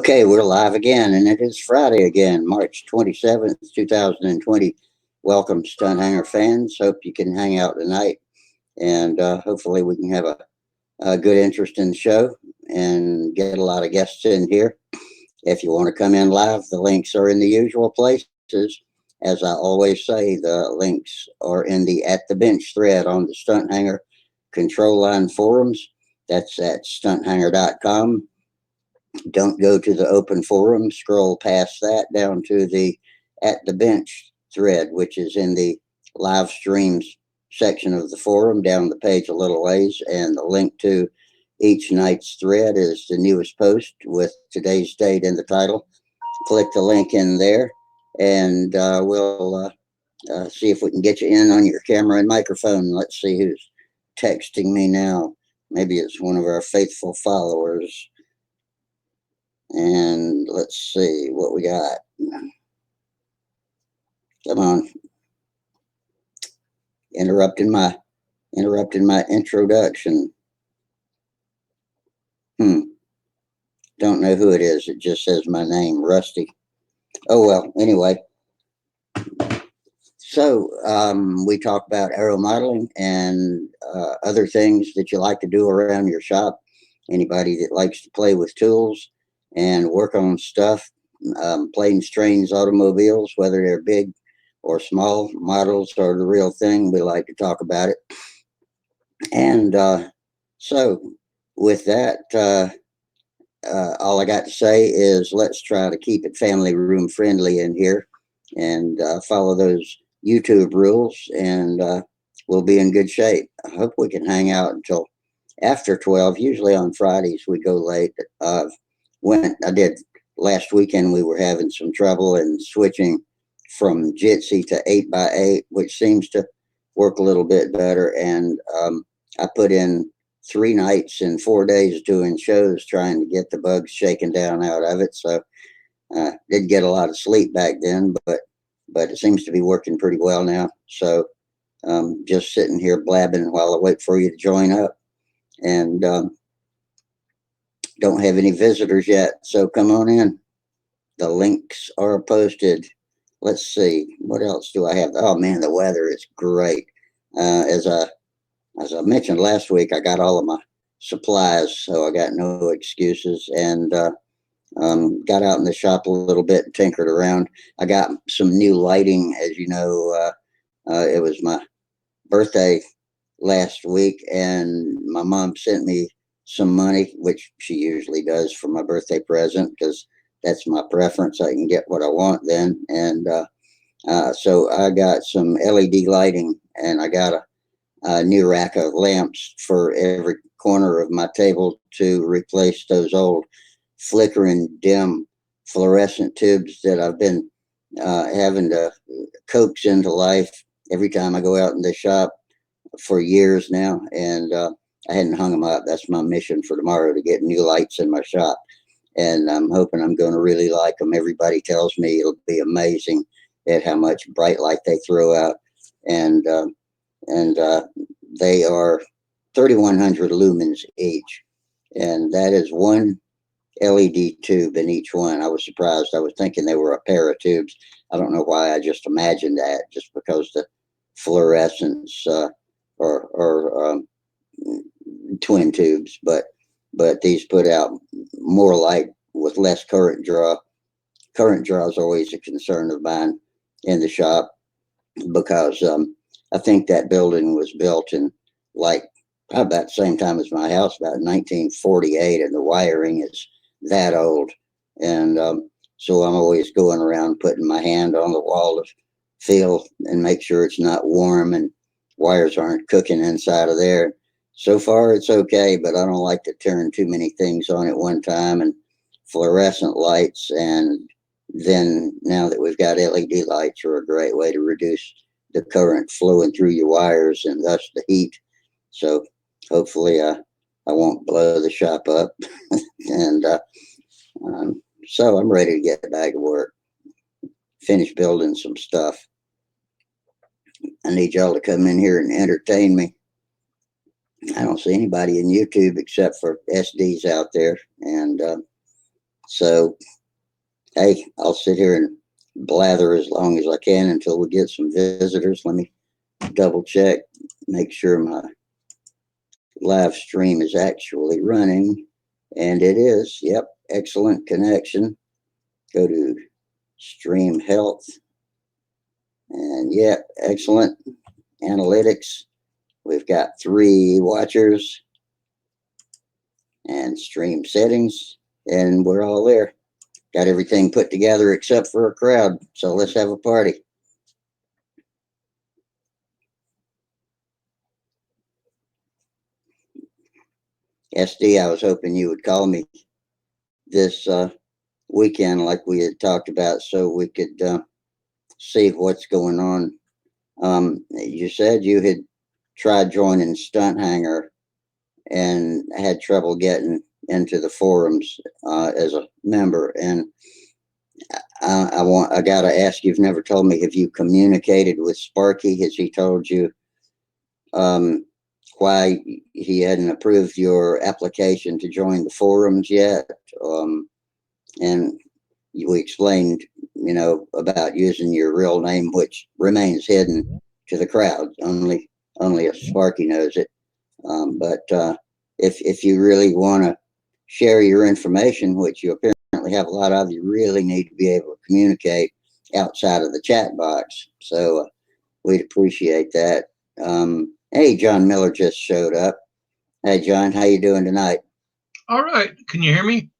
Okay, we're live again, and it is Friday again, March 27th, 2020. Welcome, Stunthanger fans. Hope you can hang out tonight, and hopefully we can have a good interest in the show and get a lot of guests in here. If you want to come in live, the links are in the usual places. As I always say, the links are in the At the Bench thread on the Stunthanger Control Line forums. That's at stunthanger.com. Don't go to the open forum, scroll past that down to the At the Bench thread, which is in the live streams section of the forum, down the page a little ways, and the link to each night's thread is the newest post with today's date in the title. Click the link in there, and we'll see if we can get you in on your camera and microphone. Let's see who's texting me now. Maybe it's one of our faithful followers. And let's see what we got. Come on. Interrupting my introduction. Don't know who it is. It just says my name, Rusty. Oh well, anyway. So we talk about aeromodeling and other things that you like to do around your shop. Anybody that likes to play with tools and work on stuff, planes, trains, automobiles, whether they're big or small models are the real thing. We like to talk about it. And so with that, all I got to say is let's try to keep it family room friendly in here and follow those YouTube rules, and we'll be in good shape. I hope we can hang out until after 12. Usually on Fridays we go late. I did last weekend. We were having some trouble in switching from Jitsi to 8x8, which seems to work a little bit better. And I put in 3 nights and 4 days doing shows trying to get the bugs shaken down out of it. So didn't get a lot of sleep back then, but it seems to be working pretty well now. So just sitting here blabbing while I wait for you to join up. And don't have any visitors yet, so come on in. The links are posted. Let's see, what else do I have? Oh man, the weather is great. As I mentioned last week, I got all of my supplies, so I got no excuses, and got out in the shop a little bit and tinkered around. I got some new lighting. As you know, it was my birthday last week, and my mom sent me some money, which she usually does for my birthday present, because that's my preference. I can get what I want then. And so I got some LED lighting, and I got a new rack of lamps for every corner of my table to replace those old flickering dim fluorescent tubes that I've been having to coax into life every time I go out in the shop for years now. And I hadn't hung them up. That's my mission for tomorrow, to get new lights in my shop. And I'm hoping I'm going to really like them. Everybody tells me it'll be amazing at how much bright light they throw out. And they are 3,100 lumens each. And that is one LED tube in each one. I was surprised. I was thinking they were a pair of tubes. I don't know why I just imagined that, just because the fluorescence or twin tubes, but these put out more light with less current draw. Current draw is always a concern of mine in the shop, because I think that building was built in like about the same time as my house, about 1948, and the wiring is that old. And so I'm always going around putting my hand on the wall to feel and make sure it's not warm and wires aren't cooking inside of there. So far it's okay, but I don't like to turn too many things on at one time, and fluorescent lights, and then now that we've got LED lights, are a great way to reduce the current flowing through your wires and thus the heat. So hopefully I won't blow the shop up. And so I'm ready to get back to work, finish building some stuff. I need y'all to come in here and entertain me. I don't see anybody in YouTube except for SDs out there. And So, hey, I'll sit here and blather as long as I can until we get some visitors. Let me double check, make sure my live stream is actually running. And it is. Yep. Excellent connection. Go to stream health. And yeah, excellent analytics. We've got 3 watchers and stream settings, and we're all there. Got everything put together except for a crowd. So let's have a party. SD, I was hoping you would call me this weekend like we had talked about so we could see what's going on. You said you had tried joining Stunthangar and had trouble getting into the forums as a member. And I got to ask, you've never told me, have you communicated with Sparky? Has he told you why he hadn't approved your application to join the forums yet? And we explained, about using your real name, which remains hidden to the crowd. Only a Sparky knows it. But if you really want to share your information, which you apparently have a lot of, you really need to be able to communicate outside of the chat box. So we'd appreciate that. Hey, John Miller just showed up. Hey, John, how you doing tonight? All right. Can you hear me?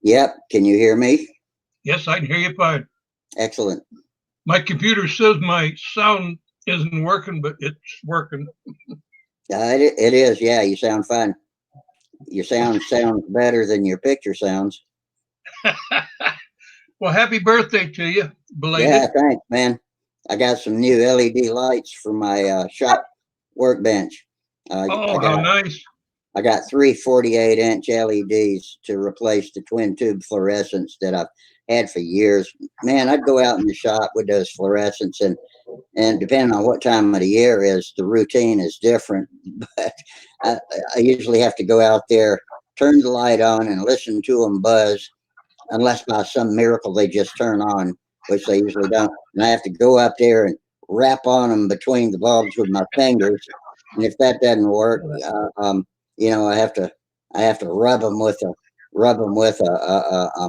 Yep. Can you hear me? Yes, I can hear you fine. Excellent. My computer says my sound isn't working, but it's working. It is. Yeah, you sound fine. Your sound sounds better than your picture sounds. Well, happy birthday to you, Yeah, belated. thanks, man. I got some new LED lights for my shop workbench. Uh, I Oh, how got nice. I got 3 48-inch LEDs to replace the twin tube fluorescents that I've had for years. Man, I'd go out in the shop with those fluorescents, and depending on what time of the year is, the routine is different. But I, I usually have to go out there, turn the light on, and listen to them buzz, unless by some miracle they just turn on, which they usually don't. And I have to go up there and rap on them between the bulbs with my fingers. And if that doesn't work, I have to rub them with a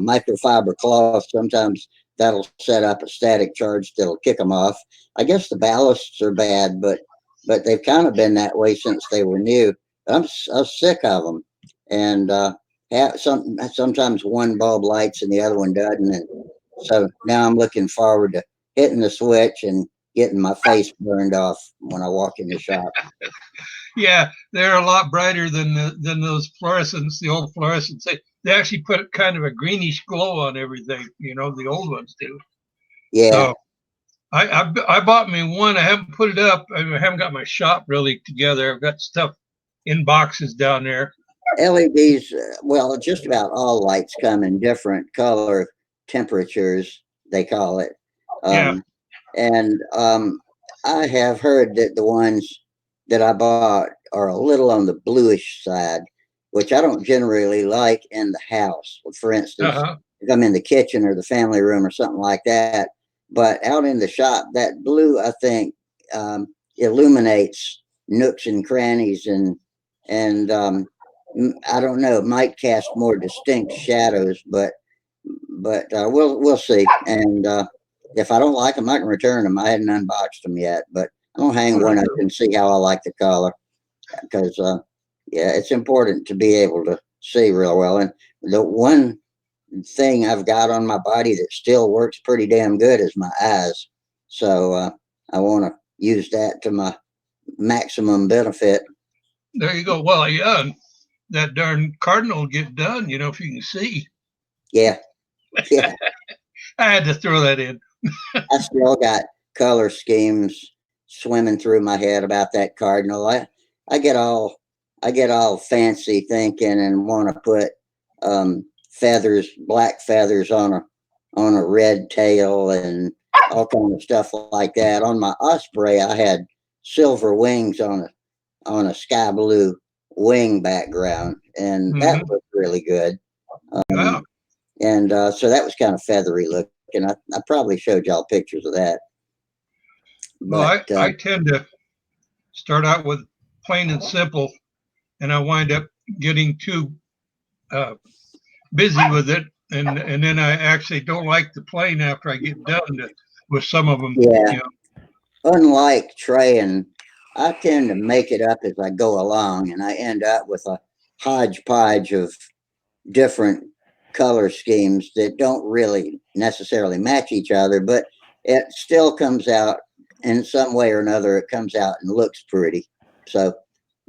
microfiber cloth. Sometimes that'll set up a static charge that'll kick them off. I guess the ballasts are bad, but they've kind of been that way since they were new. I'm sick of them, and sometimes one bulb lights and the other one doesn't. And so now I'm looking forward to hitting the switch and getting my face burned off when I walk in the shop. Yeah, they're a lot brighter than those fluorescents, the old fluorescents. They actually put kind of a greenish glow on everything. The old ones do. Yeah, So I bought me one. I haven't put it up. I haven't got my shop really together. I've got stuff in boxes down there. LEDs, well, just about all lights come in different color temperatures, they call it. Yeah. Um, and I have heard that the ones that I bought are a little on the bluish side, which I don't generally like in the house. For Uh instance, huh. if I'm in the kitchen or the family room or something like that. But out in the shop, that blue, I think, illuminates nooks and crannies, and I don't know, it might cast more distinct shadows, but we'll see. And if I don't like them, I can return them. I hadn't unboxed them yet, but I'm gonna hang Oh, one there up you go. and see how I like the color, because yeah, it's important to be able to see real well. And the one thing I've got on my body that still works pretty damn good is my eyes. So I want to use that to my maximum benefit. There you go. Well, yeah, and that darn cardinal will get done. If you can see. Yeah, yeah. I had to throw that in. I still got color schemes swimming through my head about that cardinal. I get all I get all fancy thinking and want to put feathers, black feathers on a red tail and all kind of stuff like that. On my osprey, I had silver wings on a sky blue wing background, and that Hmm. looked really good. Um, Yeah. And so that was kind of feathery looking. I probably showed y'all pictures of that. Well, But I tend to start out with plain and simple, and I wind up getting too uh, busy with it, and then I actually don't like the plain after I get done with some of them. yeah, You know, unlike Trey, and I tend to make it up as I go along, and I end up with a hodgepodge of different color schemes that don't really necessarily match each other, but it still comes out in some way or another. It comes out and looks pretty. So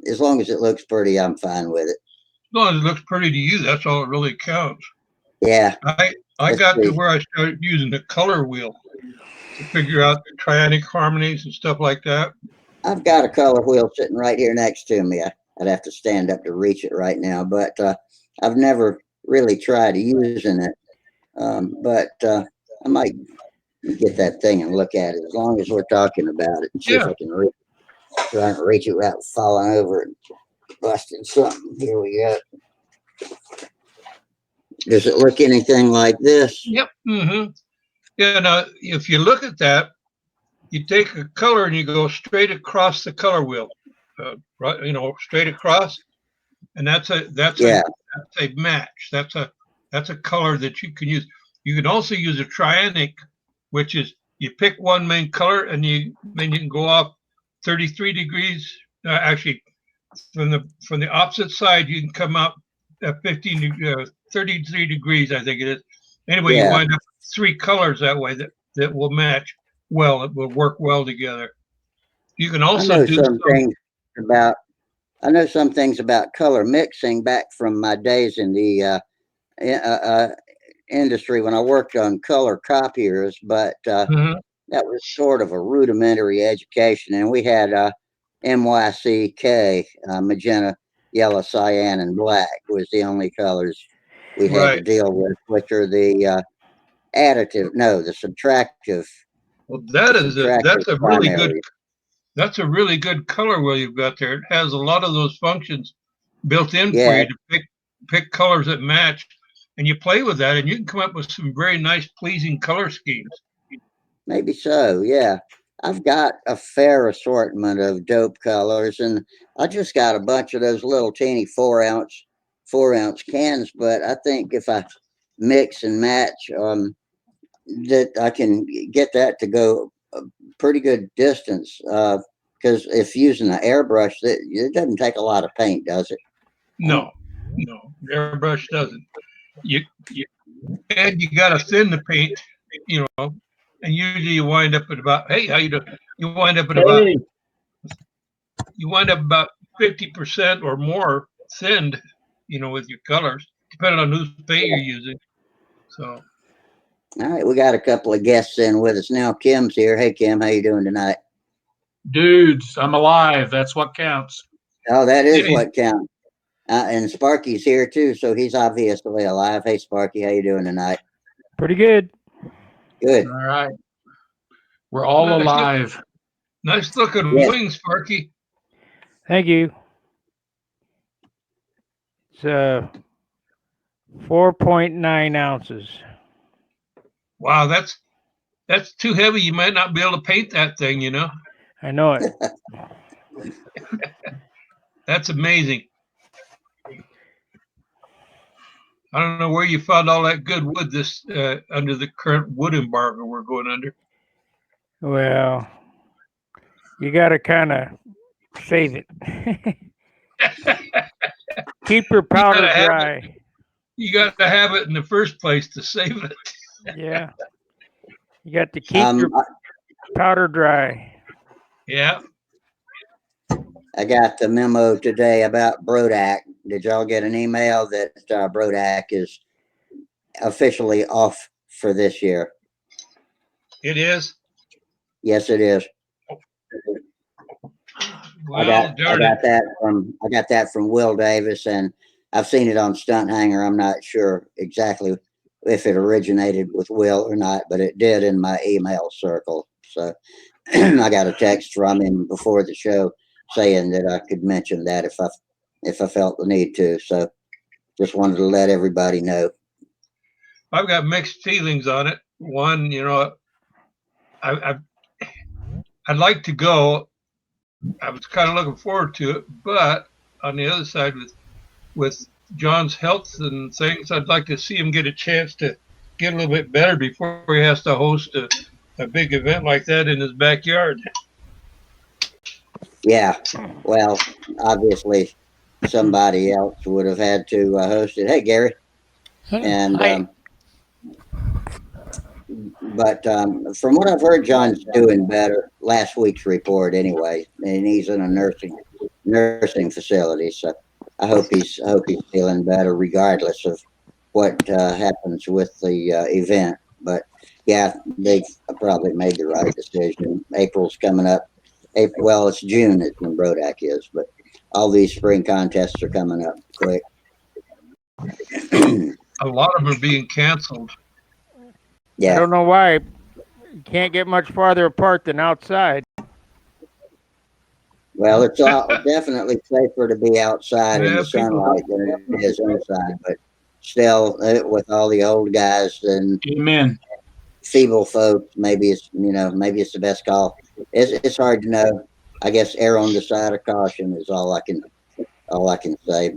as long as it looks pretty, I'm fine with it. as long as it looks pretty to you, that's all that really counts. Yeah, I let's got to see. where I started using the color wheel to figure out the triadic harmonies and stuff like that. I've got a color wheel sitting right here next to me. Would have to stand up to reach it right now, but I've never really tried using it. But I might get that thing and look at it as long as we're talking about it and see if Yeah, I can try and reach it without falling over and busting something. Here we go. Does it look anything like this? yep. Yeah. Now, if you look at that, you take a color and you go straight across the color wheel, right? You know, straight across, and Yeah, that's a match. That's a color that you can use. You can also use a trianic, which is you pick one main color and then you can go off 33 degrees. Actually, from the opposite side, you can come out at 33 degrees, I think it is. Anyway, you yeah. wind up with three colors that way that will match well. It will work well together. You can I also know do some some. things about I know some things about color mixing back from my days in the industry when I worked on color copiers, but Mhm. that was sort of a rudimentary education, and we had MYCK, magenta, yellow, cyan, and black was the only colors we had to Right. deal with, which are the additive, no, Well, the subtractive primary. that's a really good color wheel you've got there. It has a lot of those functions built in for Yeah, you to pick colors that match, and you play with that, and you can come up with some very nice, pleasing color schemes. maybe so. Yeah. I've got a fair assortment of dope colors, and I just got a bunch of those little teeny 4 ounce cans. But I think if I mix and match, that I can get that to go a pretty good distance. Because if using an airbrush, it doesn't take a lot of paint, does it? Um, No, no, airbrush doesn't. You and you got to thin the paint, you know, and usually you wind up at about hey, how you do? You wind up at about Hey, you wind up about 50% or more thinned, with your colors, depending on whose paint you're using. So all right, we got a couple of guests in with us now. Kim's here. Hey, Kim, how you doing tonight? dudes, I'm alive. That's what counts. Oh, that yeah, is what counts. And Sparky's here too, so he's obviously alive. Hey, Sparky, how you doing tonight? Pretty good. All Good. right. We're all nice look, alive. nice looking Yes. wings, Sparky. Thank you. It's 4.9 ounces. Wow, that's too heavy. You might not be able to paint that thing. I know it. That's amazing. I don't know where you found all that good wood this under the current wood embargo we're going under. Well, you got to kind of save it. Keep your You powder gotta have it. dry. You gotta have it in the first place to save it. Yeah. You got to keep your Um, powder dry. Yeah, I got the memo today about Brodak. Did y'all get an email that Brodak is officially off for this year? it is. Yes, it is. I got Well, I darn it. got that from Will Davis, and I've seen it on Stunthanger. I'm not sure exactly if it originated with Will or not, but it did in my email circle. So I got a text from him before the show saying that I could mention that if I felt the need to. So just wanted to let everybody know. I've got mixed feelings on it. One, I'd like to go. I was kind of looking forward to it, but on the other side, with John's health and things, I'd like to see him get a chance to get a little bit better before he has to host a big event like that in his backyard. Yeah. Well, obviously, somebody else would have had to host it. Hey, Gary. And Hi. but from what I've heard, John's doing better. Last week's report, anyway, and he's in a nursing facility. So I hope he's feeling better, regardless of what happens with the event. But yeah, they've probably made the right decision. April's coming up. April, well, it's June is when Brodak is, but all these spring contests are coming up quick. A lot of them are being canceled. I Yeah. don't know why. You can't get much farther apart than outside. Well, it's definitely safer to be outside in Yeah, the sunlight than it is inside, but still, with all the old guys and Amen. feeble folks, maybe it's the best call. It's hard to know. I guess err on the side of caution is all I can say.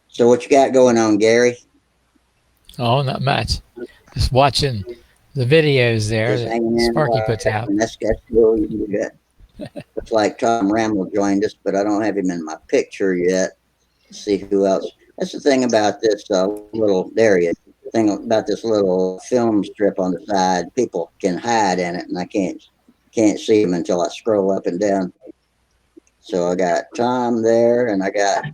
So what you got going on, Gary? Oh, not much. Just watching the videos there Just that hanging in. Sparky puts out. And that's cool. You can do that. Looks like Tom Ramel joined us, but I don't have him in my picture yet. Let's see who else. That's the thing about this thing about this little film strip on the side. People can hide in it, and I can't see them until I scroll up and down. So I got Tom there, and I got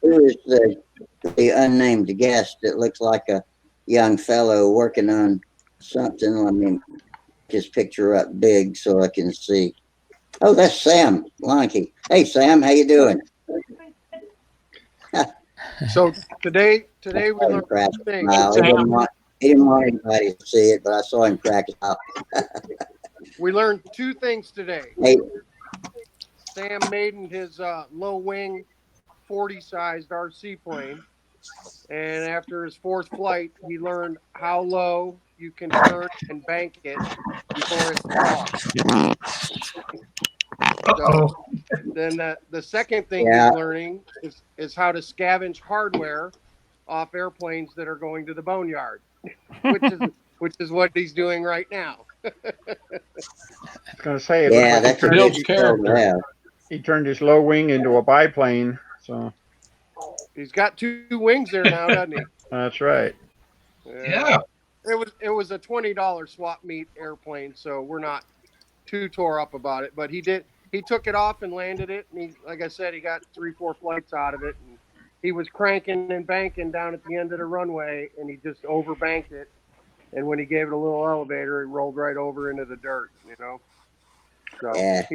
who is the unnamed guest? It looks like a young fellow working on something. Let me his picture up big so I can see. Oh, that's Sam Lonke. Hey, Sam, how you doing? So today we learned two things. He didn't want anybody to see it, but I saw him crack it out. We learned two things today. Hey, Sam made his low wing 40-sized RC plane, and after his fourth flight, he learned how low you can turn and bank it before it's off. So then the second thing he's learning is how to scavenge hardware off airplanes that are going to the boneyard, which is what he's doing right now. I was going to say, yeah, that's a builds good character. he turned his low wing into a biplane. So He's got two wings there now, doesn't he? that's right. Yeah. It was a $20 swap meet airplane, so we're not too tore up about it. But he took it off and landed it, and like I said, he got 3-4 flights out of it. And he was cranking and banking down at the end of the runway, and he just overbanked it. And when he gave it a little elevator, it rolled right over into the dirt. So Yeah.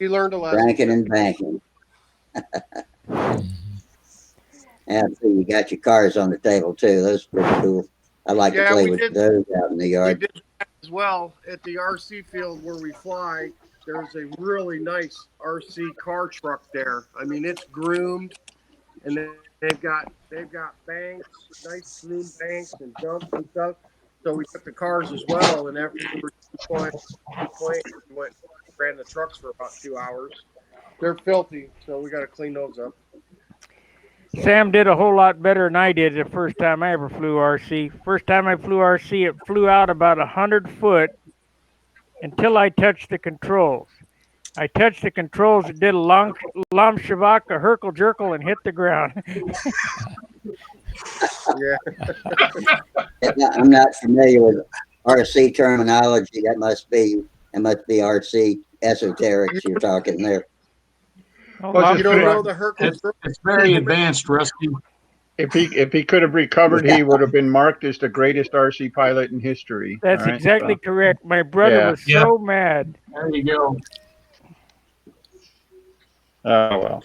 he learned a lesson. Banking and banking. Yeah, so you got your cars on the table too. Those are pretty cool. I like to play with those out in the We yard. did that as well at the RC field where we fly. There's a really nice RC car truck there. I mean, it's groomed, and they've got banks, nice groomed banks and jumps and stuff. So we took the cars as well, and after we were flying, we went and ran the trucks for about 2 hours. They're filthy, so we got to clean those up. Sam did a whole lot better than I did the first time I ever flew RC. First time I flew RC, it flew out about 100 foot until I touched the controls. I touched the controls, it did a long shavak, a herkle jerkle, and hit the ground. Yeah. I'm not familiar with RC terminology. That must be RC esoterics you're talking there. Well, You don't know the herkle jerkle? It's very advanced, Rusty. If he could have recovered, he would have been marked as the greatest RC pilot in history. That's all right? exactly So, correct. My brother was so mad. There you go. oh well.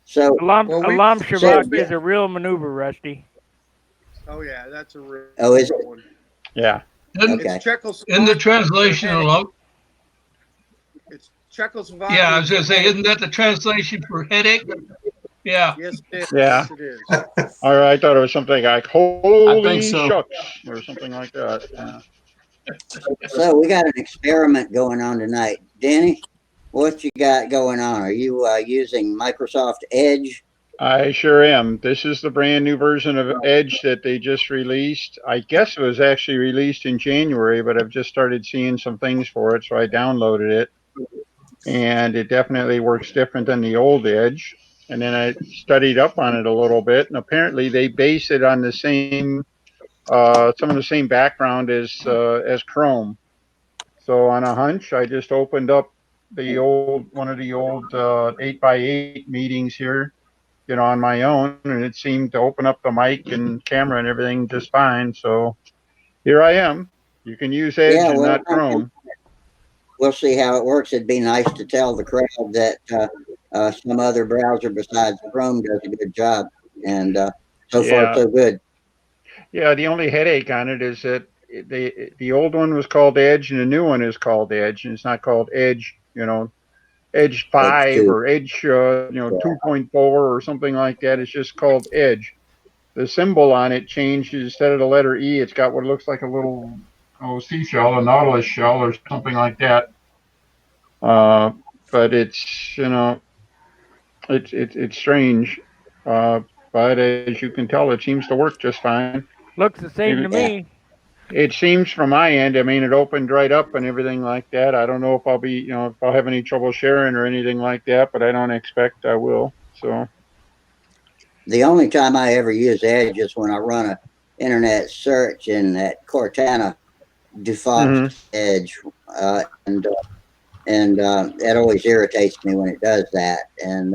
So Alam Well, shavak is a real maneuver, Rusty. Oh yeah, that's a real is it? one. Yeah. Okay. It's Czechoslovakia. In the translation alone, It's Czechoslovakia. yeah, I was going to say, isn't that the translation for headache? Yeah. Yes, it is. Yeah. Yes, it is. All right, I thought it was something like I "Holy think so. shucks" or something like that. Yeah. So we got an experiment going on tonight. Danny, what you got going on? Are you using Microsoft Edge? I sure am. This is the brand new version of Edge that they just released. I guess it was actually released in January, but I've just started seeing some things for it, so I downloaded it. And it definitely works different than the old Edge. And then I studied up on it a little bit, and apparently they base it on the same, some of the same background as Chrome. So on a hunch, I just opened up one of the old 8x8 meetings here, on my own, and it seemed to open up the mic and camera and everything just fine. So here I am. You can use Edge Yeah, and well, not Chrome. we'll see how it works. It'd be nice to tell the crowd that some other browser besides Chrome does a good job, and so far Yeah, so good. yeah. The only headache on it is that the old one was called Edge and the new one is called Edge, and it's not called Edge. Edge Edge 5 too. or Edge Yeah, 2.4 or something like that. It's just called Edge. The symbol on it changed. Instead of the letter E, it's got what looks like a little seashell, a nautilus shell, or something like that. Uh, but it's strange. Uh, but as you can tell, it seems to work just fine. Looks the same to It, yeah. me. it seems from my end. I mean, it opened right up and everything like that. I don't know if if I'll have any trouble sharing or anything like that, but I don't expect I will. So The only time I ever use Edge is when I run a internet search and that Cortana defaults hmm to Edge, and that always irritates me when it does that. And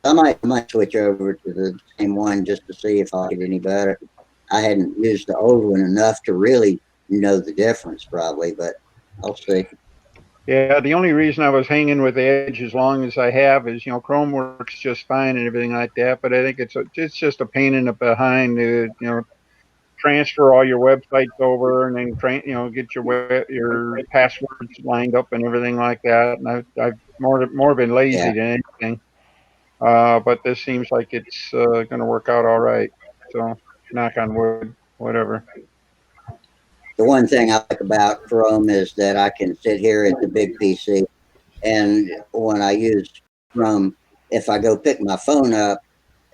I might switch over to the same one just to see if I get any better. I hadn't used the old one enough to really know the difference, probably, but I'll see. yeah, the only reason I was hanging with Edge as long as I have is Chrome works just fine and everything like that. But I think it's just a pain in the behind to transfer all your websites over and then get your passwords lined up and everything like that. And I've more been lazy Yeah. than anything. But this seems like it's going to work out all right. So knock on wood, whatever. The one thing I like about Chrome is that I can sit here at the big PC, and when I use Chrome, if I go pick my phone up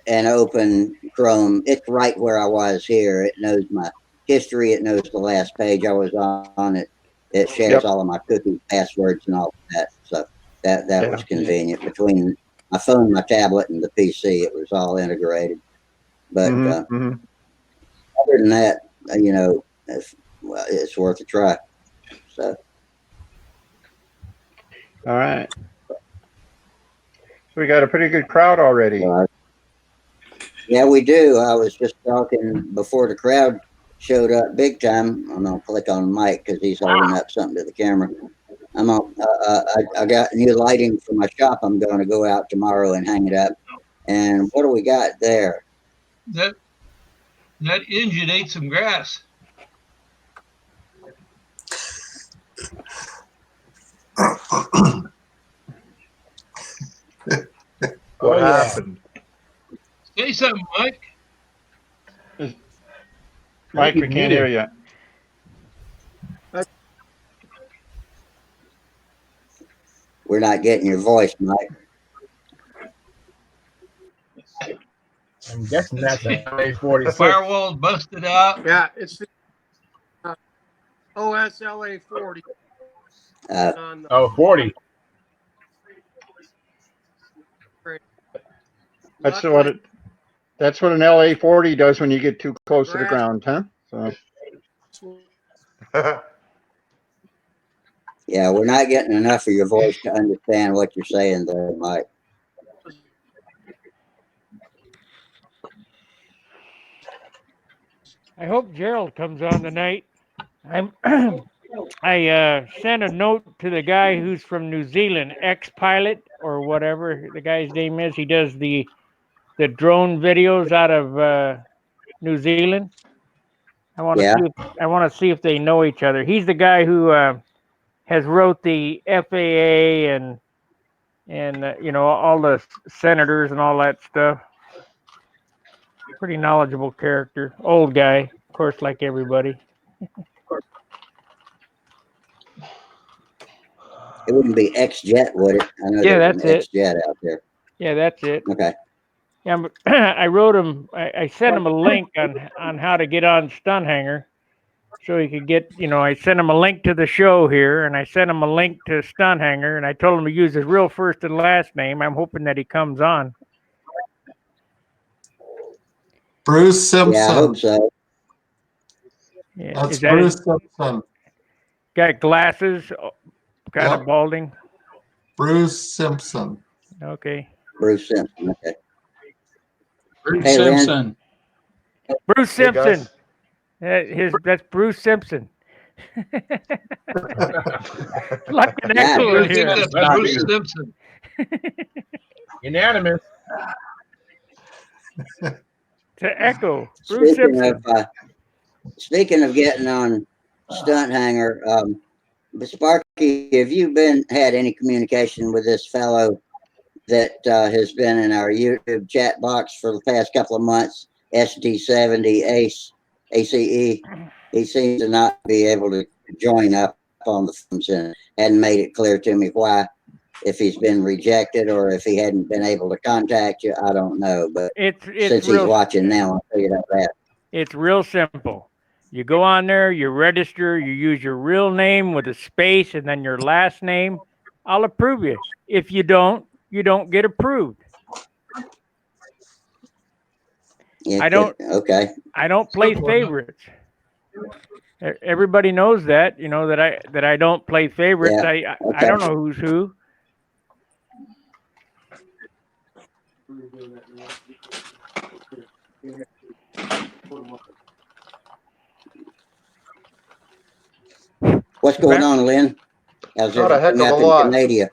and open Chrome, it's right where I was here. It knows my history. It knows the last page I was on. It shares Yep. all of my cookie passwords and all that. So that was Yeah. convenient between my phone, my tablet, and the PC. It was all integrated. But hmm hmm other than that, it's worth a try. So All right. So we got a pretty good crowd already. uh, yeah, we do. I was just talking before the crowd showed up big time. I'm gonna click on Mike because he's holding up something to the camera. I got new lighting for my shop. I'm going to go out tomorrow and hang it up. And what do we got there? That that engine ate some grass. What yeah. happened? Say something, Mike. Mike, He's we can't hear muted. you. We're not getting your voice, Mike. I'm guessing that's an The LA-46. firewall's busted out. Yeah, it's the OSLA 40 Uh, on the Oh, 40. That's luckily. that's what an LA-40 does when you get too close to the Grass. ground, huh? So yeah, we're not getting enough of your voice to understand what you're saying there, Mike. I hope Gerald comes on tonight. I'm I sent a note to the guy who's from New Zealand, ex-pilot or whatever the guy's name is. He does the drone videos out of New Zealand. Yeah, I want to see if they know each other. He's the guy who has wrote the FAA and all the senators and all that stuff. Pretty knowledgeable character. Old guy, of course, like everybody. It wouldn't be X-Jet, would it? I know Yeah, there's that's an it. X-Jet out there. Yeah, that's it. Okay. Yeah, but I wrote him. I sent him a link on how to get on Stunthangar, so he could get. I sent him a link to the show here, and I sent him a link to Stunthangar, and I told him to use his real first and last name. I'm hoping that he comes on. Bruce Simpson. Yeah, I hope so. Yeah, That's is that Bruce his, Simpson. got glasses, kind of Yep. balding? Bruce Simpson. Okay, Bruce Simpson. Okay. Bruce Hey, Lynn. Simpson. Bruce Hey, Simpson. guys. That's Bruce Simpson. Like an Yeah, echo in I think here. that's Not Bruce you. Simpson. Unanimous. To echo, Bruce Simpson. Speaking of getting on Stunthangar, Sparky, have you had any communication with this fellow that has been in our YouTube chat box for the past couple of months? SD70 ACE. He seems to not be able to join up on the forums and hadn't made it clear to me why. If he's been rejected or if he hadn't been able to contact you, I don't know. But It's since he's real. watching now, I'll tell you that. It's real simple. You go on there, you register, you use your real name with a space and then your last name. I'll approve you. If you don't get approved. Yeah, I don't Okay. I don't play favorites. Everybody knows that, that I don't play favorites. Yeah, I okay. don't know who's who. What's going on, Lynn? How's Not a heck everything of a up in lot. Canada?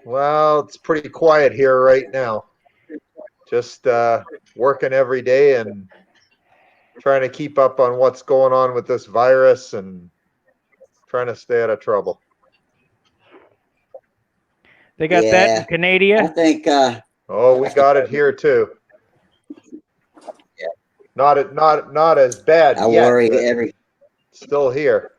Well, it's pretty quiet here right now. Just working every day and trying to keep up on what's going on with this virus and trying to stay out of trouble. They got that in I Canada. think Oh, we got it here too. Yeah. Not as bad I yet, worry but still here.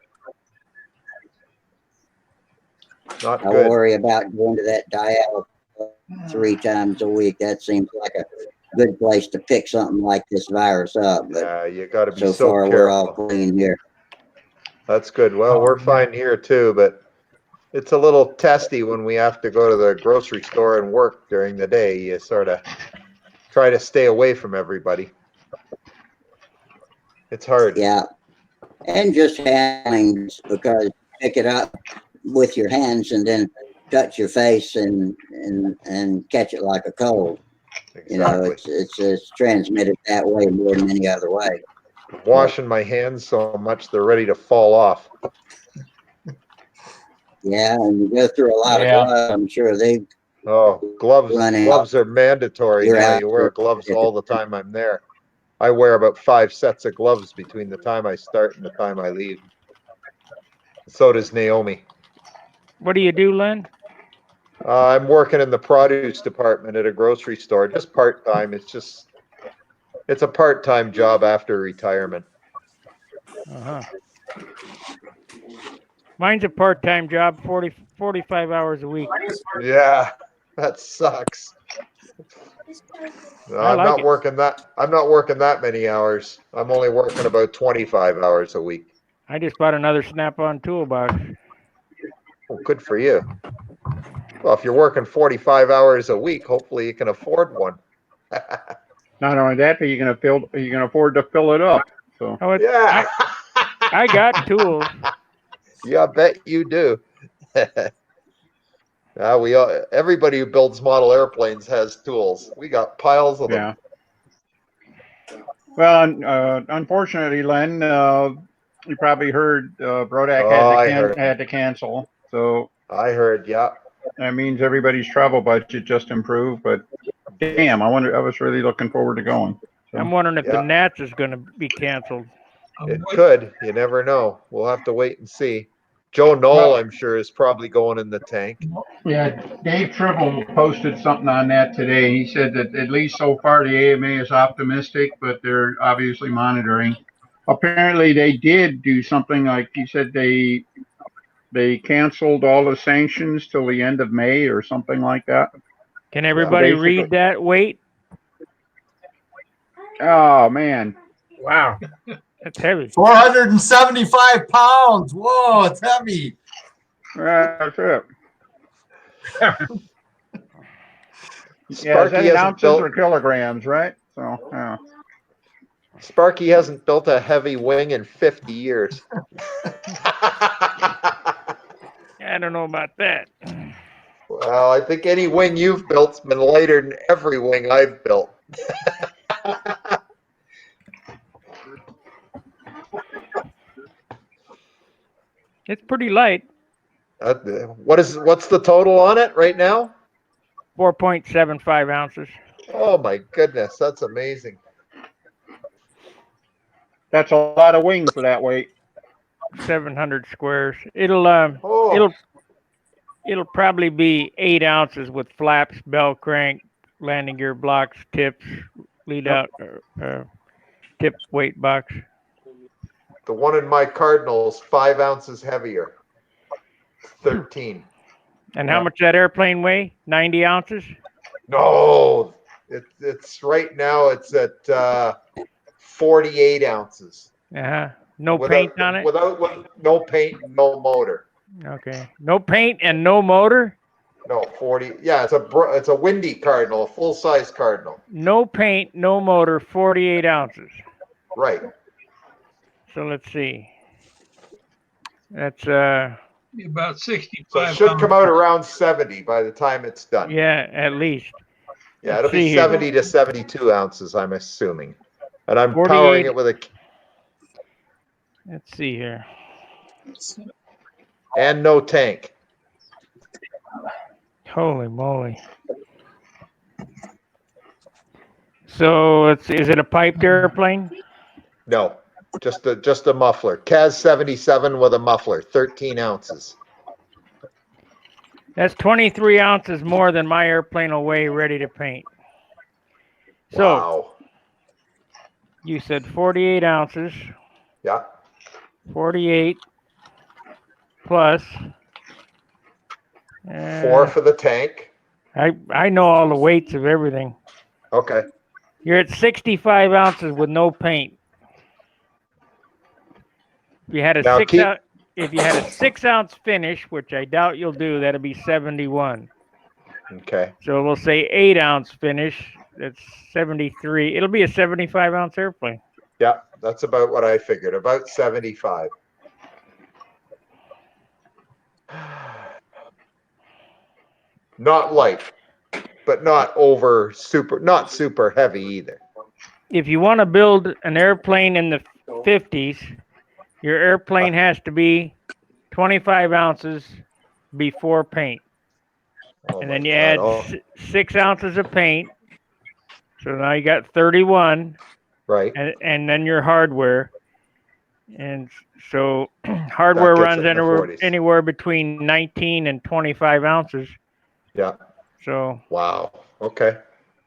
Not I good. worry about going to that dialysis 3 times a week. That seems like a good place to pick something like this virus up. But Yeah, you got to be so so far, careful. we're all clean here. That's good. Well, we're fine here too, but it's a little testy when we have to go to the grocery store and work during the day. You sort of try to stay away from everybody. It's hard. Yeah, and just handling, because pick it up with your hands and then touch your face and catch it like a cold. Exactly. It's transmitted that way more than any other way. I'm washing my hands so much they're ready to fall off. Yeah, and you go through a lot of gloves. I'm sure they. Oh, gloves! Running Gloves are mandatory You're now. out You wear for- gloves all the time I'm there. I wear about 5 sets of gloves between the time I start and the time I leave. So does Naomi. What do you do, Len? I'm working in the produce department at a grocery store, just part-time. It's a part-time job after retirement. Uh-huh. Mine's a part-time job, 45 hours a week. Yeah, that sucks. I I'm like not it. working that many hours. I'm only working about 25 hours a week. I just bought another Snap-on toolbox. Oh, good for you. Well, if you're working 45 hours a week, hopefully you can afford one. Not only that, but you can afford to fill it up. So Oh, Yeah. I got tools. Yeah, I bet you do. Everybody who builds model airplanes has tools. We got piles of them. yeah. Well, unfortunately, Len, you probably heard Brodak had to cancel. So I heard, yeah. that means everybody's travel budget just improved. But damn, I was really looking forward to going. So. I'm wondering if the Yeah. Nats is going to be canceled. It could. You never know. We'll have to wait and see. Joe Knoll, Well- I'm sure, is probably going in the tank. Yeah, Dave Tribble posted something on that today. He said that at least so far the AMA is optimistic, but they're obviously monitoring. Apparently, they did do something like he said they canceled all the sanctions till the end of May or something like that. Can everybody basically- read that weight? Oh man, Wow. That's heavy. 475 pounds. Whoa, it's heavy. that's it. Yeah, is Sparky that in hasn't ounces built. or kilograms, right? So, yeah. Sparky hasn't built a heavy wing in 50 years. I don't know about that. Well, I think any wing you've built's been lighter than every wing I've built. It's pretty light. What's the total on it right now? 4.75 ounces. Oh my goodness, that's amazing. That's a lot of wing for that weight. 700 squares. It'll Oh, it'll probably be 8 ounces with flaps, bell crank, landing gear blocks, tips, lead out, tip weight box. the one in my Cardinal is 5 ounces heavier. 13. And how much that airplane weigh? 90 ounces? No, it's right now it's at 48 ounces. Uh-huh. No paint on it? With no paint, no motor. Okay. No paint and no motor? No, 40. Yeah, it's a windy Cardinal, a full size Cardinal. No paint, no motor, 48 ounces. Right. So let's see. That's About 65 So it should pounds. come out around 70 by the time it's done. yeah, at least. Yeah, Let's it'll be see here. 70 to 72 ounces, I'm assuming. And I'm 48. powering it with Let's see here. and no tank. Holy moly. So is it a piped airplane? No, just a muffler. CAS 77 with a muffler, 13 ounces. That's 23 ounces more than my airplane will weigh ready to paint. So Wow. you said 48 ounces, Yeah. 48 plus. 4 for the tank. I know all the weights of everything. Okay. You're at 65 ounces with no paint. If you had a Now if you had a 6 ounce finish, which I doubt you'll do, that'll be 71. Okay. So we'll say 8 ounce finish. That's 73. It'll be a 75 ounce airplane. Yeah, that's about what I figured. About 75. Not light, but not super heavy either. If you want to build an airplane in the 50s, your airplane has to be 25 ounces before paint. Oh And my then you God. add Oh, 6 ounces of paint. So now you got 31. right. And then your hardware. And so hardware That gets runs it in the 40s. anywhere between 19 and 25 ounces. Yeah. So Wow. Okay.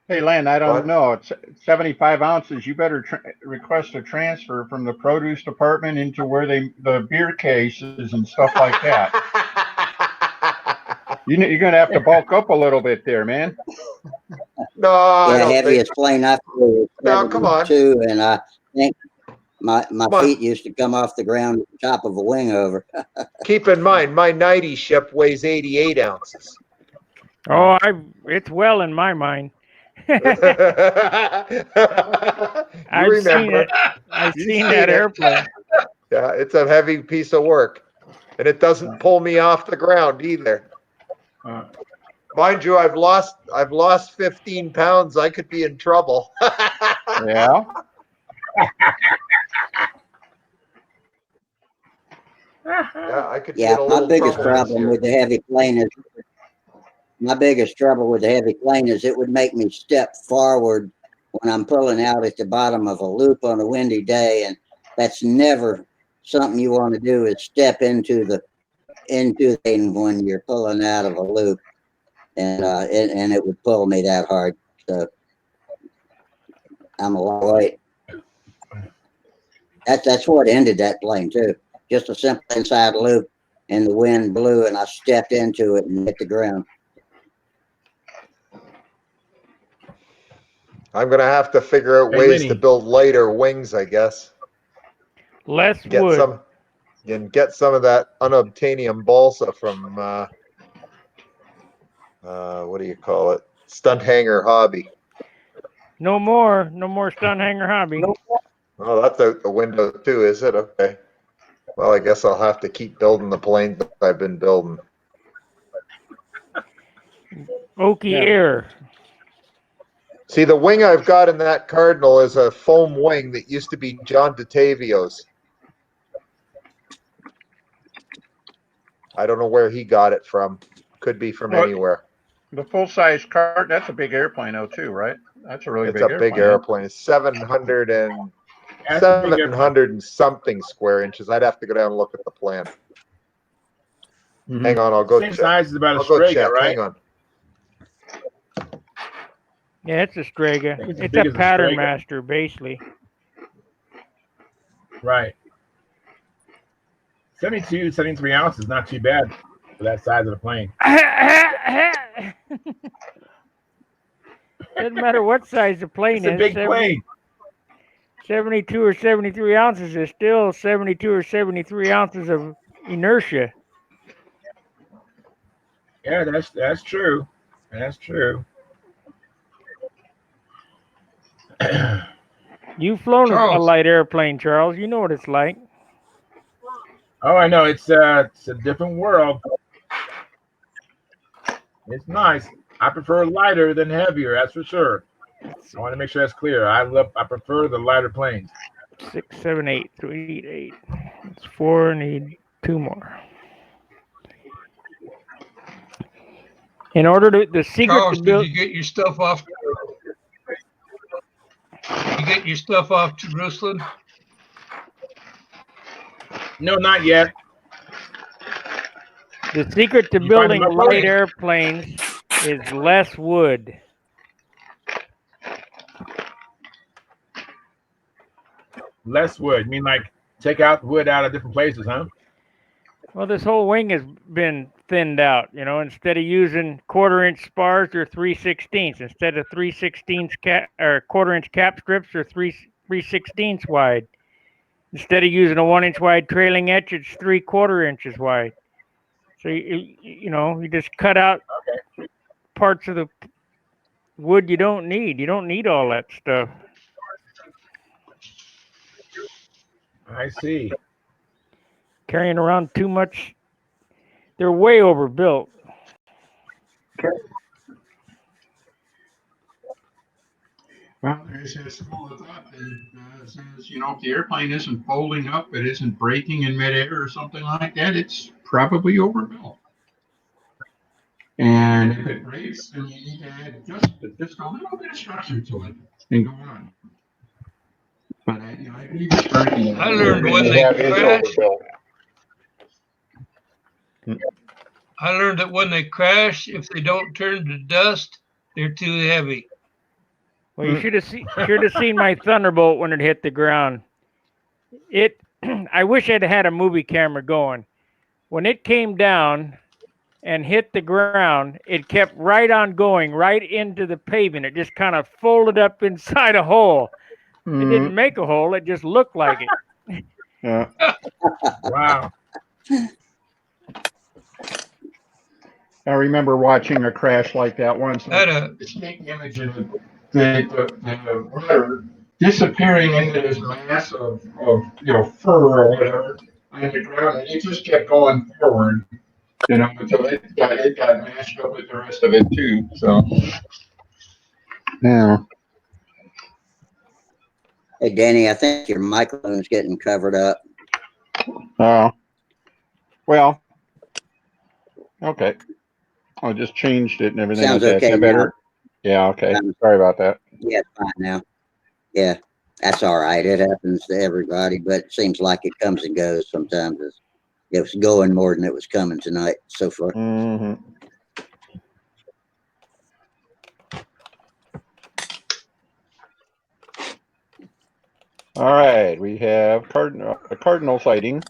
Hey, Len, I don't What? know. It's 75 ounces. You better request a transfer from the produce department into where the beer cases and stuff like that. You're going to have to bulk up a little bit there, man. No, I Yeah, don't think. heaviest plane I flew was No, come on. 72, and I think my Come on. feet used to come off the ground at the top of a wing over. Keep in mind, my 90 ship weighs 88 ounces. it's well in my mind. You I've seen remember. it. I've You've seen seen that it. airplane. Yeah, it's a heavy piece of work. And it doesn't pull me off the ground either. Mind you, I've lost 15 pounds. I could be in trouble. Yeah. Yeah, I could Yeah, be in a my little biggest trouble this problem year. with the heavy plane is it would make me step forward when I'm pulling out at the bottom of a loop on a windy day, and that's never something you want to do, is step into the into the lane when you're pulling out of a loop, and it would pull me that hard. So I'm a long way. That's what ended that plane too. Just a simple inside loop, and the wind blew, and I stepped into it and hit the ground. I'm gonna have to figure out Hey, ways to Lenny. build lighter wings, I guess. Less Get wood. some of that unobtainium balsa from what do you call it? Stunthangar hobby. No more Stunthangar hobby. Oh, that's out the window too, is it? Okay. Well, I guess I'll have to keep building the planes that I've been building. Okie Yeah. Air. See, the wing I've got in that Cardinal is a foam wing that used to be John DeTavio's. I don't know where he got it from. Could be from Well, anywhere. The full-size cart, that's a big airplane though too, right? That's a really It's big a big airplane. airplane. It's 700 and That's a big airplane. 700 and something square inches. I'd have to go down and look at the plan. Mhm. Hang on, I'll go Same check. size as about a I'll go Strega, check. right? Hang on. Yeah, it's a Strega. think it's as It's big a as a pattern Strega. master, basically. Right. 72, 73 ounces, not too bad for that size of the plane. Doesn't matter what size the plane It's a is. big plane. 72 or 73 ounces is still 72 or 73 ounces of inertia. Yeah, that's true. That's true. You've flown a Charles. light airplane, Charles. You know what it's like. Oh, I know. It's a different world. It's nice. I prefer lighter than heavier. That's for sure. I want to make sure that's clear. I prefer the lighter planes. 6, 7, 8, 3, 8. It's 4. Need 2 more. In order to the secret Charles, to did build. you get your stuff off? You get your stuff off Jerusalem? No, not yet. The secret to You find them building up light already? airplanes is less wood. Less wood. You mean like take out wood out of different places, huh? Well, this whole wing has been thinned out. Instead of using quarter-inch spars or 3/16, instead of 3/16 cap or quarter-inch cap strips or 3/16 wide. Instead of using a 1-inch wide trailing edge, it's 3/4 inches wide. So you just cut out parts of the wood you don't need. You don't need all that stuff. I see. Carrying around too much. They're way overbuilt. Well, there's a school of thought that says, if the airplane isn't folding up, it isn't breaking in midair or something like that, it's probably overbuilt. And if it breaks, then you need to add just a little bit of structure to it and go on. But I agree with Bernie. I learned when Everything they have is crash. overbuilt. I learned that when they crash, if they don't turn to dust, they're too heavy. Well, you should have seen my Thunderbolt when it hit the ground. I wish I'd had a movie camera going. When it came down and hit the ground, it kept right on going right into the pavement. It just kind of folded up inside a hole. It didn't make a hole. It just looked like it. Yeah. Wow. I remember watching a crash like that once. Had a This neat image of the rudder disappearing into this mass of fur or whatever on the ground, and it just kept going forward, until it got mashed up with the rest of it too. So yeah. Hey, Danny, I think your microphone's getting covered up. Oh. Well. Okay. I just changed it and everything. Sounds like that. okay Is that better? Yeah. Okay. Sorry about that. Yeah, it's fine now. Yeah, that's all right. It happens to everybody, but it seems like it comes and goes sometimes. it was going more than it was coming tonight so far. Mhm. All right, we have a cardinal sighting.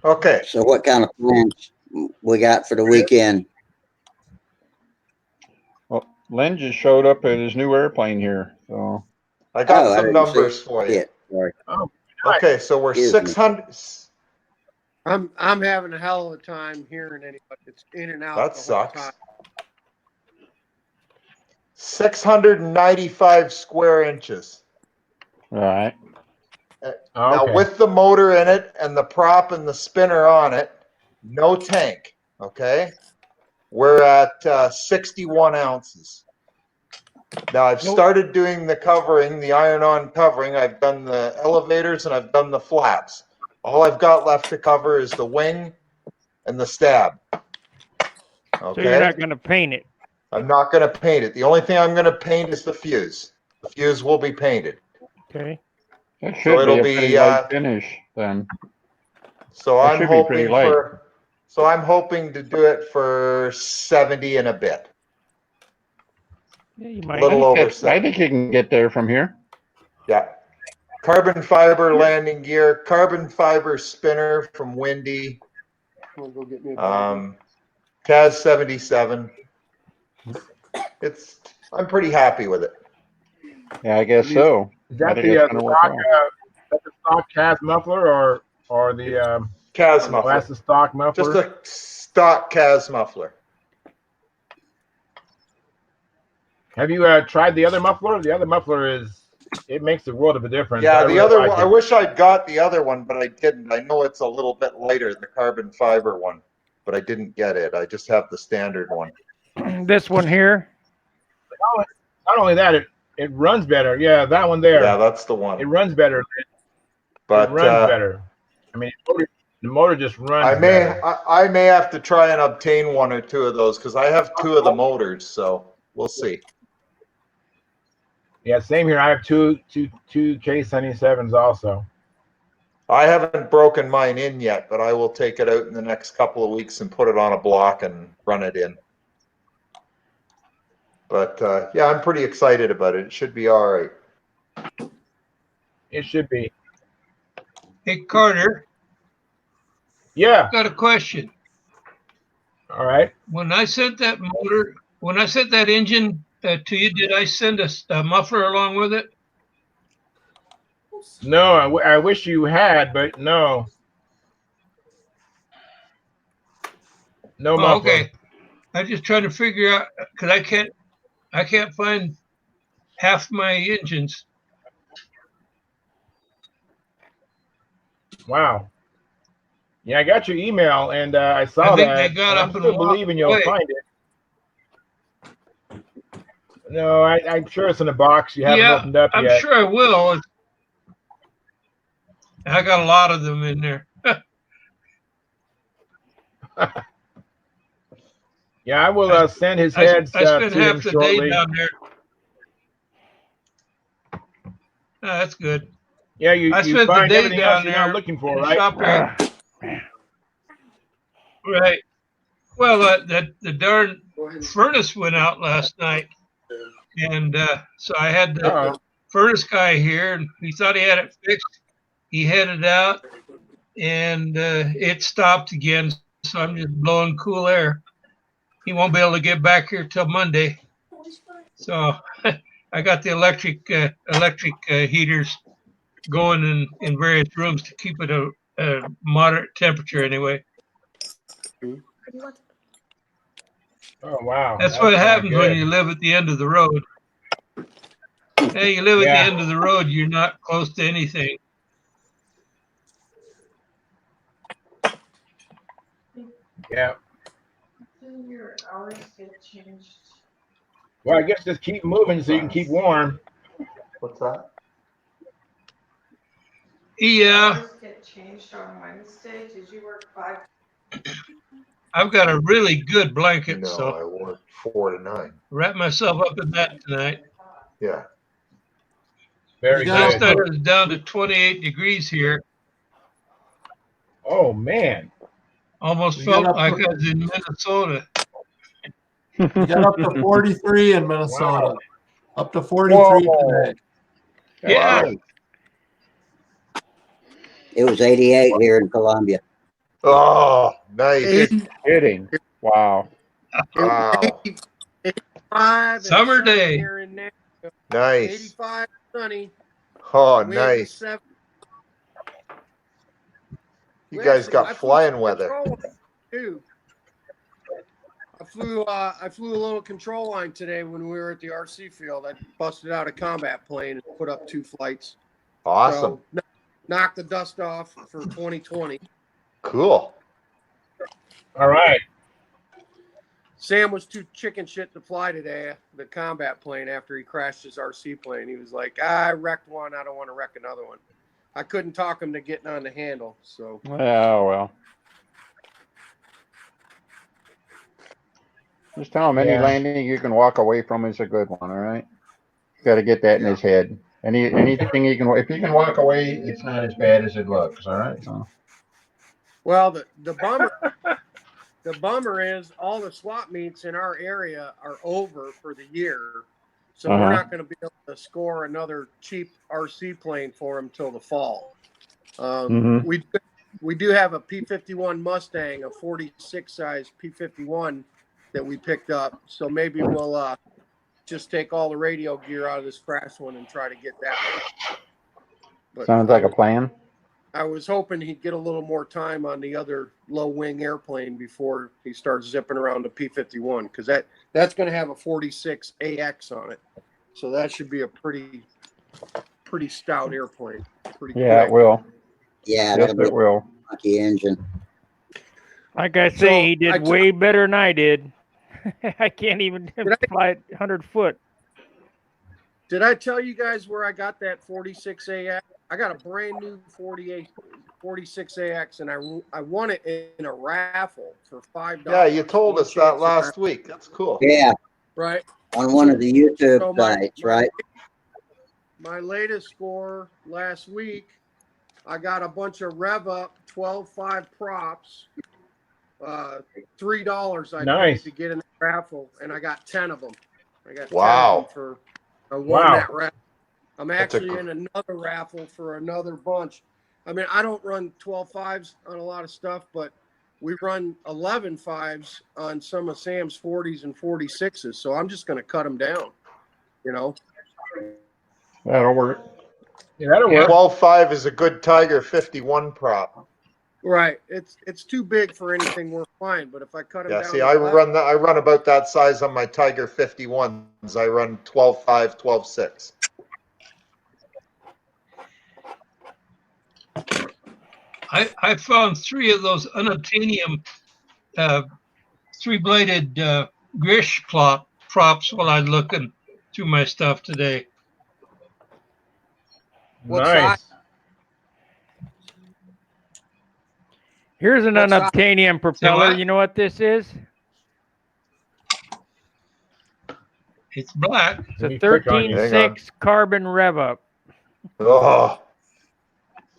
Okay. So what kind of plans we got for the weekend? Well, Len just showed up at his new airplane here. So I got Oh, I some didn't see numbers for you. it. Sorry. Oh, Okay, so we're Excuse me. 600. I'm having a hell of a time hearing anybody. It's in and out That the whole sucks. time. 695 square inches. all right. Now, okay. with the motor in it and the prop and the spinner on it, no tank. Okay. We're at 61 ounces. Now, I've started doing the covering, the iron-on covering. I've done the elevators and I've done the flaps. All I've got left to cover is the wing and the stab. Okay. So you're not going to paint it. I'm not going to paint it. The only thing I'm going to paint is the fuse. The fuse will be painted. Okay. That So should be it'll a be, pretty light finish then. So That I'm should be pretty hoping light. I'm hoping to do it for 70 and a bit. Yeah, you A might. little over I 70. think you can get there from here. Yeah. Carbon fiber landing gear, carbon fiber spinner from Windy. I'm gonna go get me a bag. CAS 77. I'm pretty happy with it. Yeah, I guess so. Is I that think the it's going to work stock? well. That's the stock CAS muffler or the CAS muffler. that's the stock muffler? Just a stock CAS muffler. Have you tried the other muffler? The other muffler it makes a world of a difference. Yeah, I the really other like one, it. I wish I'd got the other one, but I didn't. I know it's a little bit lighter, the carbon fiber one, but I didn't get it. I just have the standard one. This one here. Not only that, it runs better. Yeah, that one there. Yeah, that's the one. It runs better. But it runs better. I mean, the motor just runs better. I may have to try and obtain one or two of those because I have two of the motors, so we'll see. Yeah, same here. I have two K77s also. I haven't broken mine in yet, but I will take it out in the next couple of weeks and put it on a block and run it in. But yeah, I'm pretty excited about it. It should be all right. It should be. Hey, Carter, Yeah. I've got a question. All right. When I sent that engine to you, did I send a muffler along with it? No, I wish you had, but no. No muffler. Okay. I'm just trying to figure out because I can't find half my engines. Wow. Yeah, I got your email and I saw I think that. they got I'm up and still walked believing you'll away. find it. No, I'm sure it's in a box you haven't opened up I'm yet. sure I will. I got a lot of them in there. Yeah, I will send his heads I spent to him half the shortly. day down there. That's good. Yeah, you spent find the day everything else down you're there not looking for, in the right? shop area. Right. Well, the darn furnace went out last night, and so I had the furnace guy here, and he thought he had it fixed. He headed out, and it stopped again. So I'm just blowing cool air. He won't be able to get back here till Monday. So I got the electric heaters going in various rooms to keep it a moderate temperature anyway. Oh wow. That's what happens when you live at the end of the road. Hey, you live at the end of the road, you're not close to anything. Yeah. Well, I guess just keep moving so you can keep warm. What's that? Yeah. Get changed on Wednesday. Did you work 5? I've got a really good blanket, No, so I work 4 to 9. wrap myself up in that tonight. Yeah. Very You Last got good. night up it was down to 28 degrees here. Oh man. Almost You got felt up like to, I was in Minnesota. you got up to 43 in Minnesota. Wow. Up to 43 Whoa. today. That's Yeah. nice. It was 88 here in Columbia. Oh, nice. Eighty. Kidding. Wow. It was Wow. 80, 85 and Summer sunny day. here in Nashville. Nice. 85 sunny. Oh, Wind nice. 7. You We guys actually, got I flew flying some weather. control line too. I flew a little control line today when we were at the RC field. I busted out a combat plane and put up 2 flights. Awesome. So knocked the dust off for 2020. Cool. All right. Sam was too chicken shit to fly today, the combat plane, after he crashed his RC plane. He was like, I wrecked one. I don't want to wreck another one. I couldn't talk him to getting on the handle. So, Yeah, well. Just tell him any Yeah. landing you can walk away from is a good one, all right? Got to get that in his head. Anything you can, if you can walk away, it's not as bad as it looks, all right? So. well, the bummer is all the swap meets in our area are over for the year. So we're not going to be able to score another cheap RC plane for him till the fall. We do have a P-51 Mustang, a 46 size P-51 that we picked up. So maybe we'll just take all the radio gear out of this crash one and try to get that one. But Sounds like a plan. I was hoping he'd get a little more time on the other low wing airplane before he starts zipping around the P-51, because that's going to have a 46 AX on it. So that should be a pretty stout airplane. Pretty Yeah, quick. it will. Yeah, Yes, that'll be it will. a funky engine. Like I say, So he did way better than I did. I can't even fly at 100 foot. Did I tell you guys where I got that 46 AX? I got a brand new 46 AX, and I won it in a raffle for $5. Yeah, you told us that last week. That's cool. Yeah, Right. on one of the YouTube So sites, right? My latest score last week, I got a bunch of Rev Up 12.5 props. $3 I Nice. paid to get in the raffle, and I got 10 of them. I got 10 of Wow. them for I won Wow. that raffle. I'm actually in another raffle for another bunch. I mean, I don't run 12.5s on a lot of stuff, but we run 11.5s on some of Sam's 40s and 46s. So I'm just going to cut them down, you know. That'll work. Yeah, that'll work. 12.5 is a good Tiger 51 prop. Right. It's too big for anything worth flying, but if I cut them Yeah, down, see, to I 11, run about that size on my Tiger 51s. I run 12.5, 12.6. I found 3 of those unobtainium 3-bladed Grish props while I was looking through my stuff today. What size? Nice. Here's an What size? unobtainium propeller. what? You know what this is? It's black. It's Let a me click on you. Hang on. 13.6 carbon rev up. Oh,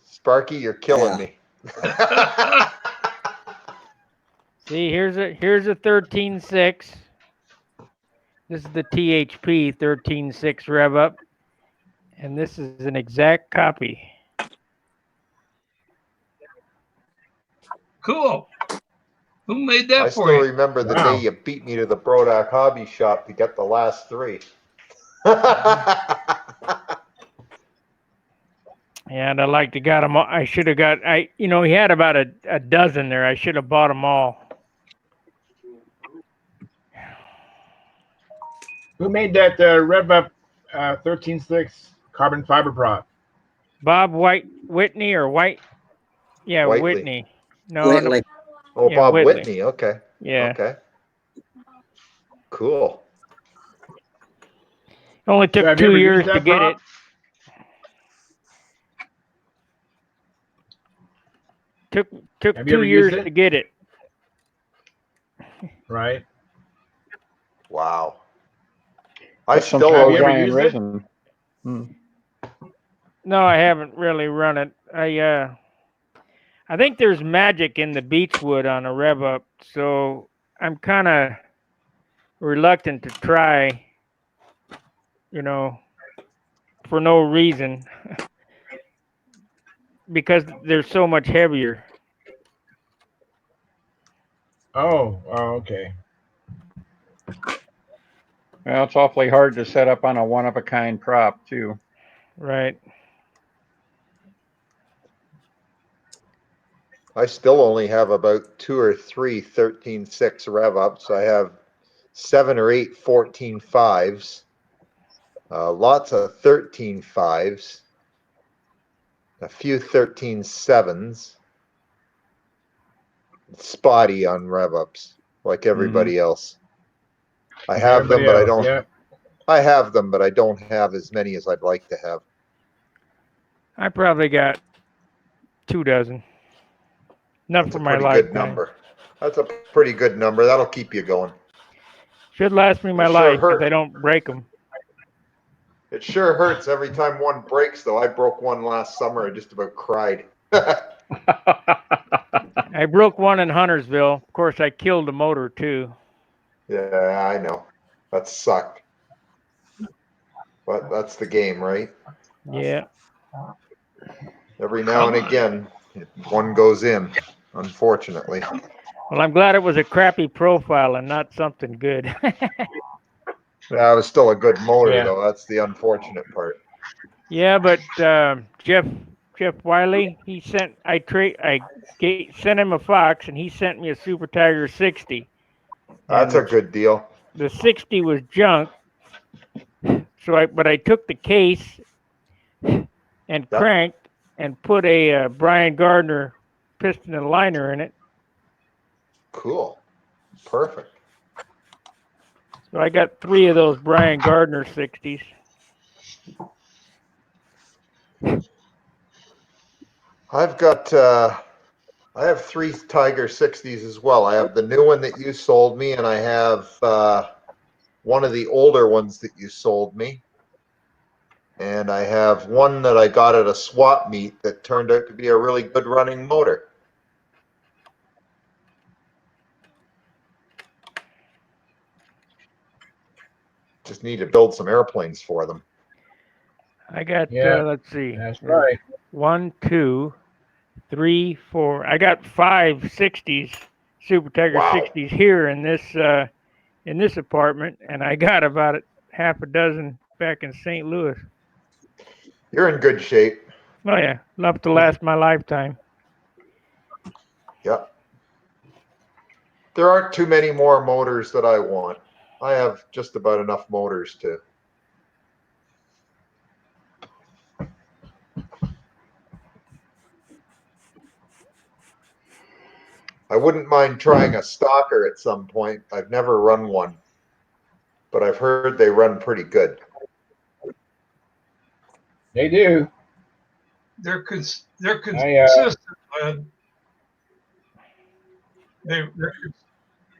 Sparky, you're killing me. See, here's a 13.6. This is the THP 13.6 rev up, and this is an exact copy. Cool. Who made that I for still you? remember the Wow. day you beat me to the Brodak Hobby Shop to get the last 3. And I like to got them all. I should have got. He had about a dozen there. I should have bought them all. Who made that Rev Up 13.6 carbon fiber prop? Bob Whitney or White? Yeah, Whiteley. Whitney. No, Whitley. Oh, Yeah, Bob Whitley. Whitney. Okay. Yeah. Okay. Cool. Only So took have you 2 ever years used to that get prop? it. Took Have you 2 ever years used it? to get it. Right. Wow. I Put some still Have owe you you. ever giant used it? resin. No, I haven't really run it. I think there's magic in the beechwood on a rev up, so I'm kind of reluctant to try, you know, for no reason because they're so much heavier. Oh, okay. Well, it's awfully hard to set up on a one-of-a-kind prop, too. Right. I still only have about 2 or 3 13.6 rev ups. I have 7 or 8 14.5s, lots of 13.5s, a few 13.7s, spotty on rev ups like everybody else. I Like have them, everybody but I else, don't. yeah. I have them, but I don't have as many as I'd like to have. I probably got 2 dozen. Not That's for a my pretty good lifetime. number. That's a pretty good number. That'll keep you going. Should last me my It sure life if hurt. they don't break them. It sure hurts every time one breaks, though. I broke one last summer. I just about cried. I broke one in Huntersville. Of course, I killed the motor too. Yeah, I know. That sucked. But that's the game, right? Yeah. Every now and again, one goes in, unfortunately. Well, I'm glad it was a crappy profile and not something good. Yeah, it was still a good motor, Yeah. though. That's the unfortunate part. Yeah, but Jeff Wiley, sent him a Fox and he sent me a Super Tiger 60, and That's a good deal. the 60 was junk. But I took the case and cranked and put a Brian Gardner piston and liner in it. Cool. Perfect. So I got 3 of those Brian Gardner 60s. I've got I have 3 Tiger 60s as well. I have the new one that you sold me, and I have one of the older ones that you sold me. And I have one that I got at a swap meet that turned out to be a really good running motor. Just need to build some airplanes for them. I got Yeah, let's see. that's right. 1, 2, 3, 4. I got 5 60s, Super Tiger Wow. 60s here in this apartment, and I got about half a dozen back in St. Louis. You're in good shape. Oh yeah, enough to last my lifetime. Yep. There aren't too many more motors that I want. I have just about enough motors to. I wouldn't mind trying a stalker at some point. I've never run one, but I've heard they run pretty good. They do. They're consistent. They're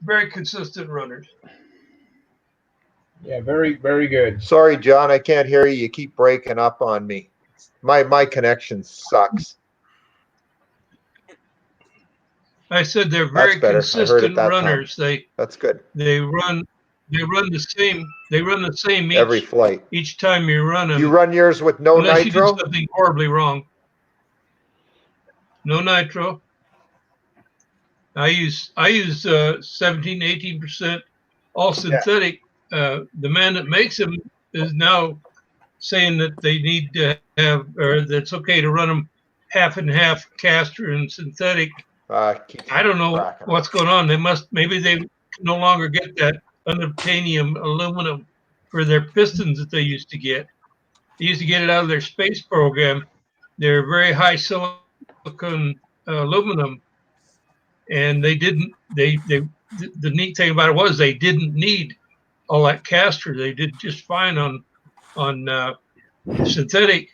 very consistent runners. Yeah, very, very good. Sorry, John, I can't hear you. You keep breaking up on me. My connection sucks. I said they're That's very better. I heard it consistent that runners. time. That's good. They run the same Every flight. each time you run them. You run yours with no unless nitro? you do something horribly wrong. No nitro. I use 17, 18% all synthetic. The man that makes them is now saying that they need to have, or that's okay to run them half and half caster and synthetic. I don't know what's going on. Maybe they no longer get that unobtainium aluminum for their pistons that they used to get. They used to get it out of their space program. They're very high silicon aluminum, and they didn't. The neat thing about it was they didn't need all that caster. They did just fine on synthetic.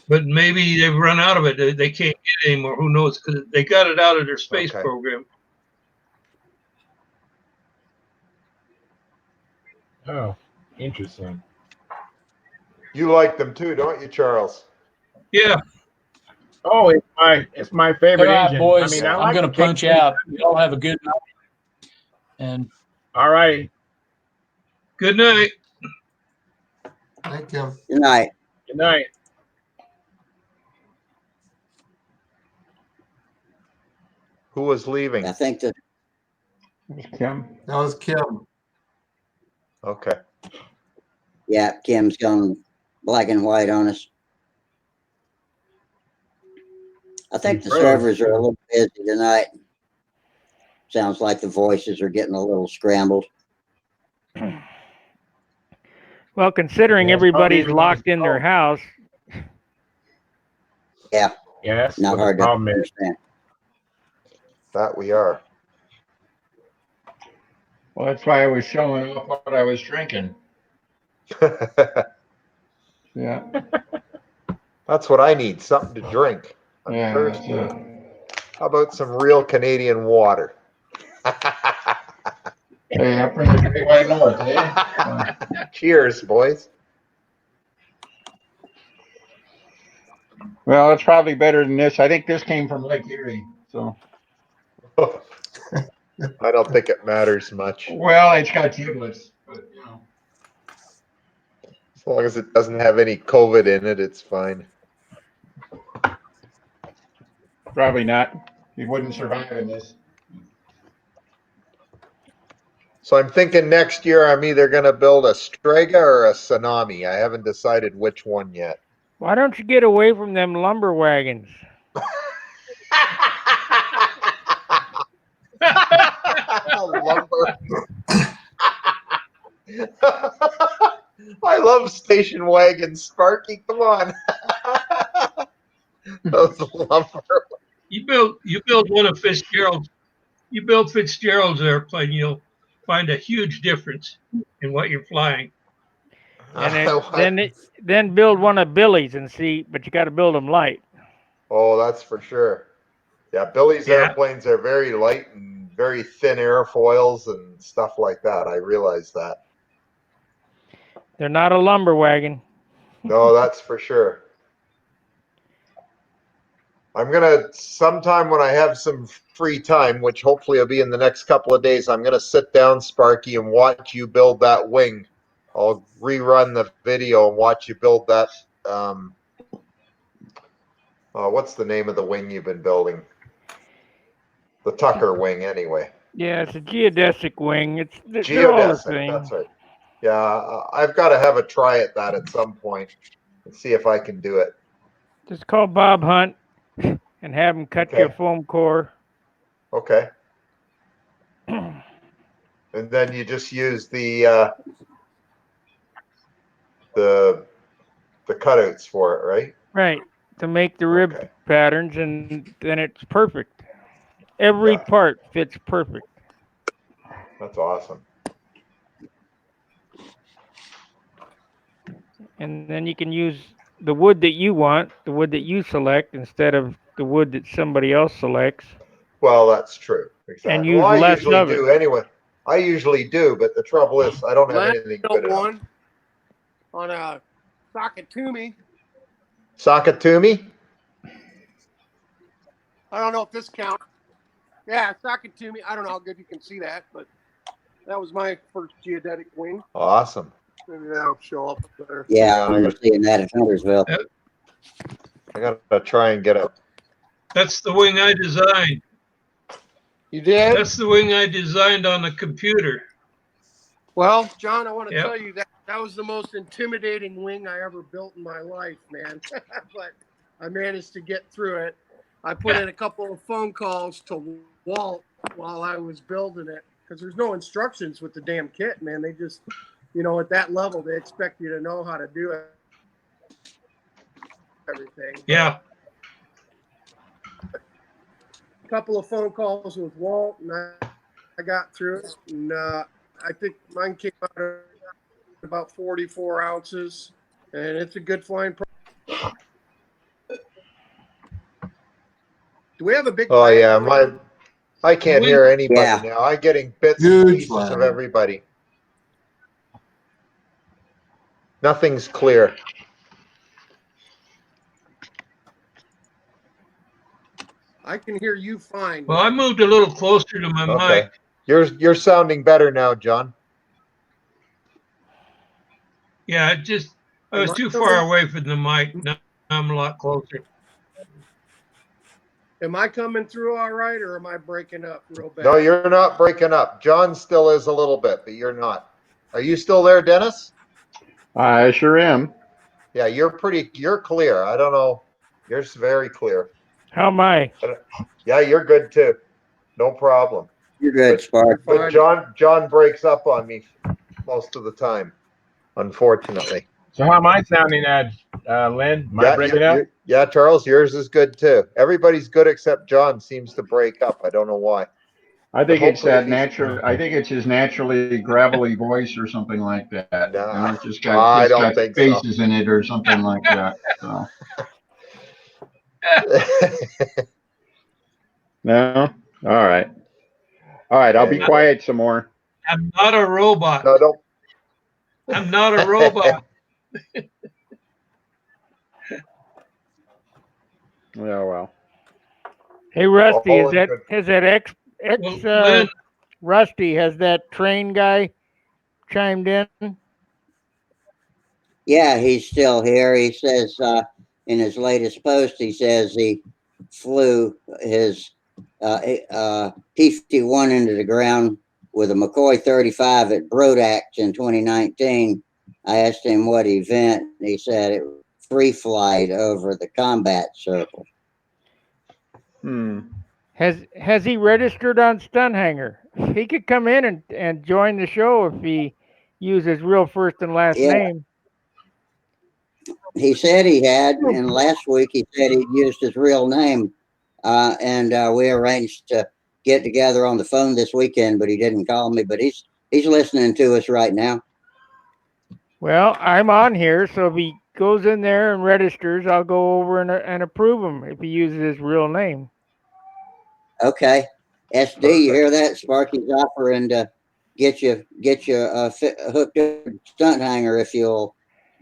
But maybe they've run out of it. They can't get it anymore. Who knows? Because they got it out of their space program. Oh, interesting. You like them too, don't you, Charles? Yeah. Oh, it's my favorite All right, engine. boys. I mean, I I'm like going to to take punch out. Y'all have a good night. And All right. Good night. Thank you. Good night. Good night. Who was leaving? I think that Kim. That was Kim. Okay. yeah, Kim's gone black and white on us. I think the servers are a little busy tonight. Sounds like the voices are getting a little scrambled. Well, considering Yeah, it's probably everybody's locked in their everybody's house, Yeah, Yeah, that's not what the hard to problem is. understand. That we are. Well, that's why I was showing off what I was drinking. Yeah. That's what I need, something to drink. I'm Yeah, thirsty. that's How about some real Canadian water? Hey, I'm from the Great White North, eh? Cheers, boys. Well, it's probably better than this. I think this came from Lake Erie. So, I don't think it matters much. well, it's got giblets, but you know. As long as it doesn't have any COVID in it, it's fine. Probably not. He wouldn't survive in this. So I'm thinking next year I'm either going to build a Strega or a Tsunami. I haven't decided which one yet. why don't you get away from them lumber wagons? Lumber. I love station wagons, Sparky. Come on. Those lumber. You build one of Fitzgerald's. You build Fitzgerald's airplane, you'll find a huge difference in what you're flying. And then build one of Billy's and see, but you got to build them light. Oh, that's for sure. Yeah, Billy's airplanes are very light and very thin airfoils and stuff like that. I realize that. They're not a lumber wagon. No, that's for sure. I'm gonna sometime when I have some free time, which hopefully will be in the next couple of days, I'm gonna sit down, Sparky, and watch you build that wing. I'll rerun the video and watch you build that. What's the name of the wing you've been building? The Tucker wing, anyway. Yeah, it's a geodesic wing. They're all the Geodesic, same. that's right. Yeah, I've got to have a try at that at some point and see if I can do it. Just call Bob Hunt and have him cut you a foam core. Okay. And then you just use the cutouts for it, right? Right, to make the rib patterns, and then it's perfect. Every part fits perfect. That's awesome. And then you can use the wood that you want, the wood that you select, instead of the wood that somebody else selects. Well, that's true. Exactly. And use well, I less usually of do it. anyway. I usually do, but the trouble is I don't have anything good enough. One on a Sakatumi. Sakatumi? I don't know if this counts. Yeah, Sakatumi. I don't know how good you can see that, but that was my first geodetic wing. Awesome. Maybe that'll show up there. Yeah, I'm seeing that at Huntersville. I gotta try and get up. That's the wing I designed. You did? That's the wing I designed on the computer. Well, John, I want to tell you that was the most intimidating wing I ever built in my life, man. But I managed to get through it. I put in a couple of phone calls to Walt while I was building it because there's no instructions with the damn kit, man. They just, at that level, they expect you to know how to do it. Everything. Yeah. A couple of phone calls with Walt, and I got through it. And I think mine came out at about 44 ounces, and it's a good flying product. Do we have a big? Oh yeah, I can't hear anybody now. I'm getting bits and pieces of everybody. Nothing's clear. I can hear you fine. Well, I moved a little closer to my Okay. mic. You're sounding better now, John. Yeah, I was too far away from the mic. Now I'm a lot closer. Am I coming through all right, or am I breaking up real bad? No, you're not breaking up. John still is a little bit, but you're not. Are you still there, Dennis? I sure am. Yeah, you're clear. I don't know. You're very clear. How am I? Yeah, you're good too. No problem. You're good, Spark. But John breaks up on me most of the time, unfortunately. So how am I sounding, Lynn? Am I breaking up? Yeah, Charles, yours is good too. Everybody's good except John seems to break up. I don't know why. I think it's hopefully that natural. I think it's his naturally gravelly voice or something like that. Nah, it's just I don't got think so. spaces in it or something like that. So. No? All right. All right, I'll be quiet some more. I'm not a robot. No, don't. I'm not a robot. Yeah, well. Hey, Rusty, All in has that Lynn, Rusty, has that train guy chimed in? Yeah, he's still here. He says in his latest post, he says he flew his P-51 into the ground with a McCoy 35 at Brodax in 2019. I asked him what event. He said it was free flight over the combat circle. Has he registered on Stunthangar? He could come in and join the show if he used his real first and last name. He said he had, and last week he said he'd used his real name. And we arranged to get together on the phone this weekend, but he didn't call me. But he's listening to us right now. Well, I'm on here, so if he goes in there and registers, I'll go over and approve him if he uses his real name. Okay, SD, you hear that? Sparky's offering to get you hooked up to Stunthangar if you'll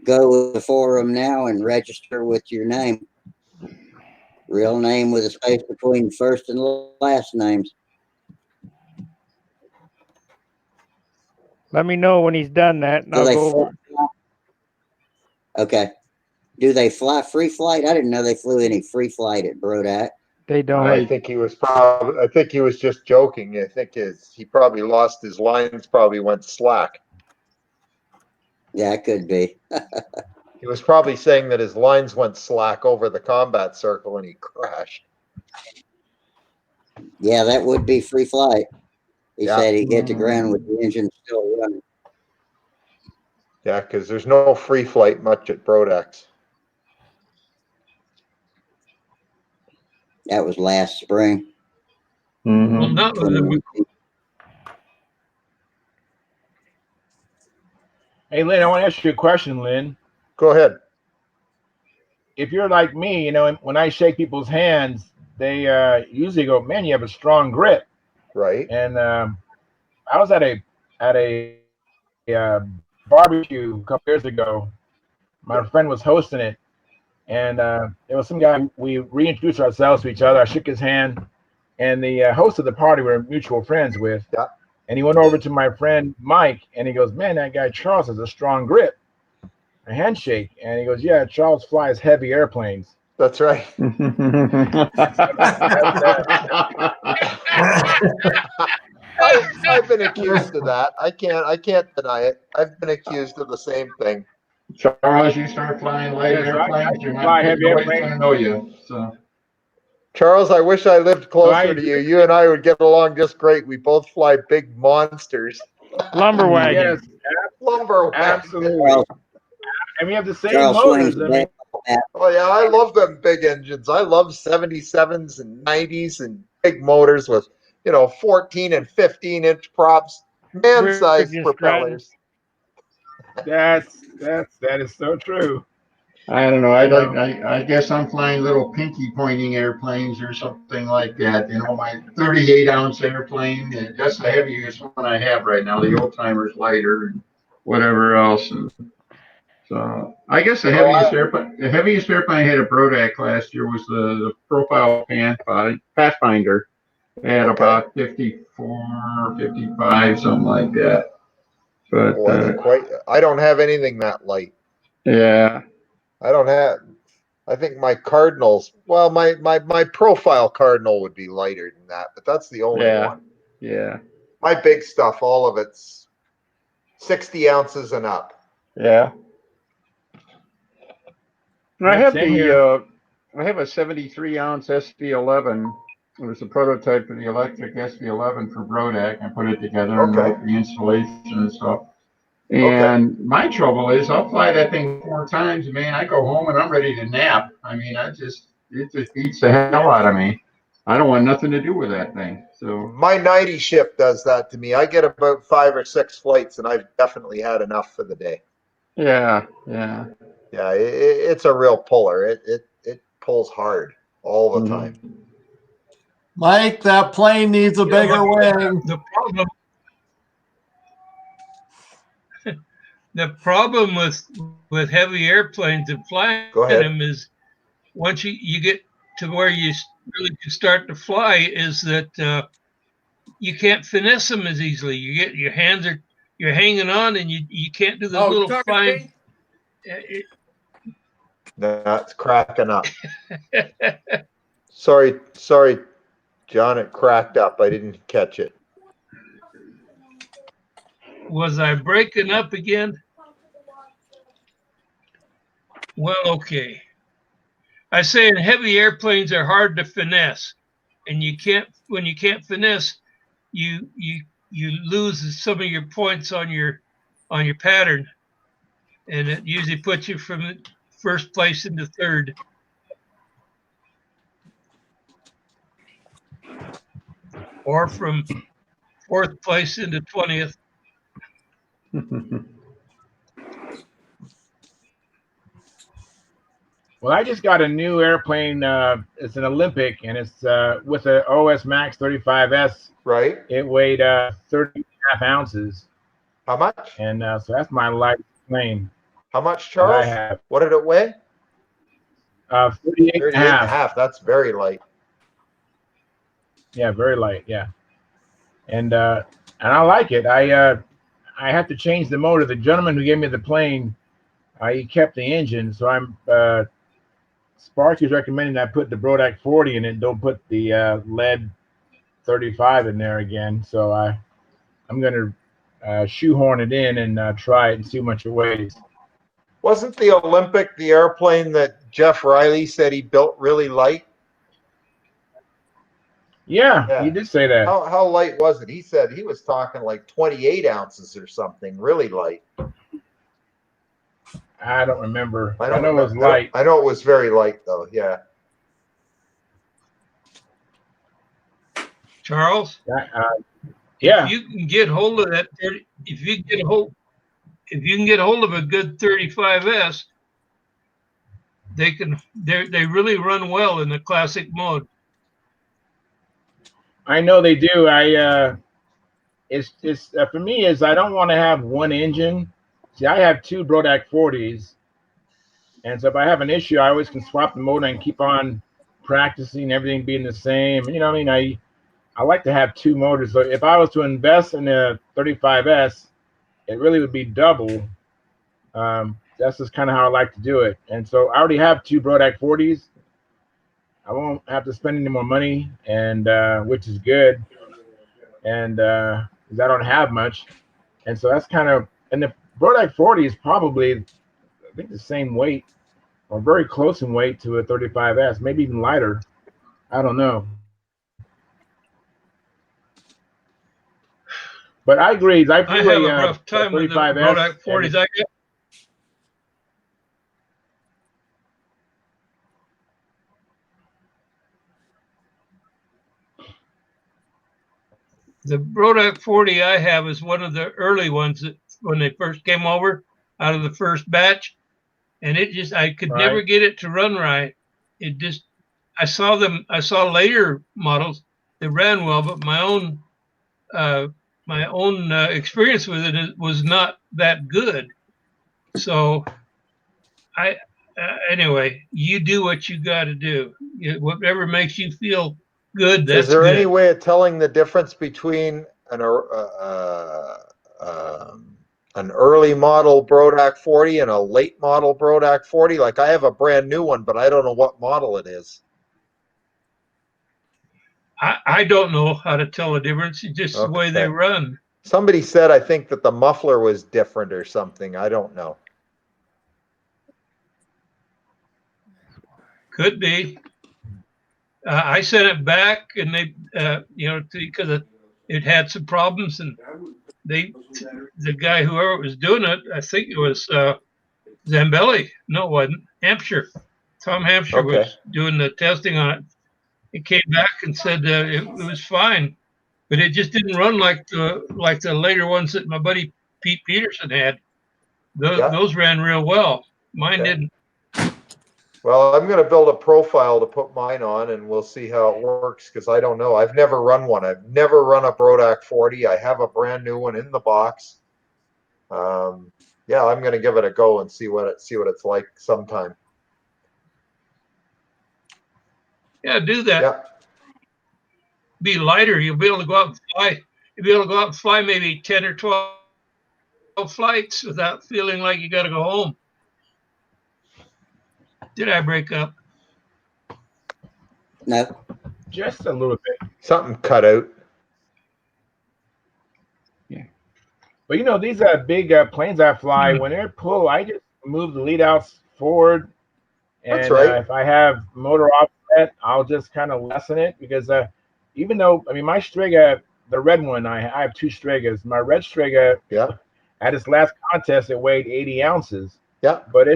go with the forum now and register with your name. Real name with a space between first and last names. Let me know when he's done that, and I'll go over. Okay. Do they fly free flight? I didn't know they flew any free flight at Brodax. They don't. I think he was just joking. I think he probably lost his lines, probably went slack. Yeah, it could be. He was probably saying that his lines went slack over the combat circle and he crashed. Yeah, that would be free flight. He Yeah. said he'd get to ground with the engine still running. Yeah, because there's no free flight much at Brodax. That was last spring. well, not with the Hey, Lynn, I want to ask you a question, Lynn. Go ahead. If you're like me, when I shake people's hands, they usually go, "Man, you have a strong grip." Right. And I was at a barbecue a couple years ago. My friend was hosting it, and there was some guy. We reintroduced ourselves to each other. I shook his hand, and the host of the party we're mutual friends with. Yeah. And he went over to my friend Mike, and he goes, "Man, that guy Charles has a strong grip, a handshake." And he goes, "Yeah, Charles flies heavy airplanes." That's right. I've been accused of that. I can't deny it. I've been accused of the same thing. Charles, you start flying light airplanes, you're not nobody's going to know you. So. Charles, I wish I lived closer to you. You and I would get along just great. We both fly big monsters. Lumber wagon. Yes, lumber wagon. Absolutely. And we have the same Charles motors. Oh yeah, I love them big engines. I love 77s and 90s and big motors with 14 and 15-inch props, man-sized propellers. That is so true. I don't know. I guess I'm flying little pinky pointing airplanes or something like that. My 38-ounce airplane. That's the heaviest one I have right now. The old timer's lighter and whatever else. And So I guess the heaviest airplane I had at Brodak last year was the profile Pathfinder. It had about 54, 55, something like that. But I don't have anything that light. yeah, I don't have. I think my Cardinals. Well, my profile Cardinal would be lighter than that, but that's the only one. Yeah. My big stuff, all of it's 60 ounces and up. Yeah. I have same here. I have a 73 ounce SV11. It was a prototype for the electric SV11 for Brodak. I put it together and wrote the installation and stuff. And my trouble is I'll fly that thing 4 times, man. I go home and I'm ready to nap. I mean, it just beats the hell out of me. I don't want nothing to do with that thing. So my 90 ship does that to me. I get about 5 or 6 flights, and I've definitely had enough for the day. Yeah. It's a real puller. It pulls hard all the time. Mike, that plane needs a bigger wing. The problem with heavy airplanes and flying them is once you get to where you really can start to fly is that you can't finesse them as easily. Your hands you're hanging on and you can't do the little fine. That's cracking up. Sorry, John, it cracked up. I didn't catch it. Was I breaking up again? Well, okay. I say in heavy airplanes are hard to finesse, and when you can't finesse, you lose some of your points on your pattern, and it usually puts you from first place into third. Or from 4th place into 20th. Well, I just got a new airplane. It's an Olympic, and it's with an OS Max 35S. Right. It weighed 30.5 ounces. How much? And so that's my light plane. How much, Charles? I have. What did it weigh? 38.5. That's very light. Yeah, very light. Yeah, and I like it. I have to change the motor. The gentleman who gave me the plane, he kept the engine, so I'm. Sparky's recommending I put the Brodak 40 in it. Don't put the lead 35 in there again. So I'm going to shoehorn it in and try it and see how much it weighs. Wasn't the Olympic the airplane that Jeff Riley said he built really light? Yeah, he did say that. How light was it? He said he was talking like 28 ounces or something, really light. I don't remember. I know it was light. I know it was very light, though. Yeah. Charles? Yeah. If you can get hold of that, if you can get hold of a good 35S, they really run well in the classic mode. I know they do. It's for me is I don't want to have one engine. See, I have 2 Brodak 40s, and so if I have an issue, I always can swap the motor and keep on practicing, everything being the same. You know what I mean? I like to have 2 motors. So if I was to invest in a 35S, it really would be double. That's just kind of how I like to do it. And so I already have 2 Brodak 40s. I won't have to spend any more money, and which is good. And because I don't have much, and so that's kind of, and the Brodak 40 is probably, I think, the same weight or very close in weight to a 35S, maybe even lighter. I don't know. But I agree. I have a rough time with the Brodak 40s. The Brodak 40 I have is one of the early ones that when they first came over out of the first batch, and I could never get it to run right. I saw later models that ran well, but my own experience with it was not that good. So I anyway, you do what you got to do. Whatever makes you feel good, Is that's there any good. way of telling the difference between an early model Brodak 40 and a late model Brodak 40? Like I have a brand new one, but I don't know what model it is. I don't know how to tell the difference. It's just the way they Okay. run. Somebody said I think that the muffler was different or something. I don't know. Could be. I sent it back, and they, because it had some problems, and the guy, whoever was doing it, I think it was Zambelli. No, it wasn't. Hampshire. Tom Hampshire Okay. was doing the testing on it. He came back and said it was fine, but it just didn't run like the later ones that my buddy Pete Peterson had. Those ran real well. Mine Okay. didn't. Well, I'm going to build a profile to put mine on, and we'll see how it works because I don't know. I've never run one. I've never run a Brodak 40. I have a brand new one in the box. Yeah, I'm going to give it a go and see what it's like sometime. Yeah, do that. Yeah. Be lighter. You'll be able to go out and fly. You'll be able to go out and fly maybe 10 or 12 flights without feeling like you got to go home. Did I break up? No. Just a little bit. Something cut out. Yeah. But you know, these big planes I fly, when they're pull, I just move the lead outs forward. And That's right. If I have motor offset, I'll just kind of lessen it because even though, I mean, my Strega, the red one, I have two Stregas. My red Strega, at its last contest, it weighed 80 ounces. Yeah. But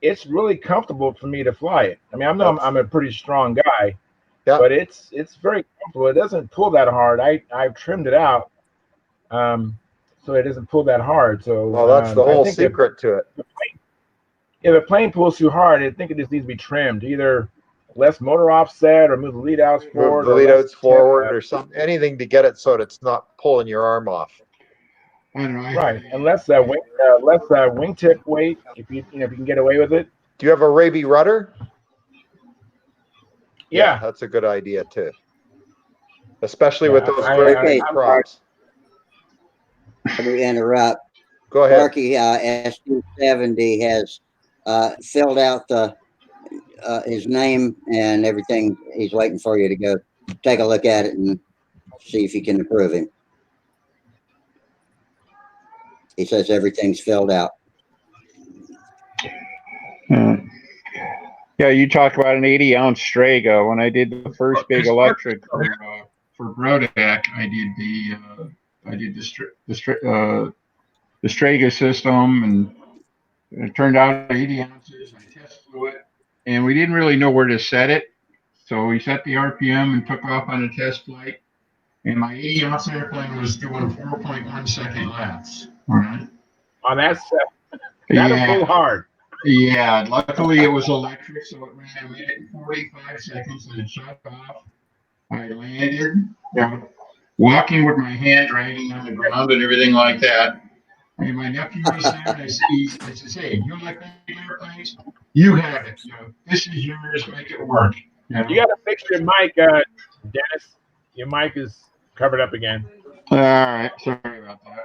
it's really comfortable for me to fly it. I mean, I'm a pretty strong guy, but it's very comfortable. It doesn't pull that hard. I've trimmed it out, so it doesn't pull that hard. So well, that's the whole I think secret to it. If a plane pulls too hard, I think it just needs to be trimmed. Either less motor offset or move the lead outs forward. Move the lead outs forward or something, anything to get it so that it's not pulling your arm off. I don't know. Right, and less wingtip weight if you can get away with it. Do you have a Raby rudder? Yeah, that's a good idea too. Especially with those great props. Let me interrupt. Go ahead. Sparky SU70 has filled out his name and everything. He's waiting for you to go take a look at it and see if you can approve him. He says everything's filled out. Yeah, you talk about an 80-ounce Strega. When I did the first big electric for Brodak, I did the Strega system, and it turned out 80 ounces. I test flew it, and we didn't really know where to set it, so we set the RPM and took off on a test flight. And my 80-ounce airplane was doing 4.1 second laps. All right. Oh, that'll pull hard. Yeah, luckily it was electric, so it ran a minute and 45 seconds and it shut off. I landed, walking with my hand dragging on the ground and everything like that. And my nephew was there, and I said, hey, you like big airplanes? You have it. This is yours. Make it work. You got to fix your mic, Dennis. Your mic is covered up again. All right, sorry about that.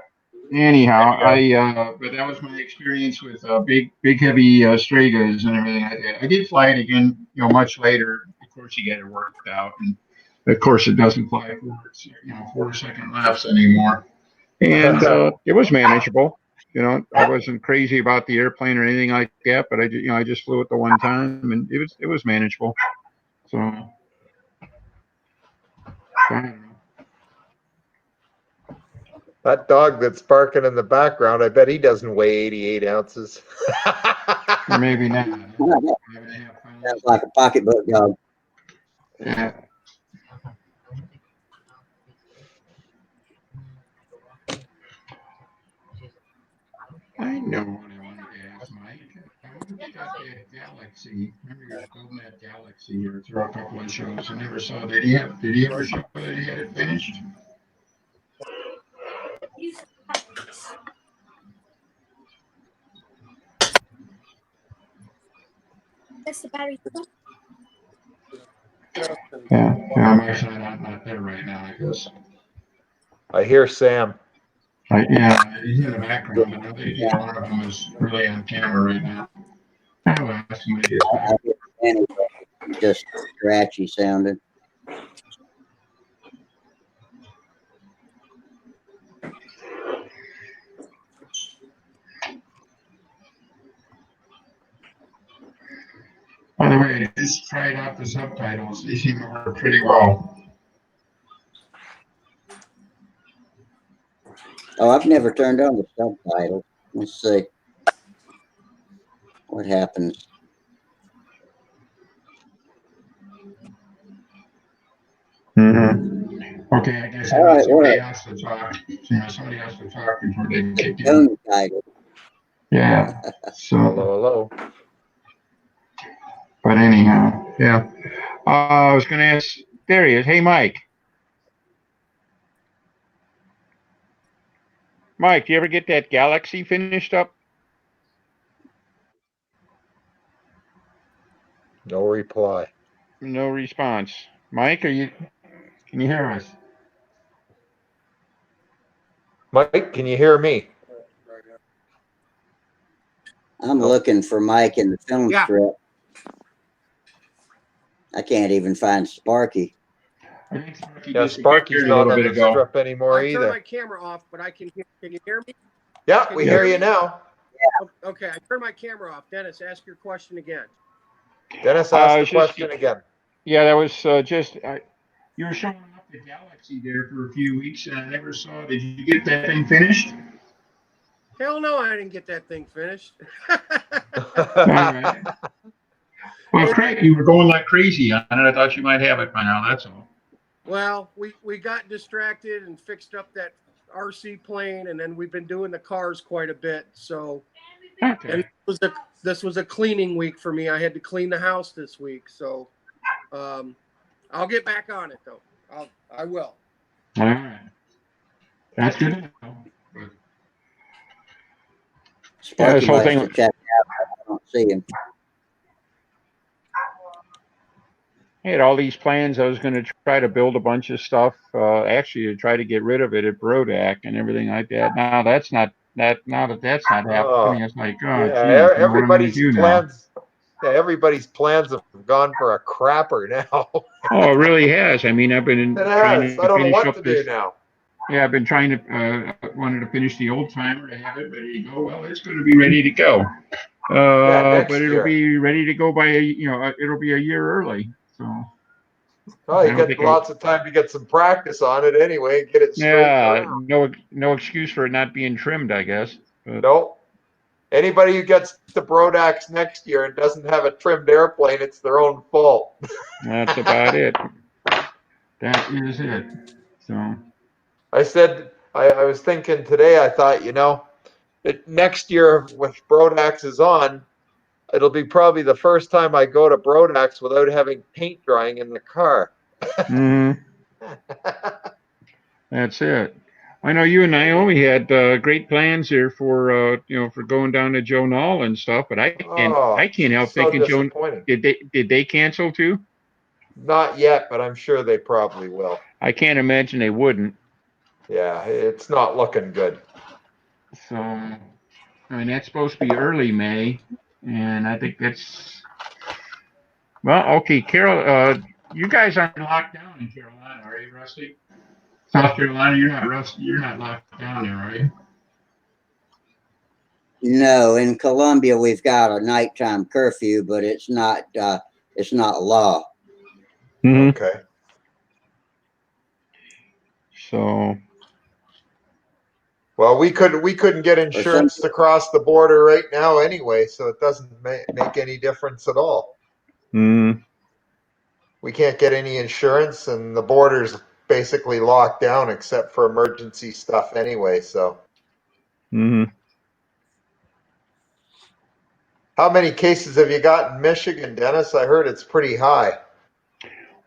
Anyhow, but that was my experience with big heavy Stregas and everything. I did fly it again, much later. Of course, you get it worked out, and of course, it doesn't fly for 4-second laps anymore. And it was manageable. I wasn't crazy about the airplane or anything like that, but I just flew it the one time, and it was manageable. So I don't know. That dog that's barking in the background, I bet he doesn't weigh 88 ounces. Or maybe not. Sounds like a pocketbook dog. Yeah. I know what I wanted to ask Mike. I wonder if you got that Galaxy. Remember you were building that Galaxy here through a couple of shows. I never saw that. Did he ever show that he had it finished? Yeah, I'm actually not there right now, I guess. I hear Sam. Yeah, he's in the background, but neither one of them is really on camera right now. I'll ask him when he gets back. Anyway, just scratchy sounding. By the way, just tried out the subtitles. They seem to work pretty well. Oh, I've never turned on the subtitles. Let's see what happens. Mm-hmm. Okay, I guess I All need right, somebody what else to talk. Somebody else to talk before they can kick in. tone title? Yeah. So, Hello. but anyhow, yeah. I was going to ask. There he is. Hey, Mike. Mike, do you ever get that Galaxy finished up? No reply. No response. Mike, can you hear us? Mike, can you hear me? I'm looking for Mike in the film Yeah. strip. I can't even find Sparky. Yeah, Sparky's not on the strip anymore I turned either. my camera off, but I can hear. Can you hear me? Yeah, Can we hear you now. Okay, I turned my camera off. Dennis, ask your question again. Dennis, ask the question again. Yeah, that was just you were showing off the Galaxy there for a few weeks, and I never saw. Did you get that thing finished? Hell no, I didn't get that thing finished. All right. Well, Craig, you were going like crazy on it. I thought you might have it by now. That's all. Well, we got distracted and fixed up that RC plane, and then we've been doing the cars quite a bit. So, okay. And this was a cleaning week for me. I had to clean the house this week, so I'll get back on it though. I will. All right. That's good to know. Sparky likes to check out. I don't see him. I had all these plans. I was going to try to build a bunch of stuff, actually to try to get rid of it at Brodac and everything like that. Now that's not that. Now that that's not happening, it's like, oh, yeah, geez, what am I going to do now? Yeah, everybody's plans have gone for a crapper now. Oh, it really has. I mean, I've been trying to I don't know finish what up to this. do now. Yeah, I've been trying to wanted to finish the old timer to have it ready to go. Well, it's going to be ready to go. But it'll be ready to go by it'll be a year early. So. Oh, you got lots of time to get some practice on it anyway and get it straightened around. No excuse for it not being trimmed, I guess. But. Nope. Anybody who gets to Brodax next year and doesn't have a trimmed airplane, it's their own fault. That's about it. That is it. So. I said, I was thinking today, I thought, next year with Brodax is on, it'll be probably the first time I go to Brodax without having paint drying in the car. Mm-hmm. That's it. I know you and Naomi had great plans here for for going down to Joe Knoll and stuff, but I can't help thinking Joe. Did they cancel too? Not yet, but I'm sure they probably will. I can't imagine they wouldn't. Yeah, it's not looking good. So, I mean, that's supposed to be early May, and I think that's well, okay. Carol, you guys aren't locked down in Carolina, are you, Rusty? South Carolina, you're not locked down there, are you? No, in Columbia we've got a nighttime curfew, but it's not law. Mm-hmm. Okay. So. Well, we couldn't get insurance to cross the border right now anyway, so it doesn't make any difference at all. Mm-hmm. We can't get any insurance, and the border's basically locked down except for emergency stuff anyway. So. Mm-hmm. How many cases have you got in Michigan, Dennis? I heard it's pretty high.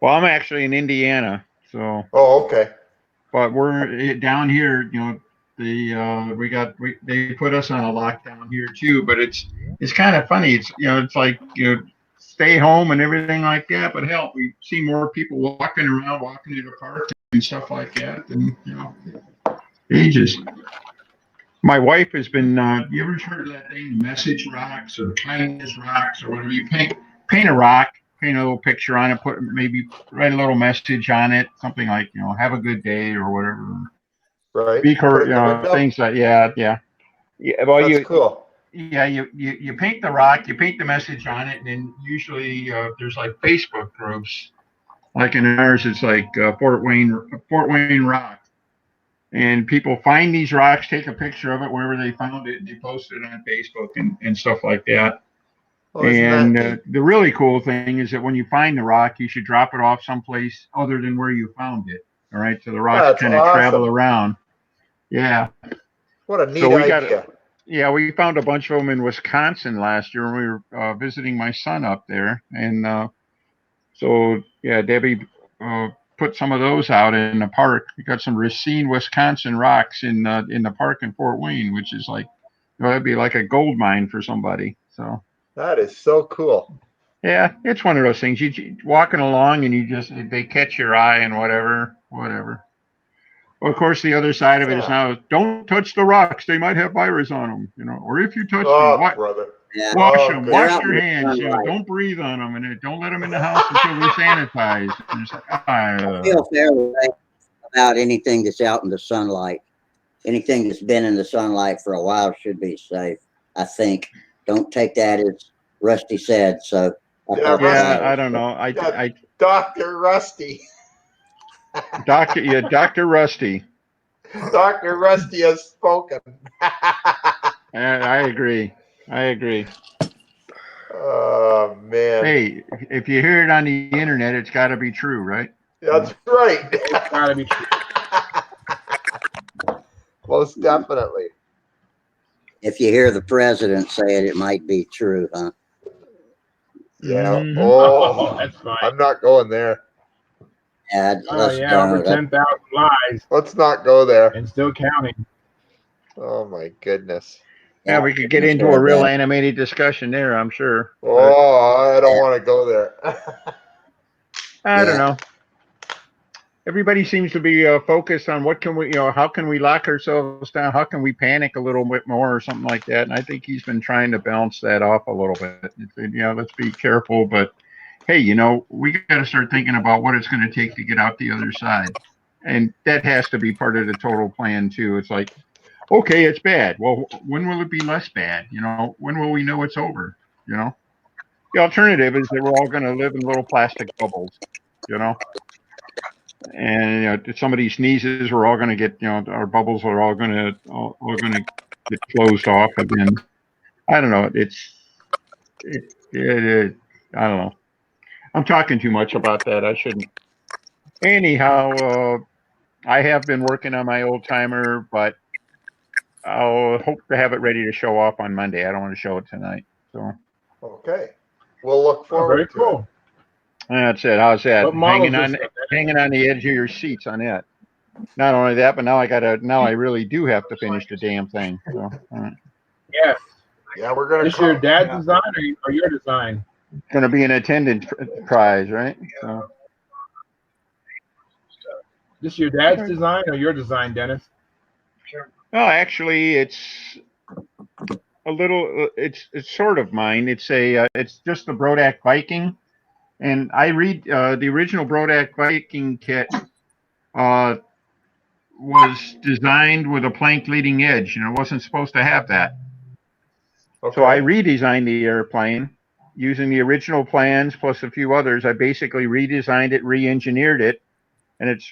Well, I'm actually in Indiana, so. Oh, okay. But we're down here, they put us on a lockdown here too. But it's kind of funny. It's it's like stay home and everything like that. But hell, we see more people walking around, walking to the park and stuff like that. And ages. My wife has been. You ever heard of that thing, message rocks or kindness rocks or whatever? You paint a rock, paint a little picture on it, maybe write a little message on it, something like have a good day or whatever. Right. Be Put it in the window? things like yeah. Well, That's cool. you paint the rock, you paint the message on it, and then usually there's like Facebook groups. Like in ours, it's like Fort Wayne Rock. And people find these rocks, take a picture of it wherever they found it, and they post it on Facebook and stuff like that. Oh, isn't that And neat? the really cool thing is that when you find the rock, you should drop it off someplace other than where you found it. All right, so the rocks That's kind of travel awesome. around. Yeah. What a neat So idea. we found a bunch of them in Wisconsin last year when we were visiting my son up there, and so yeah, Debbie put some of those out in the park. We got some Racine, Wisconsin rocks in the park in Fort Wayne, which is like that'd be like a gold mine for somebody. So That is so cool. yeah, it's one of those things. You walking along and they catch your eye and whatever. Well, of course, the other side of it is now don't touch the rocks. They might have virus on them, or if you touch them, Oh, brother. Yeah. wash Oh, them, good. They're wash out in your the hands. sunlight. Don't breathe on them, and don't let them in the house until they're sanitized. And it's like, I feel fairly safe about anything that's out in the sunlight. Anything that's been in the sunlight for a while should be safe, I think. Don't take that as Rusty said. So I Yeah, thought yeah, that I was don't know. Yeah, Dr. Rusty. Dr. Rusty. Dr. Rusty has spoken. I agree. Oh, man. Hey, if you hear it on the internet, it's got to be true, right? That's right. It's gotta be true. Most definitely. if you hear the president say it, it might be true, huh? Yeah. Mhm. Oh, That's fine. I'm not going there. Yeah, Oh let's yeah, over don't. 10,000 lies Let's not go there. and still counting. Oh, my goodness. Yeah, we could get into a real animated discussion there, I'm sure. But Oh, I don't want to go there. I don't know. Everybody seems to be focused on what can we, how can we lock ourselves down? How can we panic a little bit more or something like that? And I think he's been trying to bounce that off a little bit. Let's be careful, but hey, we got to start thinking about what it's going to take to get out the other side. And that has to be part of the total plan too. It's like, okay, it's bad. Well, when will it be less bad? When will we know it's over? The alternative is that we're all going to live in little plastic bubbles, and if somebody sneezes, we're all going to get, our bubbles are all going to get closed off, and then I don't know. I don't know. I'm talking too much about that. I shouldn't. Anyhow, I have been working on my old timer, but I'll hope to have it ready to show off on Monday. I don't want to show it tonight. So Okay. We'll look forward Very to cool. it. that's it. How's that? What models Hanging on the edge of your seats on that. Not only that, but now I really do have to finish the damn thing. So, all right. Yes. Yeah, we're going to Is your dad's design or your design? It's going to be an attendance prize, right? So. This your dad's design or your design, Dennis? Well, actually, it's a little. It's sort of mine. It's just the Brodak Viking, and I read the original Brodak Viking kit. Was designed with a plank leading edge, and it wasn't supposed to have that. Okay. So I redesigned the airplane using the original plans plus a few others. I basically redesigned it, re-engineered it, and it's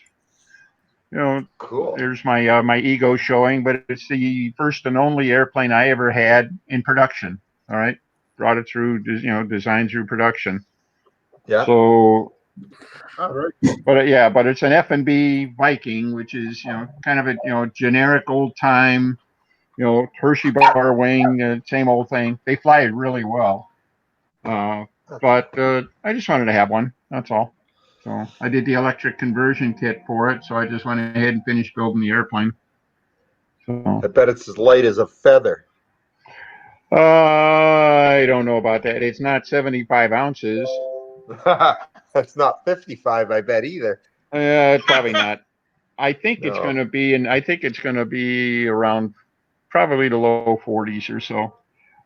cool. There's my ego showing, but it's the first and only airplane I ever had in production. All right, brought it through, design through production. Yeah. So. All right. But it's an F&B Viking, which is kind of a generic old time, Hershey bar wing, same old thing. They fly it really well, but I just wanted to have one. That's all. So I did the electric conversion kit for it. So I just went ahead and finished building the airplane. So I bet it's as light as a feather. I don't know about that. It's not 75 ounces. That's not 55, I bet either. Probably not. I think it's No. going to be, and I think it's going to be around probably the low 40s or so,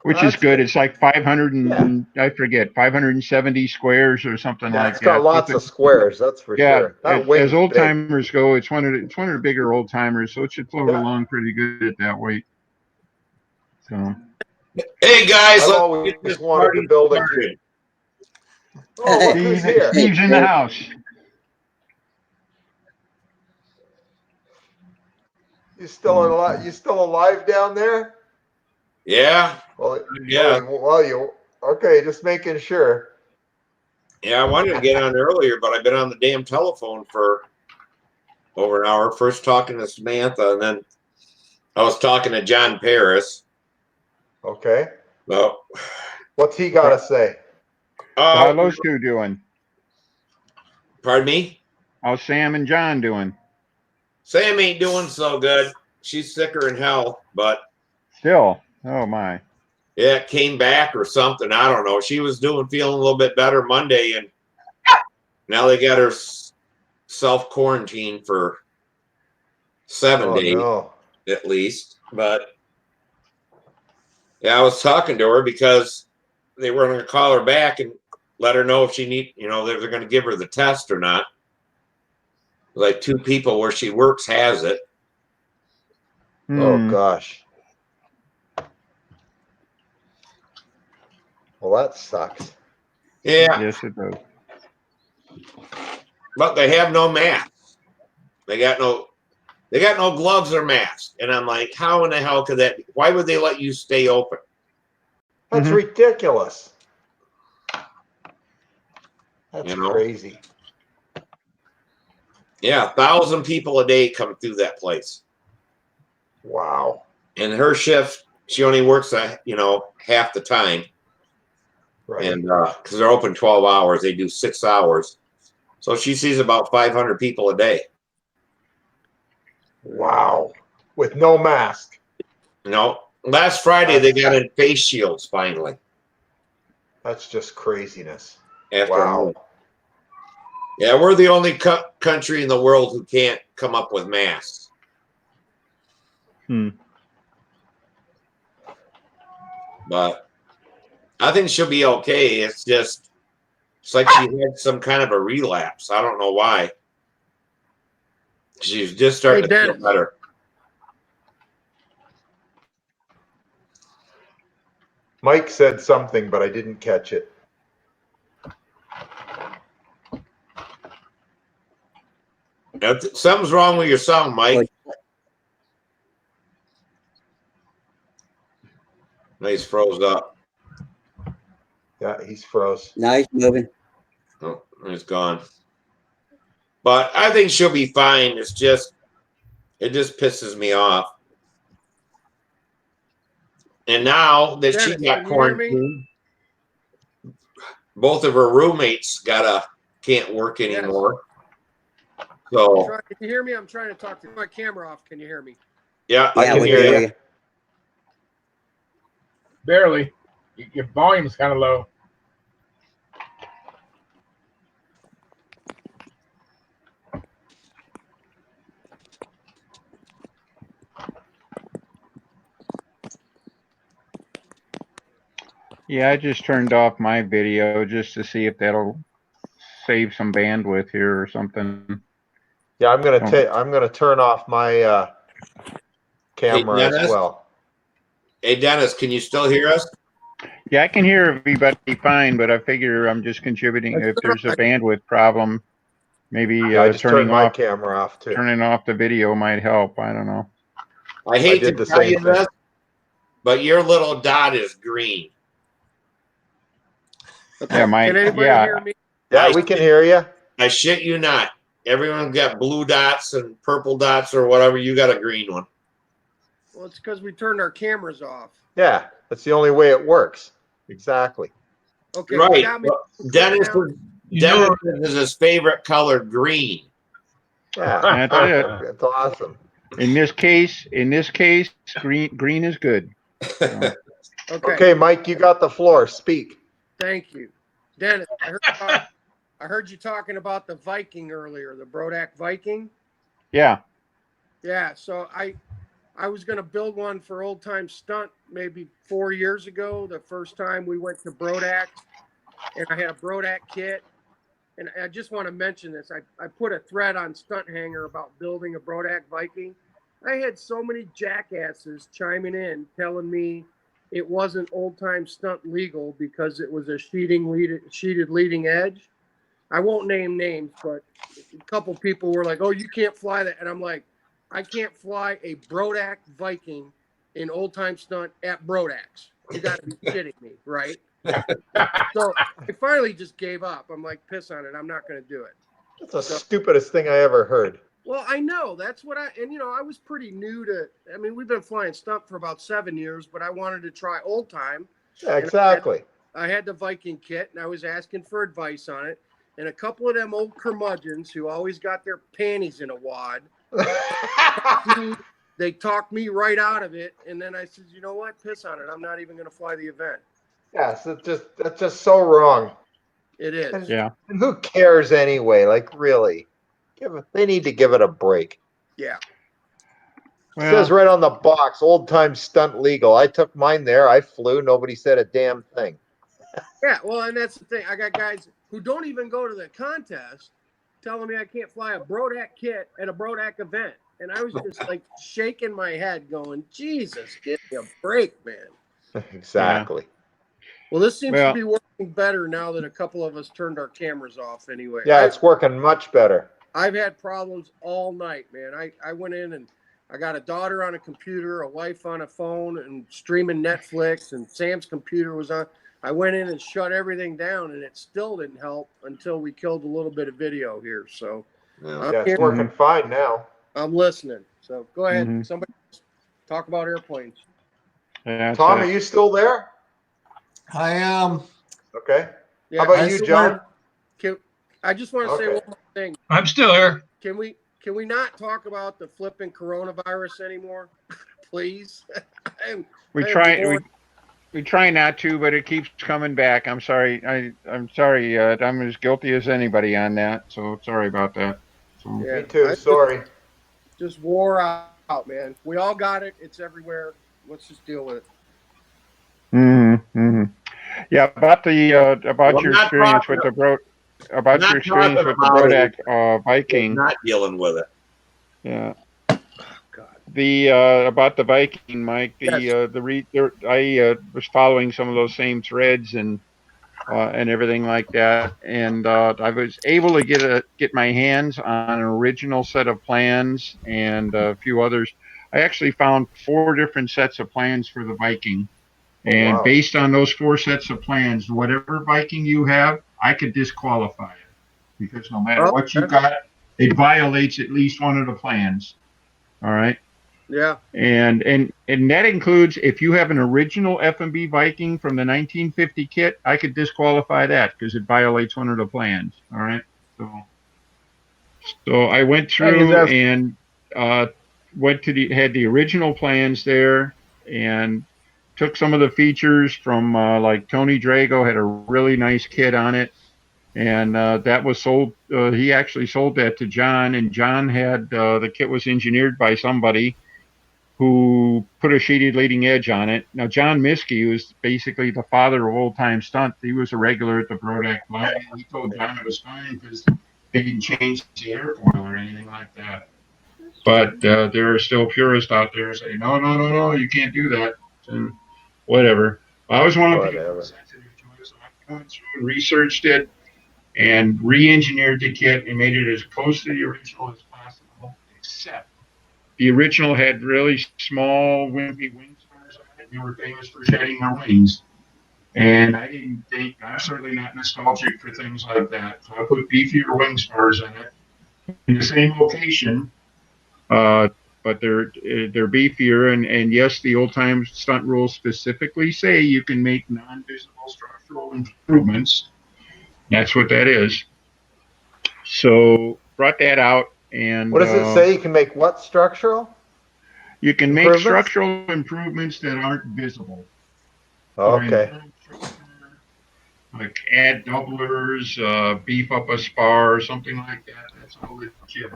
which is That's good. good. It's like 500 and I forget 570 squares or something Yeah, like it's got that. lots of squares, that's for Yeah, sure. That as wing's old big. timers go, it's one of the bigger old timers, so it should float Yeah. along pretty good at that weight. So Hey guys, I've let's always get this wanted to party build a. started. Oh, look who's here. Steve's in the house. You still alive? You still alive down there? Yeah, Well, yeah, okay. Just making sure. yeah. I wanted to get on earlier, but I've been on the damn telephone for over an hour. First talking to Samantha, and then I was talking to John Paris. Okay. Well, What's he got to say? How are those two doing? Pardon me? How's Sam and John doing? Sam ain't doing so good. She's sicker than hell, but Still. Oh my. yeah, it came back or something. I don't know. She was feeling a little bit better Monday, and now they got her self quarantine for 7 days No. at least. But yeah, I was talking to her because they were going to call her back and let her know if she they're going to give her the test or not. Like 2 people where she works has it. Oh gosh. Well, that sucks. Yeah. Yes, it does. But they have no masks. They got no gloves or masks. And I'm like, how in the hell could that be? Why would they let you stay open? That's ridiculous. That's crazy. Yeah, 1,000 people a day come through that place. Wow. And her shift, she only works half the time. Right. And because they're open 12 hours, they do 6 hours. So she sees about 500 people a day. Wow. With no mask. No. Last Friday, they got in face shields finally. That's just craziness. After a month. Yeah, we're the only country in the world who can't come up with masks. But I think she'll be okay. It's like she had some kind of a relapse. I don't know why. She's just starting to feel better. Mike said something, but I didn't catch it. Something's wrong with your sound, Mike. He's froze up. Yeah, he's froze. No, he's moving. Oh, he's gone. But I think she'll be fine. It just pisses me off. And now that Dennis, she got can you hear me? quarantined, both of her roommates can't work anymore. So Can you hear me? I'm trying to talk to my camera off. Can you hear me? yeah, I can hear you. Barely. Your volume's kind of low. Yeah, I just turned off my video just to see if that'll save some bandwidth here or something. Yeah, I'm gonna turn off my camera as well. Hey Dennis, can you still hear us? Yeah, I can hear everybody fine, but I figure I'm just contributing. If there's a bandwidth problem, maybe I just turning turned my off camera off too. Turning off the video might help. I don't know. I hate to tell you this, but your little dot is green. Yeah, Can anybody hear me? Yeah, we can hear you. I shit you not. Everyone's got blue dots and purple dots or whatever. You got a green one. Well, it's because we turned our cameras off. Yeah, that's the only way it works. Exactly. Okay, right. well, Dennis is his favorite color, green. Yeah, that's it. That's awesome. In this case, green is good. So. Okay, Mike, you got the floor. Speak. Thank you. Dennis, I heard you talking about the Viking earlier, the Brodak Viking. Yeah. Yeah, so I was going to build one for Old Time Stunt maybe 4 years ago, the first time we went to Brodak, and I had a Brodak kit. And I just want to mention this. I put a thread on Stunthangar about building a Brodak Viking. I had so many jackasses chiming in telling me it wasn't Old Time Stunt legal because it was a sheeted leading edge. I won't name names, but a couple people were like, "Oh, you can't fly that," and I'm like, "I can't fly a Brodak Viking in Old Time Stunt at Brodak's. You got to be kidding me, right?" So I finally just gave up. I'm like, piss on it. I'm not going to do it. That's the stupidest thing I ever heard. Well, I know that's what I was pretty new to, I mean, we've been flying stunt for about 7 years, but I wanted to try old time. Yeah, exactly. I had the Viking kit and I was asking for advice on it. And a couple of them old curmudgeons who always got their panties in a wad, they talked me right out of it. And then I said, you know what? Piss on it. I'm not even going to fly the event. Yes, that's just so wrong. It is. And who cares anyway? Like, really? They need to give it a break. Yeah. It says right on the box, Old Time Stunt legal. I took mine there. I flew. Nobody said a damn thing. Yeah, well, and that's the thing. I got guys who don't even go to the contest telling me I can't fly a Brodak kit at a Brodak event. And I was just like shaking my head going, Jesus, give me a break, man. Exactly. Well, this seems to be working better now that a couple of us turned our cameras off anyway. Yeah, it's working much better. I've had problems all night, man. I went in and I got a daughter on a computer, a wife on a phone, and streaming Netflix, and Sam's computer was on. I went in and shut everything down, and it still didn't help until we killed a little bit of video here. So yeah, it's working fine now. I'm listening. So go ahead. Somebody talk about airplanes. Yeah, Tom, are you still there? I am. Okay. Yeah, how about you, John? I just want to say one more thing. I'm still here. Can we not talk about the flipping coronavirus anymore, please? We try not to, but it keeps coming back. I'm sorry. I'm sorry. I'm as guilty as anybody on that. So sorry about that. So, me too. Sorry. Just wore out, man. We all got it. It's everywhere. Let's just deal with it. Yeah, about the about your experience with the Brodak Viking. Not dealing with it. Yeah. The about the Viking, Mike. I was following some of those same threads and everything like that, and I was able to get my hands on an original set of plans and a few others. I actually found 4 different sets of plans for the Viking, and based on those 4 sets of plans, whatever Viking you have, I could disqualify it because no matter what you got, it violates at least one of the plans. All right. Yeah. And that includes if you have an original F&B Viking from the 1950 kit, I could disqualify that because it violates one of the plans. All right. So I went through and had the original plans there and took some of the features from like Tony Drago had a really nice kit on it. And that was sold. He actually sold that to John, and John had the kit was engineered by somebody who put a sheeted leading edge on it. Now, John Miskey was basically the father of old time stunt. He was a regular at the Brodak line. He told John it was fine because they didn't change the airfoil or anything like that. But there are still purists out there saying, no, you can't do that. And whatever. I was one of the people sensitive to it, so I went through and researched it and re-engineered the kit and made it as close to the original as possible, except the original had really small, wimpy wing spars on it. They were famous for shedding their wings. And I'm certainly not nostalgic for things like that. So I put beefier wing spars in it in the same location, but they're beefier. And yes, the old time stunt rules specifically say you can make non-visible structural improvements. That's what that is. So brought that out. And what does it say? You can make what structural? You can make structural improvements that aren't visible. Okay. Like add doublers, beef up a spar, something like that. That's all legit.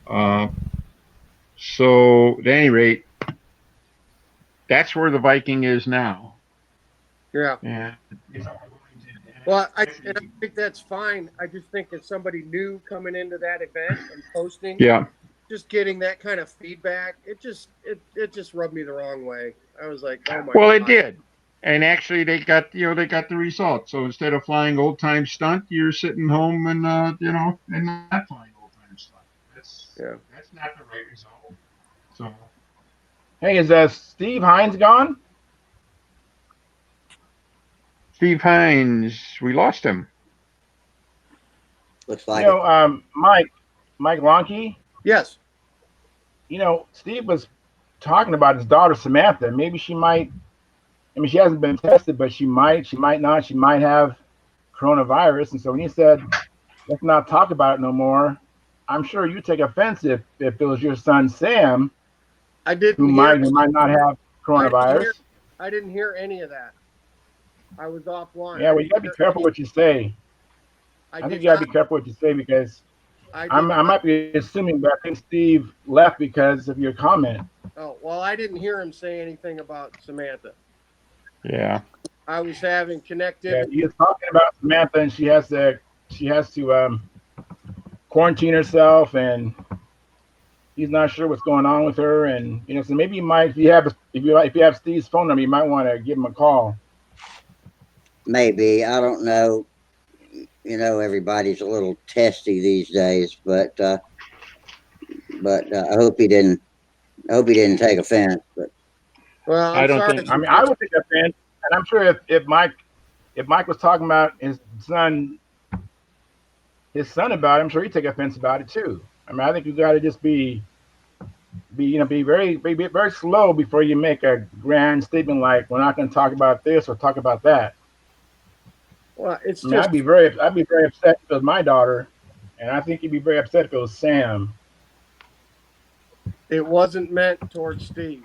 Uh, so at any rate, that's where the Viking is now. Yeah. And Well, I think that's fine. I just think as somebody new coming into that event and posting, yeah, just getting that kind of feedback, it just rubbed me the wrong way. I was like, oh my well, God. it did. And actually, they got the result. So instead of flying old time stunt, you're sitting home and and not flying old time stunt. That's not the right result. So Hey, is Steve Hines gone? Steve Hines, we lost him. Looks You like it. know, Mike Lonke. Yes. You know, Steve was talking about his daughter Samantha. Maybe she might. I mean, she hasn't been tested, but she might. She might not. She might have coronavirus. And so when he said, "Let's not talk about it no more," I'm sure you take offense if it was your son Sam I who didn't might hear. who might not have coronavirus. I didn't hear any of that. I was offline. Yeah, I well, you didn't gotta be hear careful any. what you say. I I think did you gotta not. be careful what you say because I I did not. might be assuming, but I think Steve left because of your comment. Oh well, I didn't hear him say anything about Samantha. Yeah. I was having Yeah, connectivity. he is talking about Samantha, and she has to quarantine herself, and he's not sure what's going on with her, and so maybe you might, if you have Steve's phone number, you might want to give him a call. Maybe. I don't know. Everybody's a little testy these days, but I hope he didn't. I hope he didn't take offense. But Well, I I'm don't sorry. think. I mean, I would think offense, and I'm sure if Mike was talking about his son about it, I'm sure he'd take offense about it too. I mean, I think you got to just be very slow before you make a grand statement like we're not going to talk about this or talk about that. Well, it's I mean, just I'd be very upset if it was my daughter, and I think you'd be very upset if it was Sam. it wasn't meant towards Steve.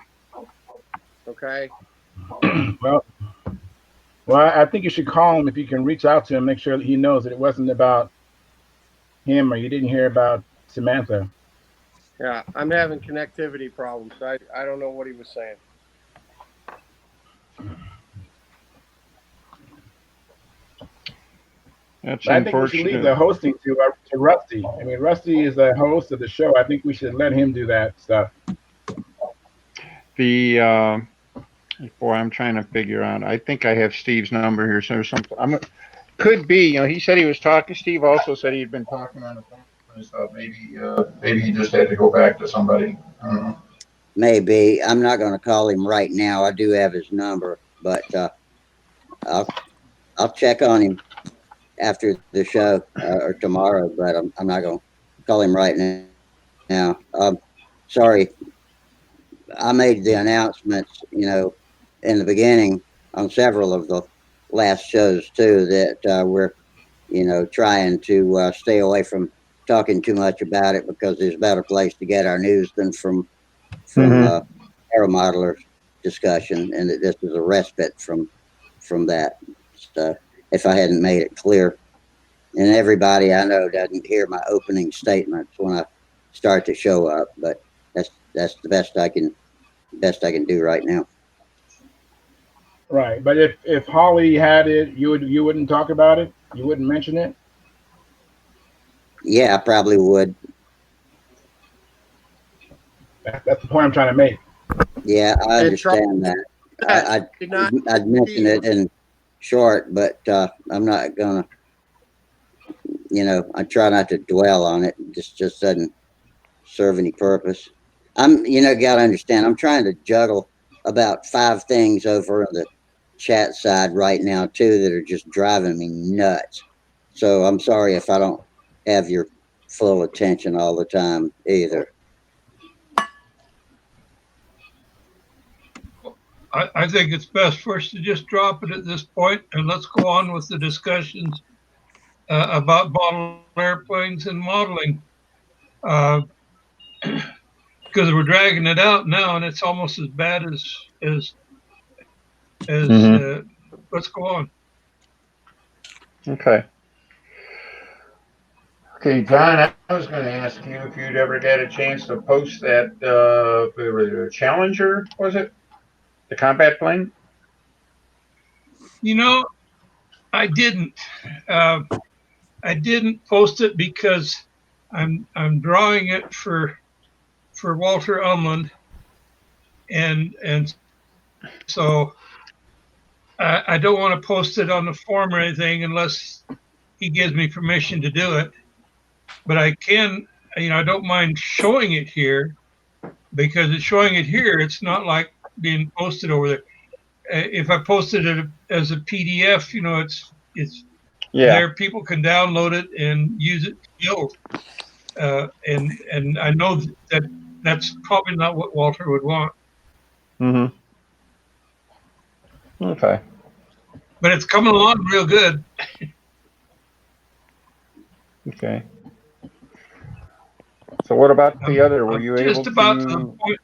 Okay. well, I think you should call him if you can reach out to him, make sure that he knows that it wasn't about him or you didn't hear about Samantha. Yeah, I'm having connectivity problems. I don't know what he was saying. That's But I think we should leave the unfortunate. hosting to Rusty. I mean, Rusty is the host of the show. I think we should let him do that stuff. The boy, I'm trying to figure out. I think I have Steve's number here. So something. Could be. He said he was talking. Steve also said he'd been talking on the phone and stuff. Maybe he just had to go back to somebody. I don't know. maybe I'm not going to call him right now. I do have his number, but I'll check on him after the show or tomorrow. But I'm not going to call him right now. Sorry, I made the announcements. In the beginning on several of the last shows too that we're trying to stay away from talking too much about it because there's a better place to get our news than from Aeromodeler discussion, and that this is a respite from that. So if I hadn't made it clear, and everybody I know doesn't hear my opening statements when I start to show up, but that's the best I can do right now. Right. But if Holly had it, you wouldn't talk about it. You wouldn't mention it. Yeah, I probably would. That's the point I'm trying to make. Yeah, I And Charles, understand that. she did not. I'd mention it in short, but I'm not gonna. I try not to dwell on it. It just doesn't serve any purpose. Got to understand. I'm trying to juggle about 5 things over on the chat side right now too that are just driving me nuts. So I'm sorry if I don't have your full attention all the time either. I think it's best for us to just drop it at this point and let's go on with the discussions about model airplanes and modeling. Because we're dragging it out now, and it's almost as bad as as Mhm. let's go on. Okay. Okay, John, I was going to ask you if you'd ever get a chance to post that Challenger, was it? The combat plane? You know, I didn't. Uh, I didn't post it because I'm drawing it for Walter Umland, and so I don't want to post it on the forum or anything unless he gives me permission to do it. But I can, I don't mind showing it here because it's showing it here. It's not like being posted over there. If I posted it as a PDF, it's Yeah. there. People can download it and use it to build. And I know that that's probably not what Walter would want. Mm-hmm. Okay. But it's coming along real good. Okay. So what about the other? Were I'm you able just about to the to? point.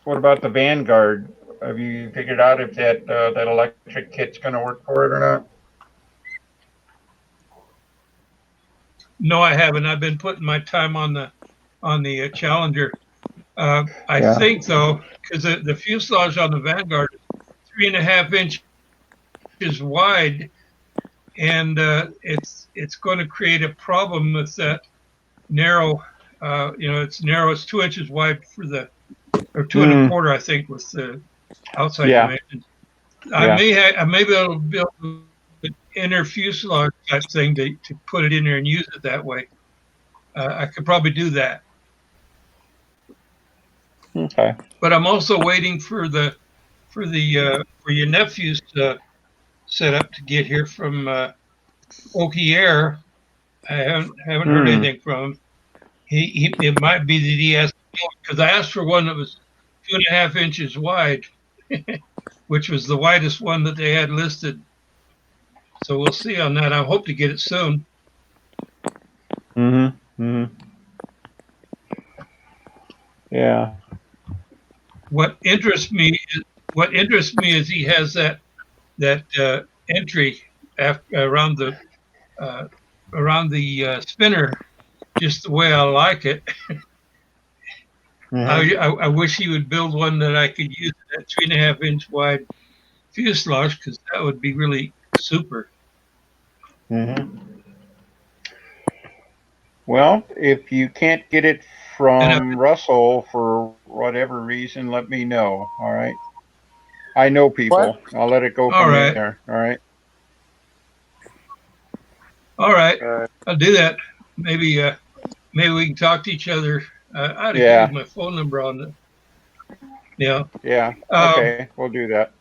What about the Vanguard? Have you figured out if that electric kit's going to work for it or not? No, I haven't. I've been putting my time on the Challenger. I Yeah. think though, because the fuselage on the Vanguard is 3.5 inches wide, and it's going to create a problem with that narrow. It's narrow. It's 2 inches wide or two and a Hmm. quarter, I think, with the outside Yeah. dimensions. Yeah. I may be able to build an inner fuselage type thing to put it in there and use it that way. I could probably do that. Okay. But I'm also waiting for your nephew's setup to get here from Okie Air. I haven't heard Hmm. anything from him. It might be that he has, because I asked for one that was 2.5 inches wide, which was the widest one that they had listed. So we'll see on that. I hope to get it soon. Mm-hmm. Mm-hmm. Yeah. What interests me is he has that entry around the spinner just the way I like it. Mm-hmm. I wish he would build one that I could use that 3.5 inch wide fuselage because that would be really super. Mm-hmm. Well, if you can't get it And from Russell for whatever reason, let me know. All right. I know What? people. I'll let it go all from right, there. All right. all right, Uh, I'll do that. Maybe we can talk to each other. I ought to give you Yeah. my phone number on the. Yeah. Yeah. Um, Okay. We'll do that.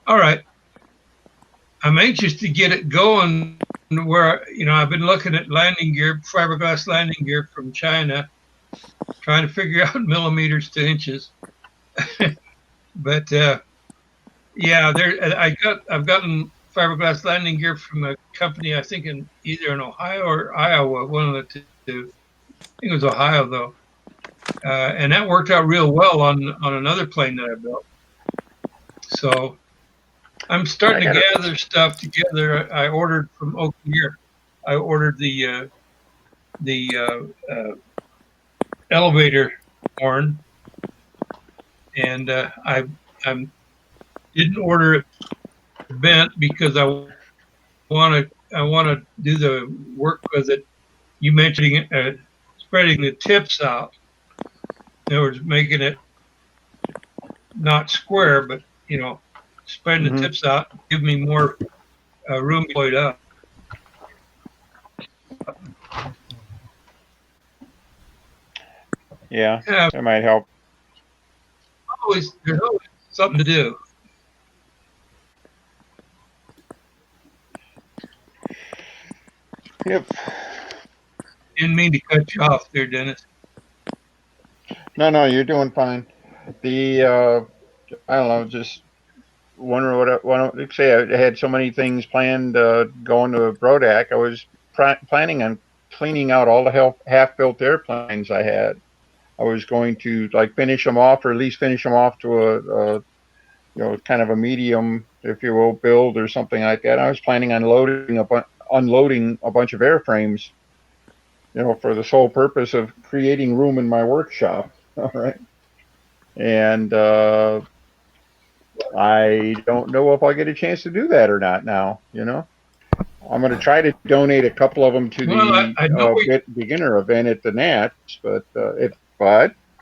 all right. I'm anxious to get it going. Where I've been looking at landing gear, fiberglass landing gear from China, trying to figure out millimeters to inches. But yeah, I've gotten fiberglass landing gear from a company I think either in Ohio or Iowa, one of the two. I think it was Ohio though, and that worked out real well on another plane that I built. So I'm I starting to got it. gather stuff together. I ordered from Oak Gear. I ordered the elevator horn, and I didn't order it bent because I want to do the work with it. You mentioning spreading the tips out. In other words, making it not square, but spreading the Mm-hmm. tips out, give me more room to plate up. Yeah. Yeah, That might help. there's always something to do. Yep. Didn't mean to cut you off there, Dennis. No, no, you're doing fine. The I don't know, just wondering like say I had so many things planned going to Brodak. I was planning on cleaning out all the half-built airplanes I had. I was going to like finish them off, or at least finish them off to a kind of a medium, if you will, build or something like that. I was planning on unloading a bunch of airframes, for the sole purpose of creating room in my workshop. All right. And I don't know if I'll get a chance to do that or not now. I'm going to try to donate a couple of them to Well, I know the beginner event at the Nats, but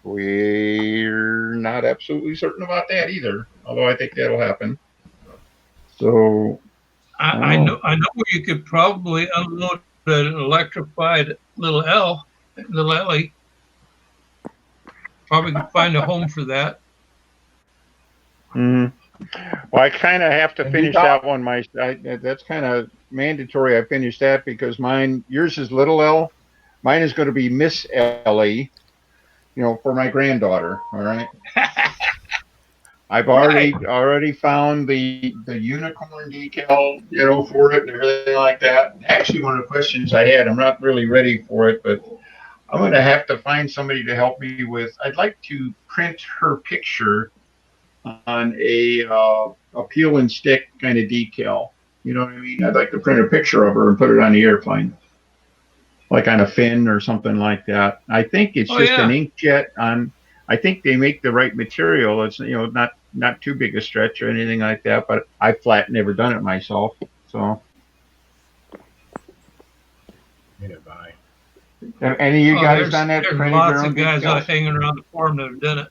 we're not absolutely certain about that either. Although I think that'll happen. So I know where you could probably unload an electrified little Ellie. Probably could find a home for that. Well, I kind of have to finish that one. That's kind of mandatory. I finish that because yours is little L. Mine is going to be Miss Ellie, for my granddaughter. All right. I've already found the unicorn decal, for it and everything like that. Actually, one of the questions I had, I'm not really ready for it, but I'm going to have to find somebody to help me with. I'd like to print her picture on a peel and stick kind of decal. You know what I mean? I'd like to print a picture of her and put it on the airplane, like on a fin or something like that. I think it's just an inkjet on. I think they make the right material. It's not too big a stretch or anything like that. But I flat never done it myself. So. Have any of you guys done that? There's lots of guys hanging around the farm that have done it.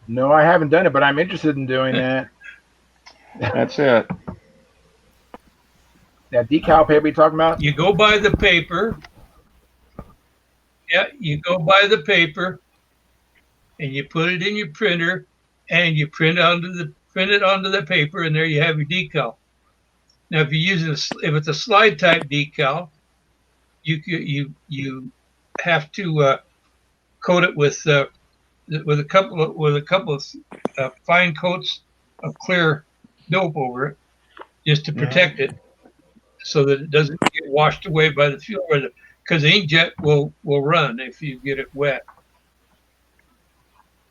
No, I haven't done it, but I'm interested in doing that. That's it. That decal paper you're talking about? You go buy the paper. Yeah, you go buy the paper, and you put it in your printer, and you print it onto the paper, and there you have your decal. Now, if it's a slide type decal, you have to coat it with a couple of fine coats of clear dope over it, just to protect it, so that it doesn't get washed away by the fuel, because the inkjet will run if you get it wet.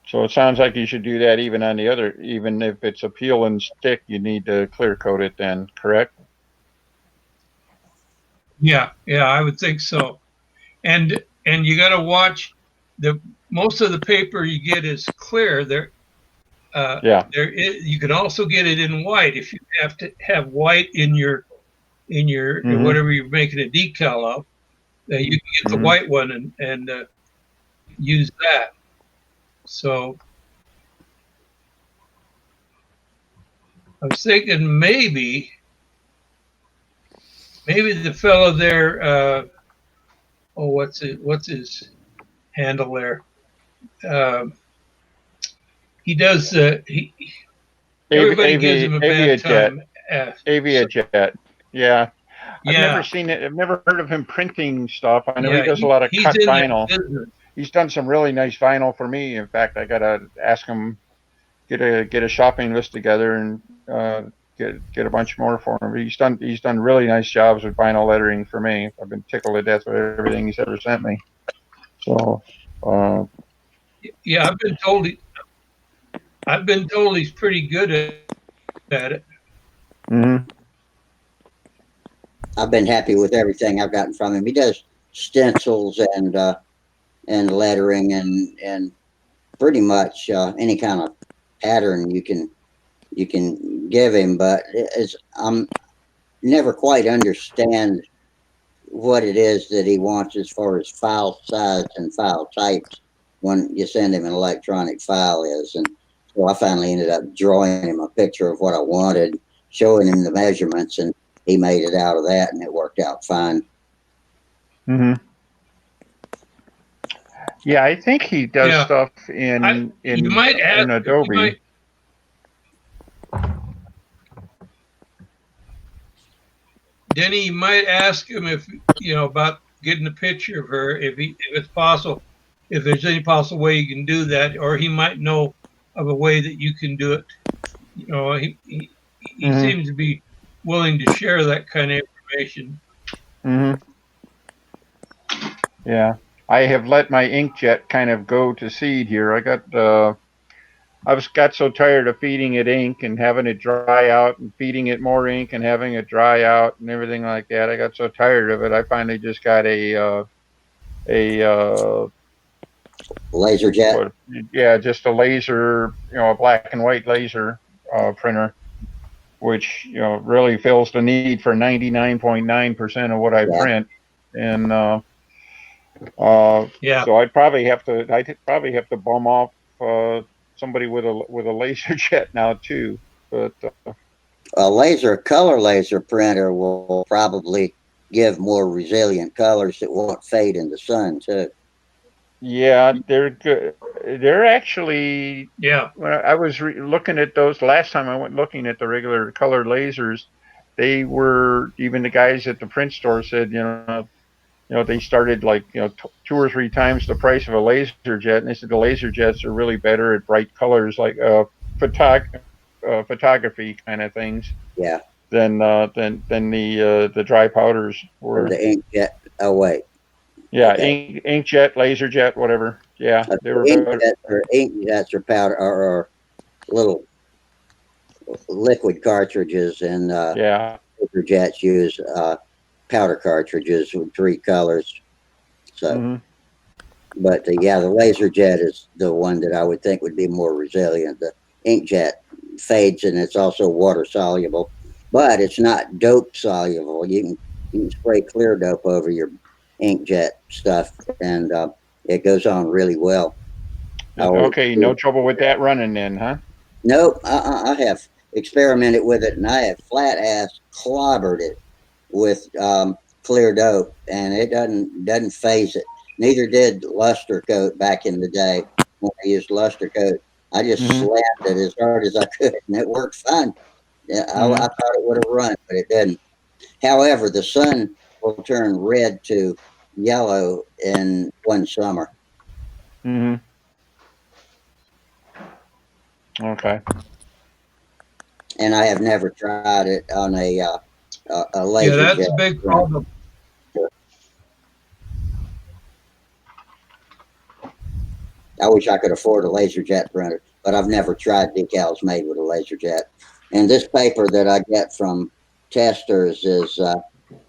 So it sounds like you should do that even if it's a peel and stick, you need to clear coat it then, correct? Yeah, I would think so. And you got to watch most of the paper you get is clear. You can also get it in white if you have to have white in your whatever you're making a decal of. You can get the white one and use that. So I was thinking maybe the fellow there. What's his handle there? He does. Everybody gives him a bad time. Aviajet. Yeah. I've never seen it. I've never heard of him printing stuff. I know he does a lot of cut vinyl. He's done some really nice vinyl for me. In fact, I gotta ask him, get a shopping list together and get a bunch more for him. But he's done really nice jobs with vinyl lettering for me. I've been tickled to death with everything he's ever sent me. So. Yeah, I've been told he's pretty good at it. I've been happy with everything I've gotten from him. He does stencils and lettering and pretty much any kind of pattern you can give him. But I'm never quite understand what it is that he wants as far as file size and file types when you send him an electronic file is. And so I finally ended up drawing him a picture of what I wanted, showing him the measurements, and he made it out of that, and it worked out fine. Yeah, I think he does stuff in Adobe. Denny, you might ask him if about getting a picture of her, if it's possible, if there's any possible way you can do that, or he might know of a way that you can do it. He seems to be willing to share that kind of information. Yeah, I have let my inkjet kind of go to seed here. I got so tired of feeding it ink and having it dry out and feeding it more ink and having it dry out and everything like that. I got so tired of it. I finally just got a Laser jet. what, yeah, just a laser, a black and white laser printer, which really fills the need for 99.9% of what I Yeah. print. And Yeah. so I'd probably have to bum off somebody with a laser jet now too. But A color laser printer will probably give more resilient colors that won't fade in the sun too. yeah, they're good. They're actually, Yeah. when I was looking at those last time I went looking at the regular color lasers, they were, even the guys at the print store said, they started like, 2 or 3 times the price of a laser jet, and they said the laser jets are really better at bright colors, like photography kind of things, Yeah. than the dry powders Or were. the inkjet. Oh wait. Yeah, Okay. inkjet, laser jet, whatever. Yeah, they were better. Inkjets are powder or little liquid cartridges, and Yeah. laser jets use powder cartridges with 3 colors. So, Hmm. but the laser jet is the one that I would think would be more resilient. The inkjet fades and it's also water soluble, but it's not dope soluble. You can spray clear dope over your inkjet stuff, and it goes on really well. I always Okay, no do. trouble with that running then, huh? Nope, I have experimented with it, and I have flat ass clobbered it with clear dope, and it doesn't phase it. Neither did luster coat back in the day when I used luster coat. I just Hmm. slammed it as hard as I could, and it worked fine. Yeah, I Hmm. thought it would have run, but it didn't. However, the sun will turn red to yellow in one summer. Hmm. Okay. And I have never tried it on a Yeah, laser that's jet a big printer. problem. I wish I could afford a laser jet printer, but I've never tried decals made with a laser jet. And this paper that I get from testers is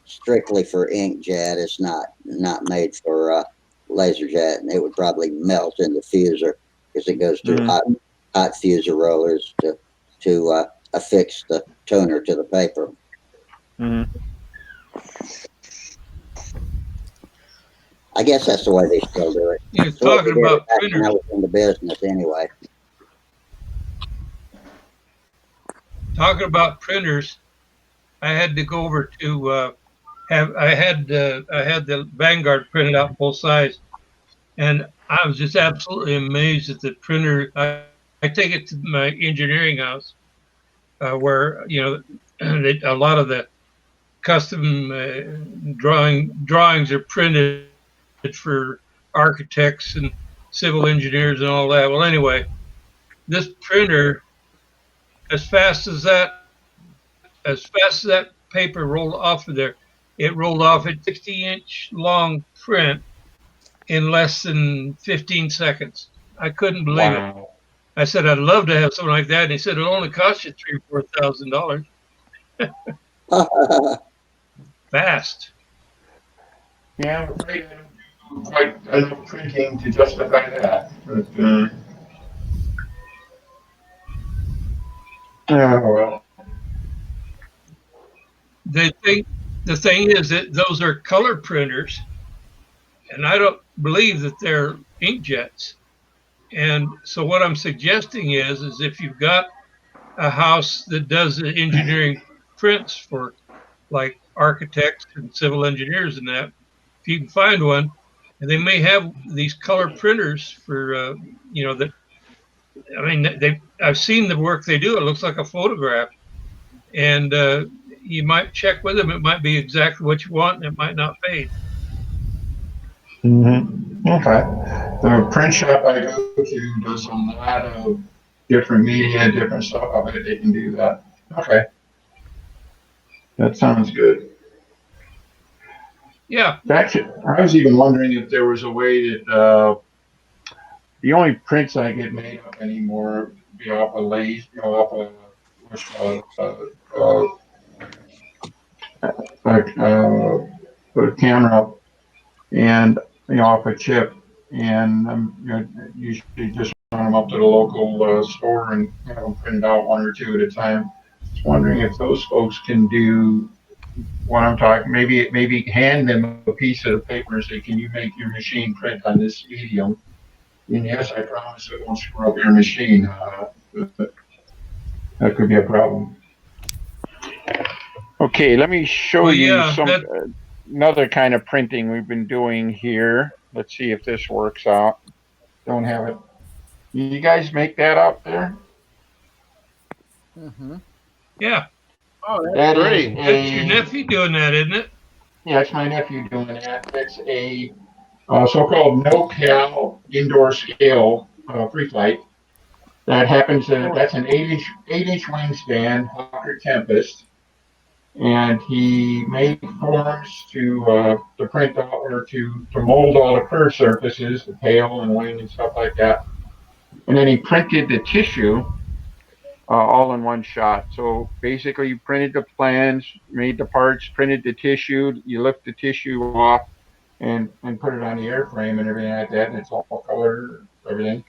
strictly for inkjet. It's not made for laser jet, and it would probably melt in the fuser because it goes through Hmm. hot fuser rollers to affix the toner to the paper. Hmm. I guess that's the way they still do it. You're It's the way they talking did it about back when I printers. was in the business, anyway. Talking about printers, I had to go over to I had the Vanguard printed out full size, and I was just absolutely amazed at the printer. I take it to my engineering house where a lot of the custom drawings are printed for architects and civil engineers and all that. Well, anyway, this printer, as fast as that paper rolled off of there, it rolled off a 60-inch long print in less than 15 seconds. I couldn't believe it. Wow. I said, I'd love to have something like that. And he said, it'll only cost you $3,000 or $4,000. Fast. Yeah, I'm afraid I don't do quite enough printing to justify that. But, oh well. They think the thing is that those are color printers, and I don't believe that they're inkjets. And so what I'm suggesting is if you've got a house that does the engineering prints for like architects and civil engineers and that, if you can find one, and they may have these color printers for that. I mean, I've seen the work they do. It looks like a photograph, and you might check with them. It might be exactly what you want, and it might not fade. Mm-hmm. Okay. The print shop I go to does a lot of different media, different stuff. I bet they can do that. Okay. That sounds good. Yeah. Actually, I was even wondering if there was a way that the only prints I get made up anymore be off a laser, off a camera, and off a chip, and usually just run them up to the local store and have them printed out one or two at a time. Just wondering if those folks can do what I'm talking. Maybe hand them a piece of paper and say, "Can you make your machine print on this medium?" And yes, I promise it won't screw up your machine. That could be a problem. Okay, let me show Well, you yeah, some that another kind of printing we've been doing here. Let's see if this works out. Don't have it. You guys make that out there? yeah. Oh, that's That is pretty. That's your nephew doing that, isn't it? yeah, it's my nephew doing that. That's a so-called no-cal indoor scale free flight. That happens. That's an 8-inch wingspan Hawker Tempest, and he made forms to print out or to mold all the curved surfaces, the tail and wing and stuff like that. And then he printed the tissue all in one shot. So basically, you printed the plans, made the parts, printed the tissue. You lift the tissue off and put it on the airframe and everything like that, and it's all color, everything.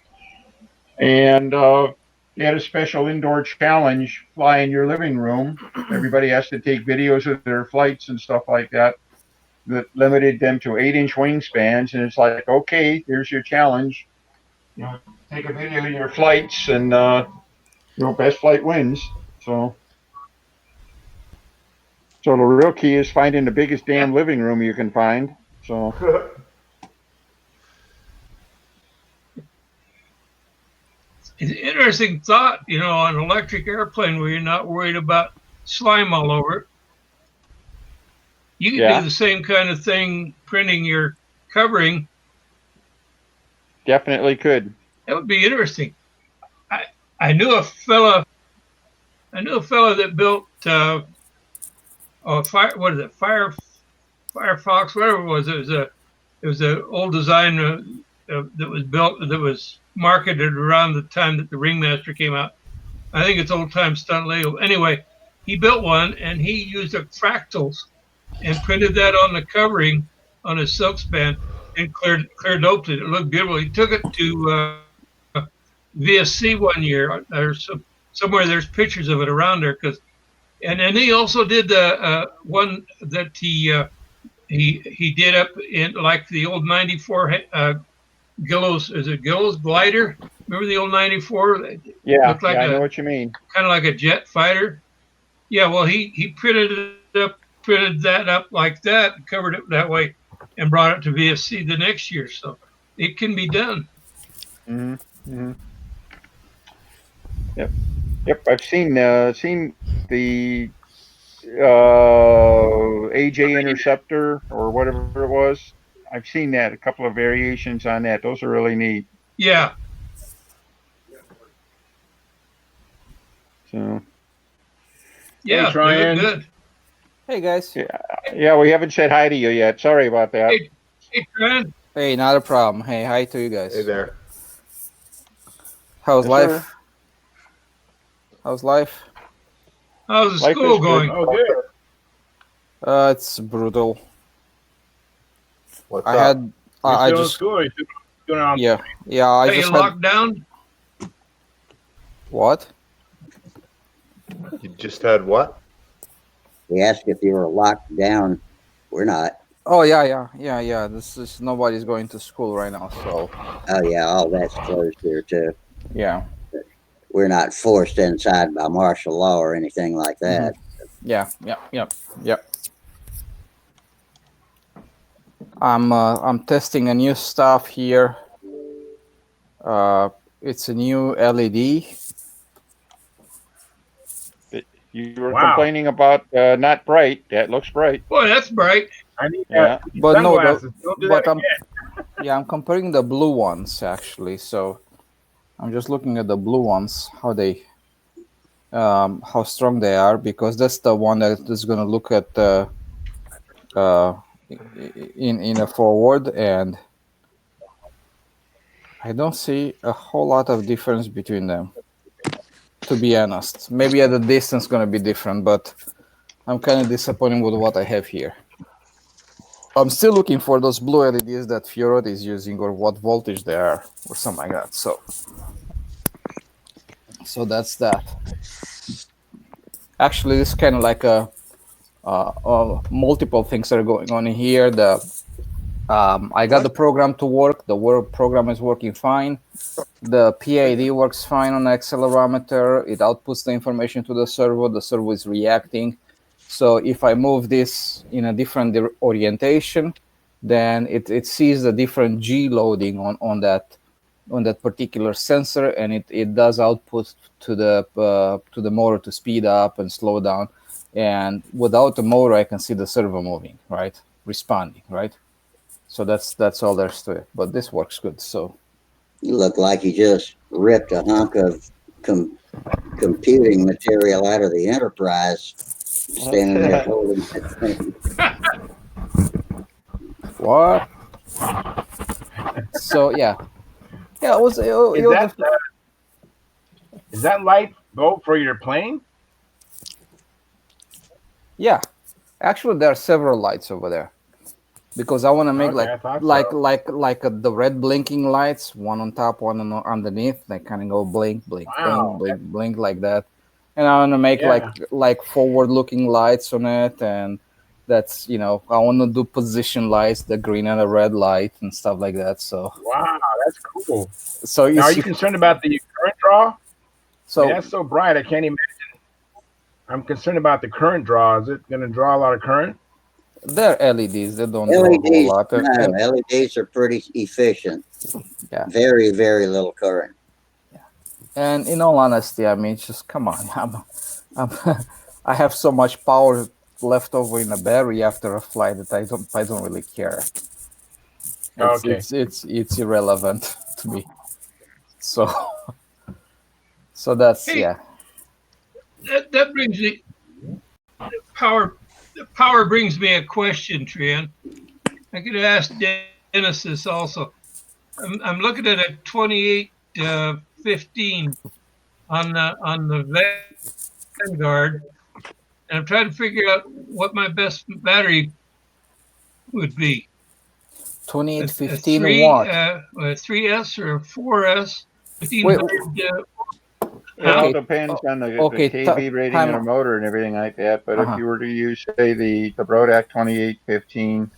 And they had a special indoor challenge: fly in your living room. Everybody has to take videos of their flights and stuff like that. That limited them to 8-inch wingspans, and it's like, okay, here's your challenge. Take a video of your flights, and best flight wins. So the real key is finding the biggest damn living room you can find. So It's an interesting thought, on an electric airplane where you're not worried about slime all over it. You could do the same kind of thing printing your covering. Definitely could. That would be interesting. I knew a fella that built Firefox, whatever it was. It was an old design that was built, that was marketed around the time that the Ringmaster came out. I think it's old time stunt Lego. Anyway, he built one and he used fractals and printed that on the covering on his silk span and clear doped it. It looked beautiful. He took it to VSC one year. Somewhere there's pictures of it around there, and then he also did one that he did up in like the old 94 Gillows. Is it Gillows glider? Remember the old 94? Yeah, looked like I know what you mean. Kind of like a jet fighter. Yeah, well, he printed that up like that, covered it that way, and brought it to VSC the next year. So it can be done. Mm-hmm. Yep. I've seen the AJ Interceptor or whatever it was. I've seen that, a couple of variations on that. Those are really neat. Yeah. So. Yeah, hey, they look good. Hey guys. Yeah, we haven't said hi to you yet. Sorry about that. Hey, Trent. Hey, not a problem. Hey, hi to you guys. Hey there. How's life? Sir. How's life? How's the school going? Oh, good. It's brutal. What's I up? had I just school. yeah. I just locked down. What? You just had what? We asked if you were locked down. We're not. Oh yeah. This is nobody's going to school right now, so. Oh yeah, all that's closed here too. Yeah. We're not forced inside by martial law or anything like that. Mm-hmm. Yep. I'm testing a new stuff here. It's a new LED. You were complaining about not bright. That looks bright. Boy, that's bright. I need but sunglasses. Don't do that again. I'm comparing the blue ones actually. So I'm just looking at the blue ones, how strong they are, because that's the one that is going to look at in a forward, and I don't see a whole lot of difference between them, to be honest. Maybe at the distance going to be different, but I'm kind of disappointed with what I have here. I'm still looking for those blue LEDs that Fiorot is using, or what voltage they are, or something like that. So that's that. Actually, this is kind of like multiple things that are going on in here. I got the program to work. The program is working fine. The PID works fine on the accelerometer. It outputs the information to the servo. The servo is reacting. So if I move this in a different orientation, then it sees the different G loading on that particular sensor, and it does output to the motor to speed up and slow down. And without the motor, I can see the servo moving, right, responding, right. So that's all there's to it. But this works good. So you look like you just ripped a hunk of computing material out of the Enterprise, standing there holding that thing. What? So yeah, it was. Is that light go for your plane? Yeah, actually, there are several lights over there, because I want to make the red blinking lights, one on top, one underneath. They kind of go blink, blink, blink, blink, blink like that. And I want to make like forward-looking lights on it, and that's I want to do position lights, the green and the red light and stuff like that. So wow, that's cool. So now, are you concerned about the current draw? So that's so bright, I can't imagine. I'm concerned about the current draw. Is it going to draw a lot of current? They're LEDs. They don't draw a whole lot. No, LEDs are pretty efficient. Yeah. Very, very little current. Yeah. And in all honesty, I mean, just come on. I have so much power left over in a battery after a flight that I don't really care. It's irrelevant to me. So that's That brings me power. Power brings me a question, Trian. I could ask Dennis this also. I'm looking at a 2815 on the Vanguard, and I'm trying to figure out what my best battery would be. 2815 what? A 3S or a 4S? It all depends on the kV rating of the motor and everything like that. But if you were to use, say, the Brodak 2815,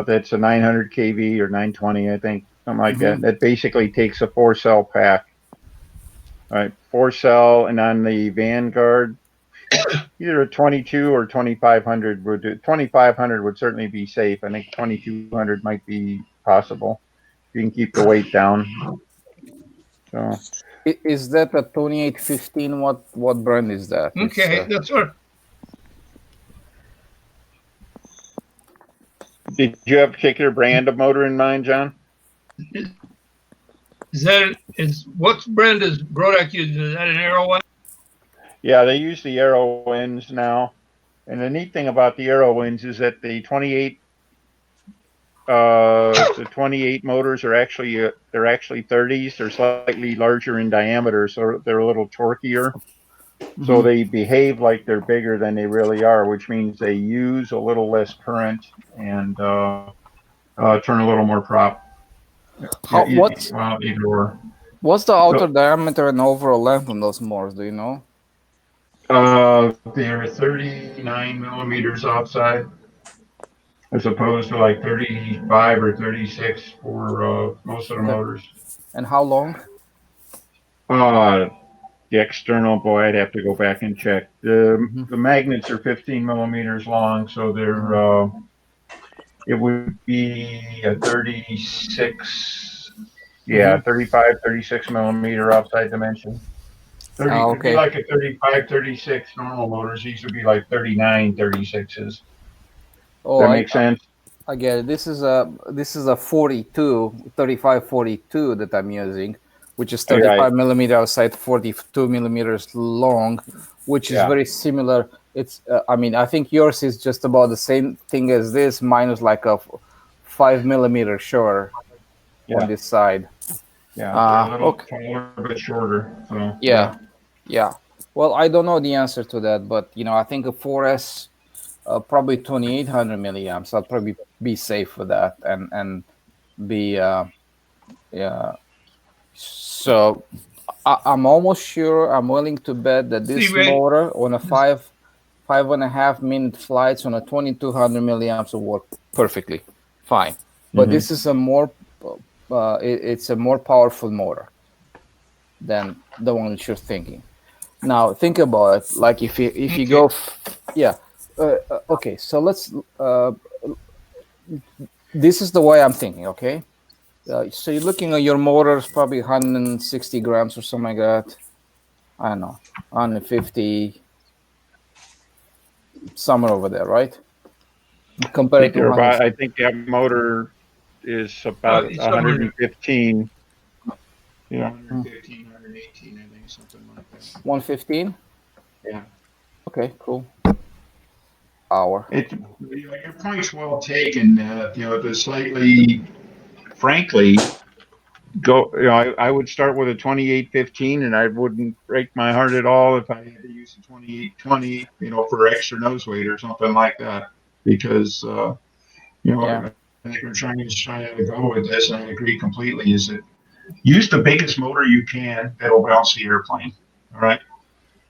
that's a 900 kV or 920, I think, something like that. That basically takes a 4-cell pack. All right, 4-cell, and on the Vanguard, either a 22 or 2500 would do. 2500 would certainly be safe. I think 2200 might be possible. You can keep the weight down. So. Is that a 2815? What brand is that? Okay, that's what. Did you have a particular brand of motor in mind, John? What brand is Brodak using? Is that an Aero one? Yeah, they use the Aero Winds now. And the neat thing about the Aero Winds is that the 28 motors are actually they're actually 30s. They're slightly larger in diameter, so they're a little torqueier. So they behave like they're bigger than they really are, which means they use a little less current and turn a little more prop. What's the outer diameter and overall length on those motors? Do you know? They're 39 millimeters outside, as opposed to like 35 or 36 for most of the motors. And how long? The external, boy, I'd have to go back and check. The magnets are 15 millimeters long, so they're it would be a 36, 35, 36 millimeter outside dimension. 30 would be like a 35, 36 normal motors. These would be like 39, 36s. Oh, that makes sense? I get it. This is a 35, 42 that I'm using, which is 35 millimeter outside, 42 millimeters long, which is very similar. it's I mean, I think yours is just about the same thing as this, minus like a 5 millimeter shorter on this side. Yeah, a little Okay. taller but shorter. So Yeah, yeah. Well, I don't know the answer to that, but I think a 4S, probably 2800 milliamps. I'll probably be safe with that and be yeah. So I'm almost sure, I'm willing to bet that See, this Ray, motor on a 5.5 minute flights on a 2200 milliamps will work perfectly fine. But this is a more it's a more powerful motor than the one that you're thinking. Now think about it. Like if you go, yeah. Okay, so let's. This is the way I'm thinking. Okay, so you're looking at your motors, probably 160 grams or something like that. I don't know, 150, somewhere over there, right? Compared to 100. I think that motor is about it's somewhere there. 115. 115, 118, I think, something like that. 115. Yeah. Okay, cool. Hour. Your point's well taken. The slightly, frankly, I would start with a 2815, and I wouldn't break my heart at all if I had to use a 2820, for extra nose weight or something like that, because Yeah. I think we're trying to go with this, and I agree completely. Is that use the biggest motor you can that'll bounce the airplane. All right.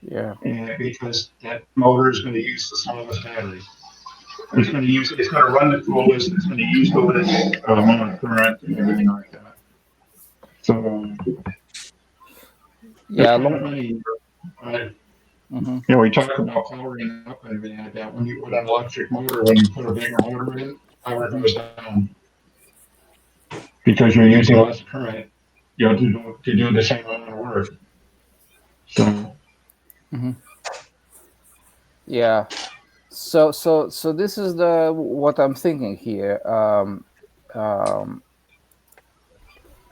Yeah. And because that motor is going to use the smallest battery. It's going to run the coolest. It's going to use the least amount of current and everything like that. So, yeah, we talk about powering up and everything like that. When you put an electric motor, when you put a bigger motor in, power goes down because you're using less current, to do the same amount of work. So. Yeah. So this is what I'm thinking here.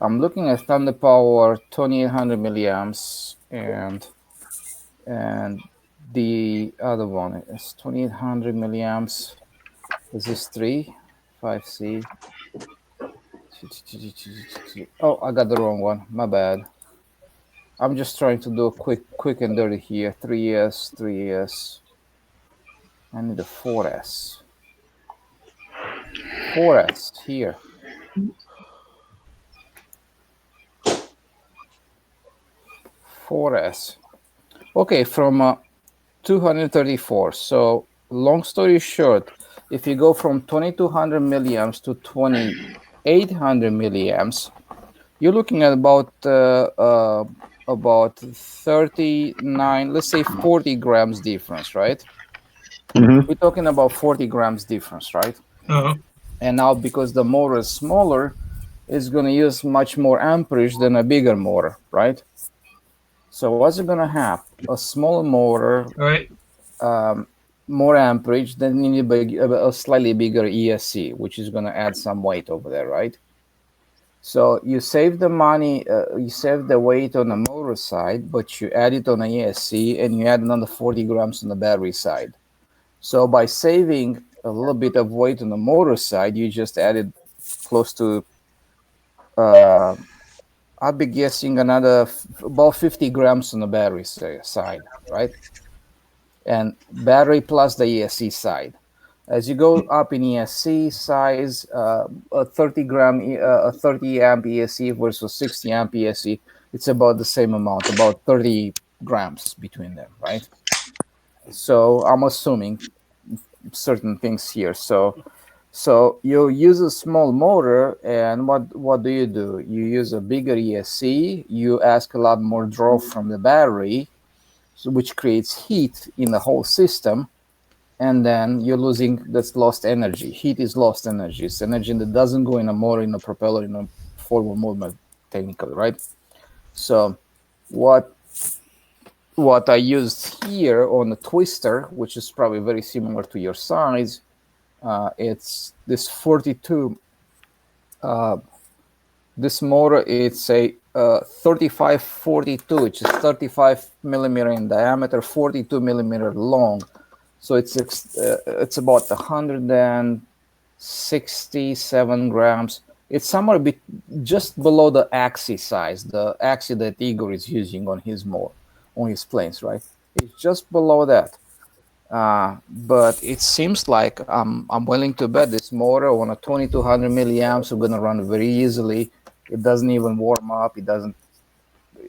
I'm looking at Thunder Power 2800 milliamps and the other one is 2800 milliamps. Is this 5C? Oh, I got the wrong one. My bad. I'm just trying to do a quick and dirty here. 3S. I need a 4S. 4S here. 4S. Okay, from 234. So long story short, if you go from 2200 milliamps to 2800 milliamps, you're looking at about 39, let's say 40 grams difference, right? We're talking about 40 grams difference, right? And now because the motor is smaller, it's going to use much more amperage than a bigger motor, right? So what's it going to have? A smaller motor, right? More amperage, then you need a slightly bigger ESC, which is going to add some weight over there, right? So you save the money, you save the weight on the motor side, but you add it on the ESC, and you add another 40 grams on the battery side. So by saving a little bit of weight on the motor side, you just added close to, I'd be guessing about 50 grams on the battery side, right? And battery plus the ESC side. As you go up in ESC size, a 30 amp ESC versus 60 amp ESC, it's about the same amount, about 30 grams between them, right? So I'm assuming certain things here. So you use a small motor, and what do? You use a bigger ESC. You ask a lot more draw from the battery, which creates heat in the whole system, and then you're losing that's lost energy. Heat is lost energy. It's energy that doesn't go in a motor, in a propeller, in a forward movement, technically, right? So what I used here on the twister, which is probably very similar to your size, it's this 42. This motor, it's a 3542, which is 35 millimeter in diameter, 42 millimeter long. So it's about 167 grams. It's somewhere just below the axis size, the axis that Igor is using on his planes, right? It's just below that. But it seems like I'm willing to bet this motor on a 2200 milliamps are gonna run very easily. It doesn't even warm up.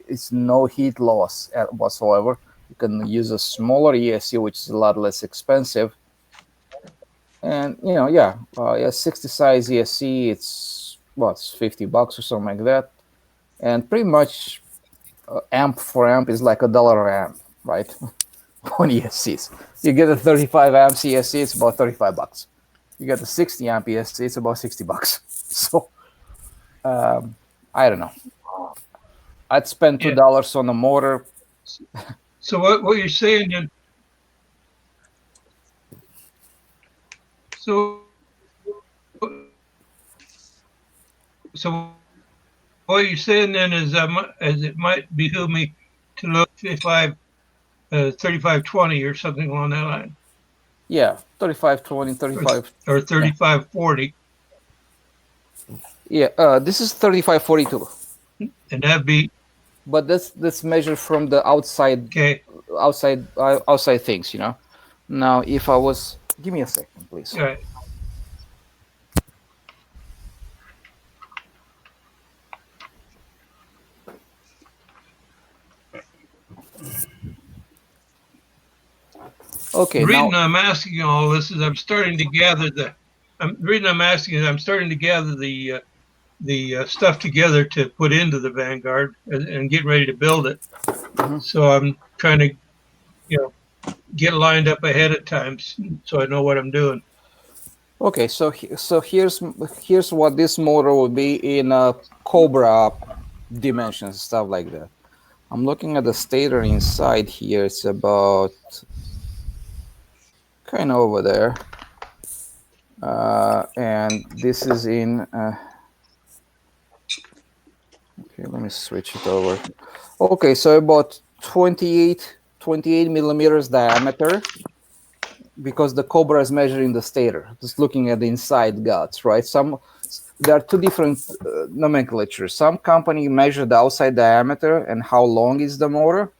It's no heat loss whatsoever. You can use a smaller ESC, which is a lot less expensive. And yeah, 60 size ESC, it's $50 or something like that. And pretty much amp for amp is like $1 amp, right? On ESCs. You get a 35 amp ESC, it's about $35. You get a 60 amp ESC, it's about $60. So I don't know. I'd spend $2 on a motor. So what you're saying then? So what you're saying then is as it might behoove me to look 3520 or something along that line. Yeah, 3520, 35 or 3540. Yeah, this is 3542. And that'd be. But that's measured from the outside. Okay. Outside things, Now, if I was, give me a second, please. All right. Okay. The reason I'm asking all this is I'm starting to gather the stuff together to put into the Vanguard and get ready to build it. Mm-hmm. So I'm trying to, get lined up ahead of time so I know what I'm doing. Okay, so here's what this motor will be in Cobra dimensions, stuff like that. I'm looking at the stator inside here. It's about kind of over there. And this is in... okay, let me switch it over. Okay, so about 28 millimeters diameter, because the Cobra is measuring the stator, just looking at the inside guts, right? There are two different nomenclatures. Some company measure the outside diameter and how long is the motor.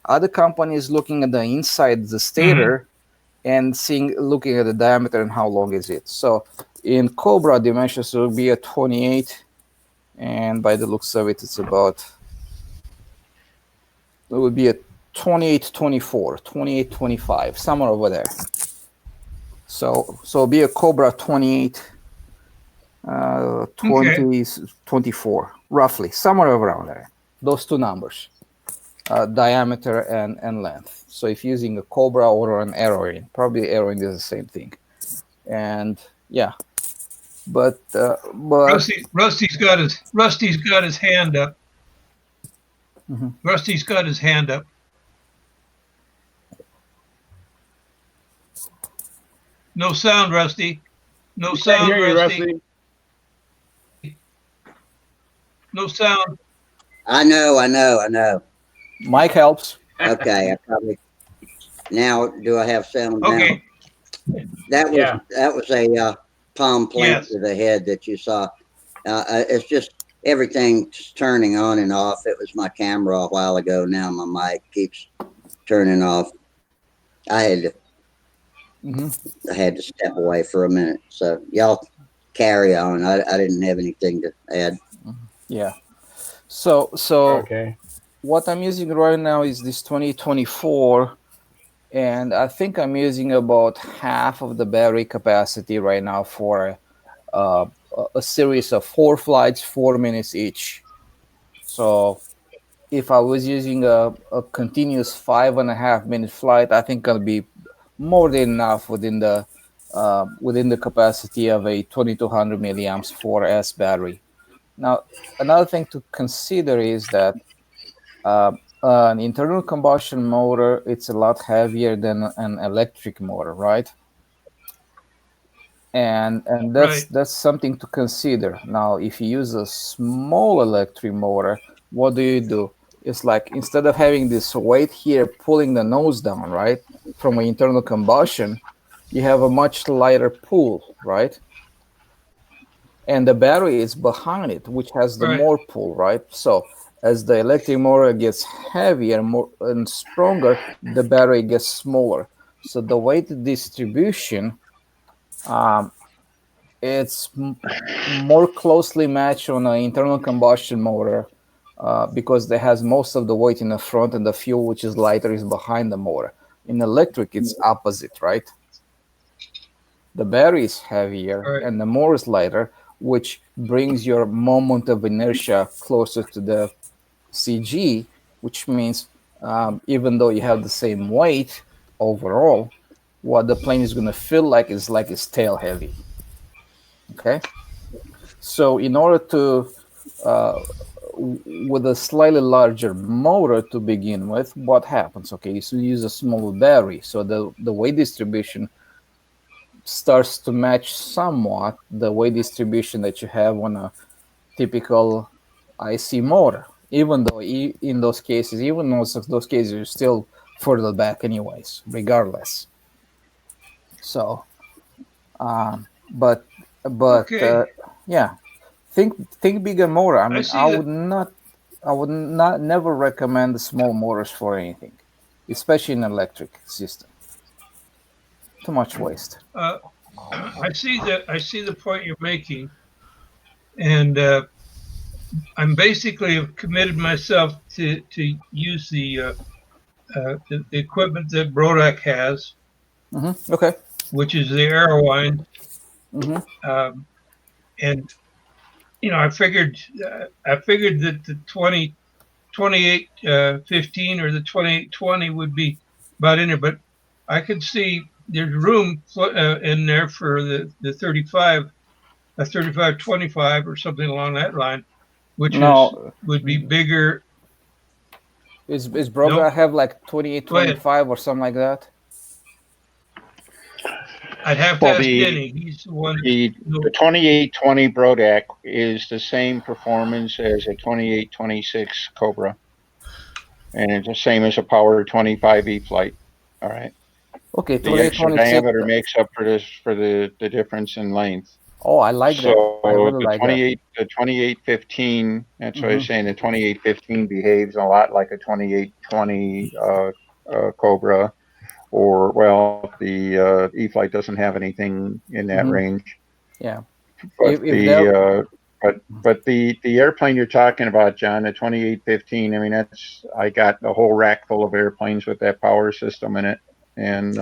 Other company is looking at the inside the stator and looking at the diameter and how long is it. So in Cobra dimensions, it will be a 28, and by the looks of it, it would be a 28, 24, 28, 25, somewhere over there. So it'll be a Cobra 28, 20, 24, roughly, somewhere around there. Those two numbers, diameter and length. So if using a Cobra or an Aeroin, probably Aeroin is the same thing. And yeah, but Rusty's got his hand up. Mm-hmm. Rusty's got his hand up. No sound, Rusty. No sound, Rusty. No sound. I know. Mic helps. Okay, I probably now do I have sound okay. now? That was a palm plant to the head that you saw. It's just everything's turning on and off. It was my camera a while ago. Now my mic keeps turning off. I had to step away for a minute. So y'all carry on. I didn't have anything to add. Yeah. So okay. What I'm using right now is this 2024, and I think I'm using about half of the battery capacity right now for a series of 4 flights, 4 minutes each. So if I was using a continuous 5.5 minute flight, I think it'll be more than enough within the capacity of a 2200 milliamps 4S battery. Now, another thing to consider is that an internal combustion motor, it's a lot heavier than an electric motor, right? And that's something to consider. Now, if you use a small electric motor, what do? It's like instead of having this weight here pulling the nose down, right? from an internal combustion, you have a much lighter pull, right? And the battery is behind it, which has the more pull, right? So as the electric motor gets heavier and stronger, the battery gets smaller. So the weight distribution, it's more closely matched on an internal combustion motor because it has most of the weight in the front and the fuel, which is lighter, is behind the motor. In electric, it's opposite, right? The battery is heavier and the motor is lighter, which brings your moment of inertia closer to the CG, which means even though you have the same weight overall, what the plane is going to feel like is like it's tail heavy. Okay? So in order to, with a slightly larger motor to begin with, what happens? Okay, so you use a small battery, so the weight distribution starts to match somewhat the weight distribution that you have on a typical IC motor, even though in those cases, even those cases, you're still further back anyways, regardless. So, but yeah, think bigger motor. I mean, I would not never recommend the small motors for anything, especially in electric system. Too much waste. I see the point you're making, and I'm basically committed myself to use the equipment that Brodak has. Okay. Which is the Aerowind. And you know, I figured that the 2815 or the 2820 would be about in there, but I could see there's room in there for the 3525 or something along that line, which would be bigger. Is Brodak have like 2825 or something like that? I'd have to ask Denny. He's the one. The 2820 Brodak is the same performance as a 2826 Cobra, and it's the same as a Power 25E flight. All right. Okay, the extra diameter makes up for the difference in length. Oh, I like that. I really like that. The 2815. That's what I was saying. The 2815 behaves a lot like a 2820 Cobra. Or the E-flite doesn't have anything in that range. Yeah. But the airplane you're talking about, John, the 2815. I mean, I got a whole rack full of airplanes with that power system in it, and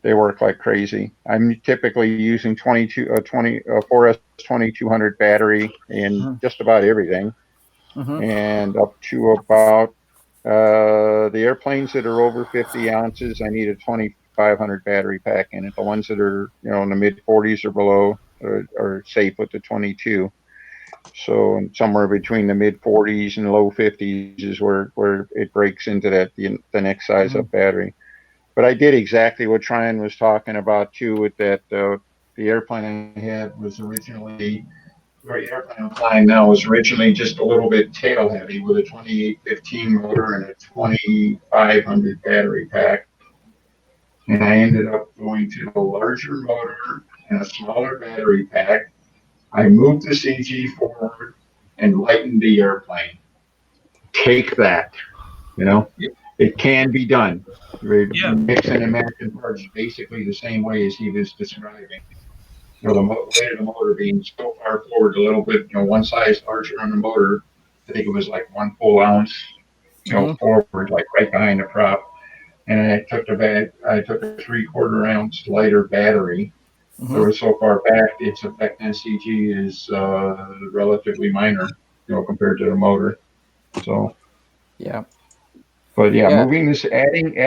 they work like crazy. I'm typically using 4S 2200 battery in just about everything, and up to about. The airplanes that are over 50 ounces, I need a 2500 battery pack in it. The ones that are, in the mid 40s or below are safe with the 22. So somewhere between the mid 40s and low 50s is where it breaks into the next size up battery. But I did exactly what Tryon was talking about too with that. The airplane I had was originally. The airplane I'm flying now was originally just a little bit tail heavy with a 2815 motor and a 2500 battery pack. And I ended up going to a larger motor and a smaller battery pack. I moved the CG forward and lightened the airplane. Take that. It can be done. Mixing and matching parts basically the same way as he was describing. The weight of the motor being so far forward, a little bit, one size larger on the motor. I think it was like 1 full ounce, forward, like right behind the prop. And I took a 3/4 ounce lighter battery. So it's so far back, its effect on CG is relatively minor, compared to the motor. So. Yeah. But moving this, adding.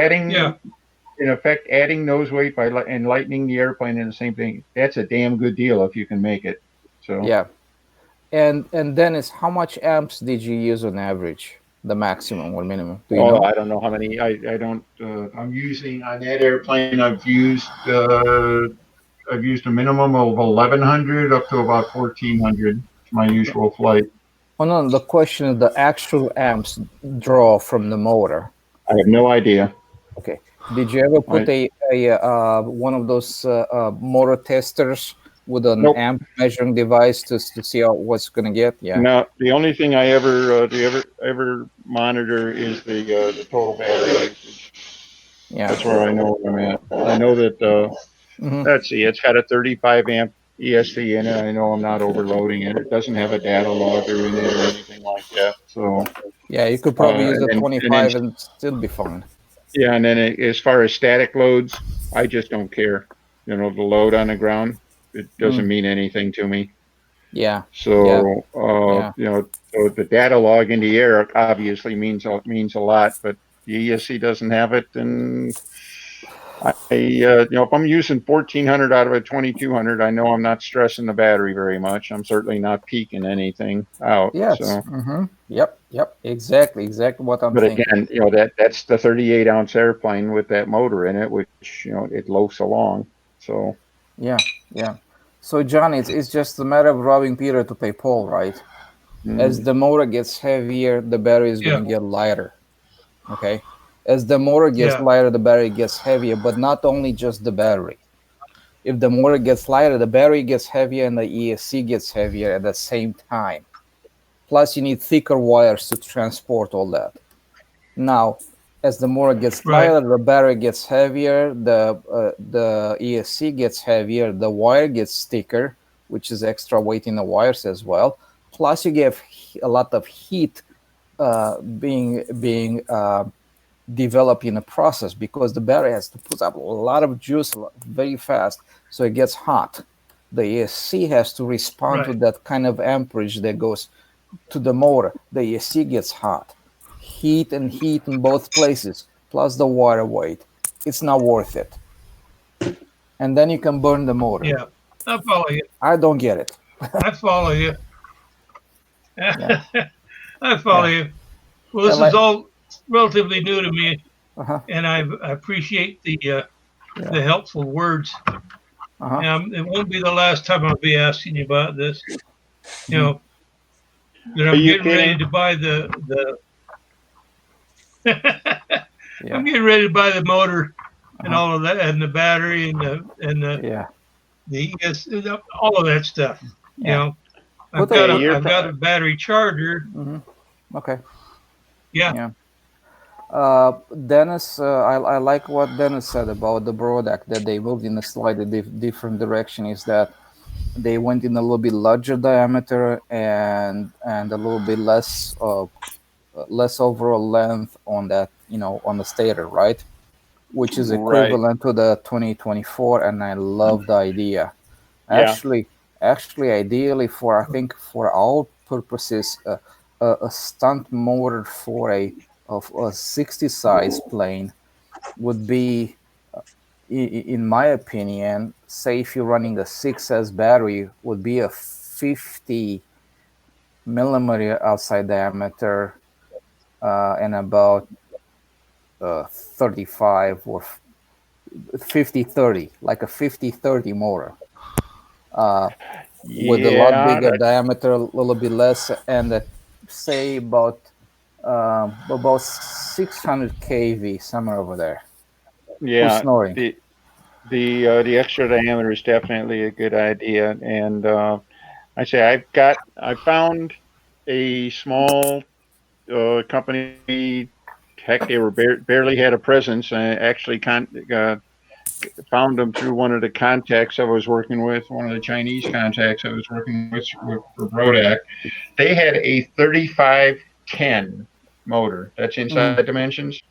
In effect, adding nose weight and lightening the airplane in the same thing. That's a damn good deal if you can make it. So yeah. And Dennis, how much amps did you use on average? The maximum or minimum? Do you know? I don't know how many. I don't. I'm using on that airplane. I've used a minimum of 1100 up to about 1400. It's my usual flight. Oh no, the question is the actual amps draw from the motor. I have no idea. Okay, Did you ever put a one of those motor testers with an Nope. amp measuring device to see what's gonna get? Yeah. No, the only thing I ever monitor is the total battery usage. Yeah. That's where I know where I'm at. I know that. Let's see, it's got a 35 amp ESC in it. I know I'm not overloading it. It doesn't have a data logger in it or anything like that. So yeah, you could probably use and a then, 25 and still be fine. yeah, and then as far as static loads, I just don't care. You know, the load on the ground, it doesn't mean anything to me. Yeah. So Yeah. you know, so the data log in the air obviously means a lot, but the ESC doesn't have it, and you know, if I'm using 1400 out of a 2200, I know I'm not stressing the battery very much. I'm certainly not peaking anything out. Yes. So. Yep. Exactly what I'm But thinking. again, you know, that's the 38 ounce airplane with that motor in it, which, you know, it loafs along. So Yeah. So John, it's just a matter of robbing Peter to pay Paul, right? As the motor gets heavier, the battery is Yeah. gonna get lighter. Okay. As the motor gets Yeah. lighter, the battery gets heavier, but not only just the battery. If the motor gets lighter, the battery gets heavier and the ESC gets heavier at the same time. Plus, you need thicker wires to transport all that. Now, as the motor gets Right. lighter, the battery gets heavier, the ESC gets heavier, the wire gets thicker, which is extra weight in the wires as well. Plus, you get a lot of heat being developed in the process because the battery has to put up a lot of juice very fast, so it gets hot. The ESC has to respond to Right. that kind of amperage that goes to the motor. The ESC gets hot. Heat in both places, plus the water weight. It's not worth it. And then you can burn the motor. Yeah. I follow you. I don't get it. I follow you. Yeah. I follow Yeah. you. Well, this I is like. all relatively new to me, Uh-huh. and I appreciate the Yeah. helpful words. Uh-huh. It won't be the last time I'll be asking you about this. You know that are I'm you getting ready kidding? to buy the. Yeah. I'm getting ready to buy the motor and Uh-huh. all of that, and the battery and Yeah. the ES, all of that stuff. You Yeah. know, Put Hey, you're I've got a battery charger. Okay. Yeah. Yeah. Dennis, I like what Dennis said about the Brodak, that they moved in a slightly different direction. Is that they went in a little bit larger diameter and a little bit less overall length on that, on the stator, right? Which is right. equivalent to the 2024, and I love the idea. Yeah. Actually, ideally for, I think for our purposes, a stunt motor for a 60 size plane would be, in my opinion, say if you're running a 6S battery, would be a 50 millimeter outside diameter and about 35 or 50-30, like a 50-30 motor. With a lot Yeah. bigger diameter, a little bit less, and say about 600 kV, somewhere over there. Who's Yeah. snoring? The extra diameter is definitely a good idea, and I found a small company. Heck, they were barely had a presence. I actually found them through one of the contacts I was working with, one of the Chinese contacts I was working with for Brodak. They had a 3510 motor. That's inside dimensions.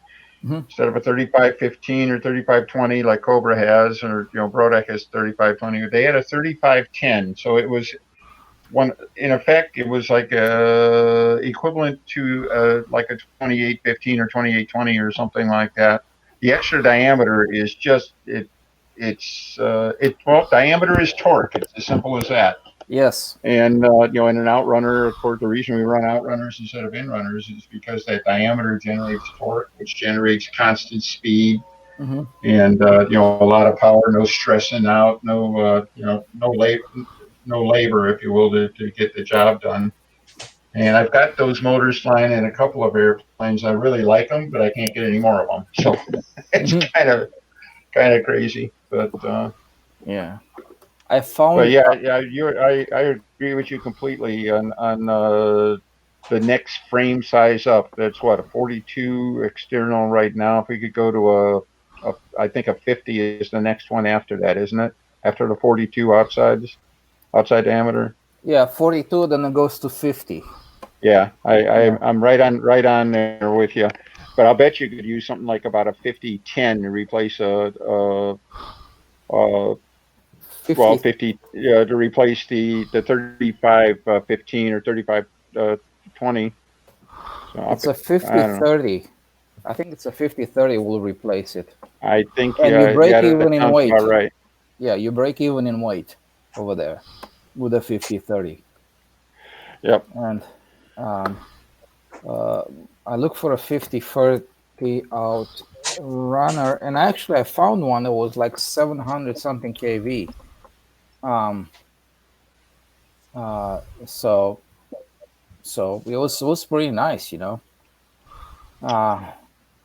Instead of a 3515 or 3520 like Cobra has, or Brodak has 3520. They had a 3510, so it was one. In effect, it was like equivalent to like a 2815 or 2820 or something like that. The extra diameter is just well, diameter is torque. It's as simple as that. Yes. And in an outrunner, of course, the reason we run outrunners instead of inrunners is because that diameter generates torque, which generates constant speed, and a lot of power, no stressing out, no labor, if you will, to get the job done. And I've got those motors flying in a couple of airplanes. I really like them, but I can't get any more of them. So it's kind of crazy. Yeah, I But found. I agree with you completely on the next frame size up. That's what, a 42 external right now. If we could go to I think a 50 is the next one after that, isn't it? After the 42 outside diameter. Yeah, 42, then it goes to 50. Yeah, Yeah. I'm right on there with you. But I'll bet you could use something like about a 5010 to replace a 50. 50 to replace the 35 15 or 35 20. So It's a I don't know. 50-30. I think it's a 50-30 will replace it. I think And you break that even in sounds about weight. right. Yeah, you break even in weight over there with a 50-30. Yep. And um, uh, I look for a 50-30 out runner, and actually I found one that was like 700 something kV. Um, so it was pretty nice, you know. Uh,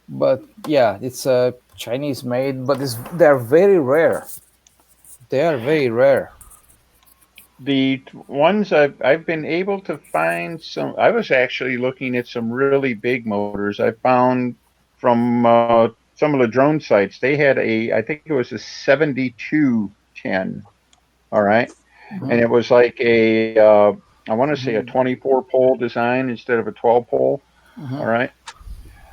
but yeah, it's a Chinese made, but they're very rare. They are very rare. The ones I've been able to find some. I was actually looking at some really big motors. I found from some of the drone sites. They had I think it was a 7210. All right, and it was like I want to say a 24 pole design instead of a 12 pole. All right.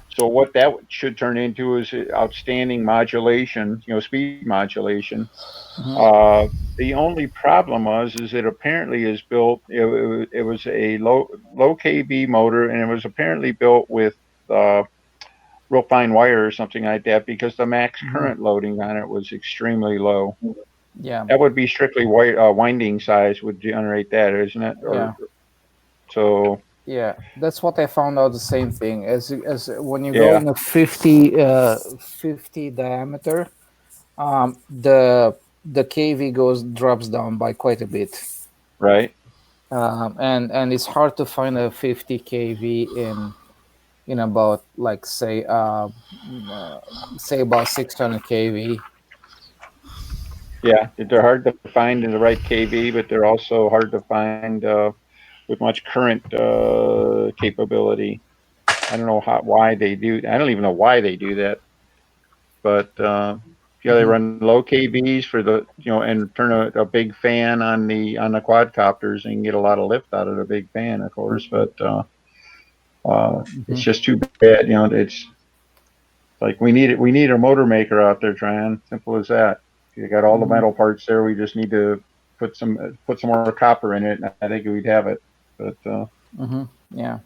So what that should turn into is outstanding modulation, speed modulation. Uh, the only problem is it apparently is built. It was a low kV motor, and it was apparently built with uh, real fine wire or something like that because the max current loading on it was extremely low. Yeah. That would be strictly winding size would generate that, isn't it? Yeah. So Yeah, that's what I found out. The same thing as when you go yeah, in a 50 diameter, the kV drops down by quite a bit. right. And it's hard to find a 50 kV in about like say about 600 kV. Yeah, they're hard to find in the right kV, but they're also hard to find with much current capability. I don't know why they do. I don't even know why they do that. But they run low kVs for and turn a big fan on the quadcopters and get a lot of lift out of the big fan, of course. But it's just too bad. It's like we need a motor maker out there, Tryon. Simple as that. You got all the metal parts there. We just need to put some more copper in it, and I think we'd have it. But Yeah,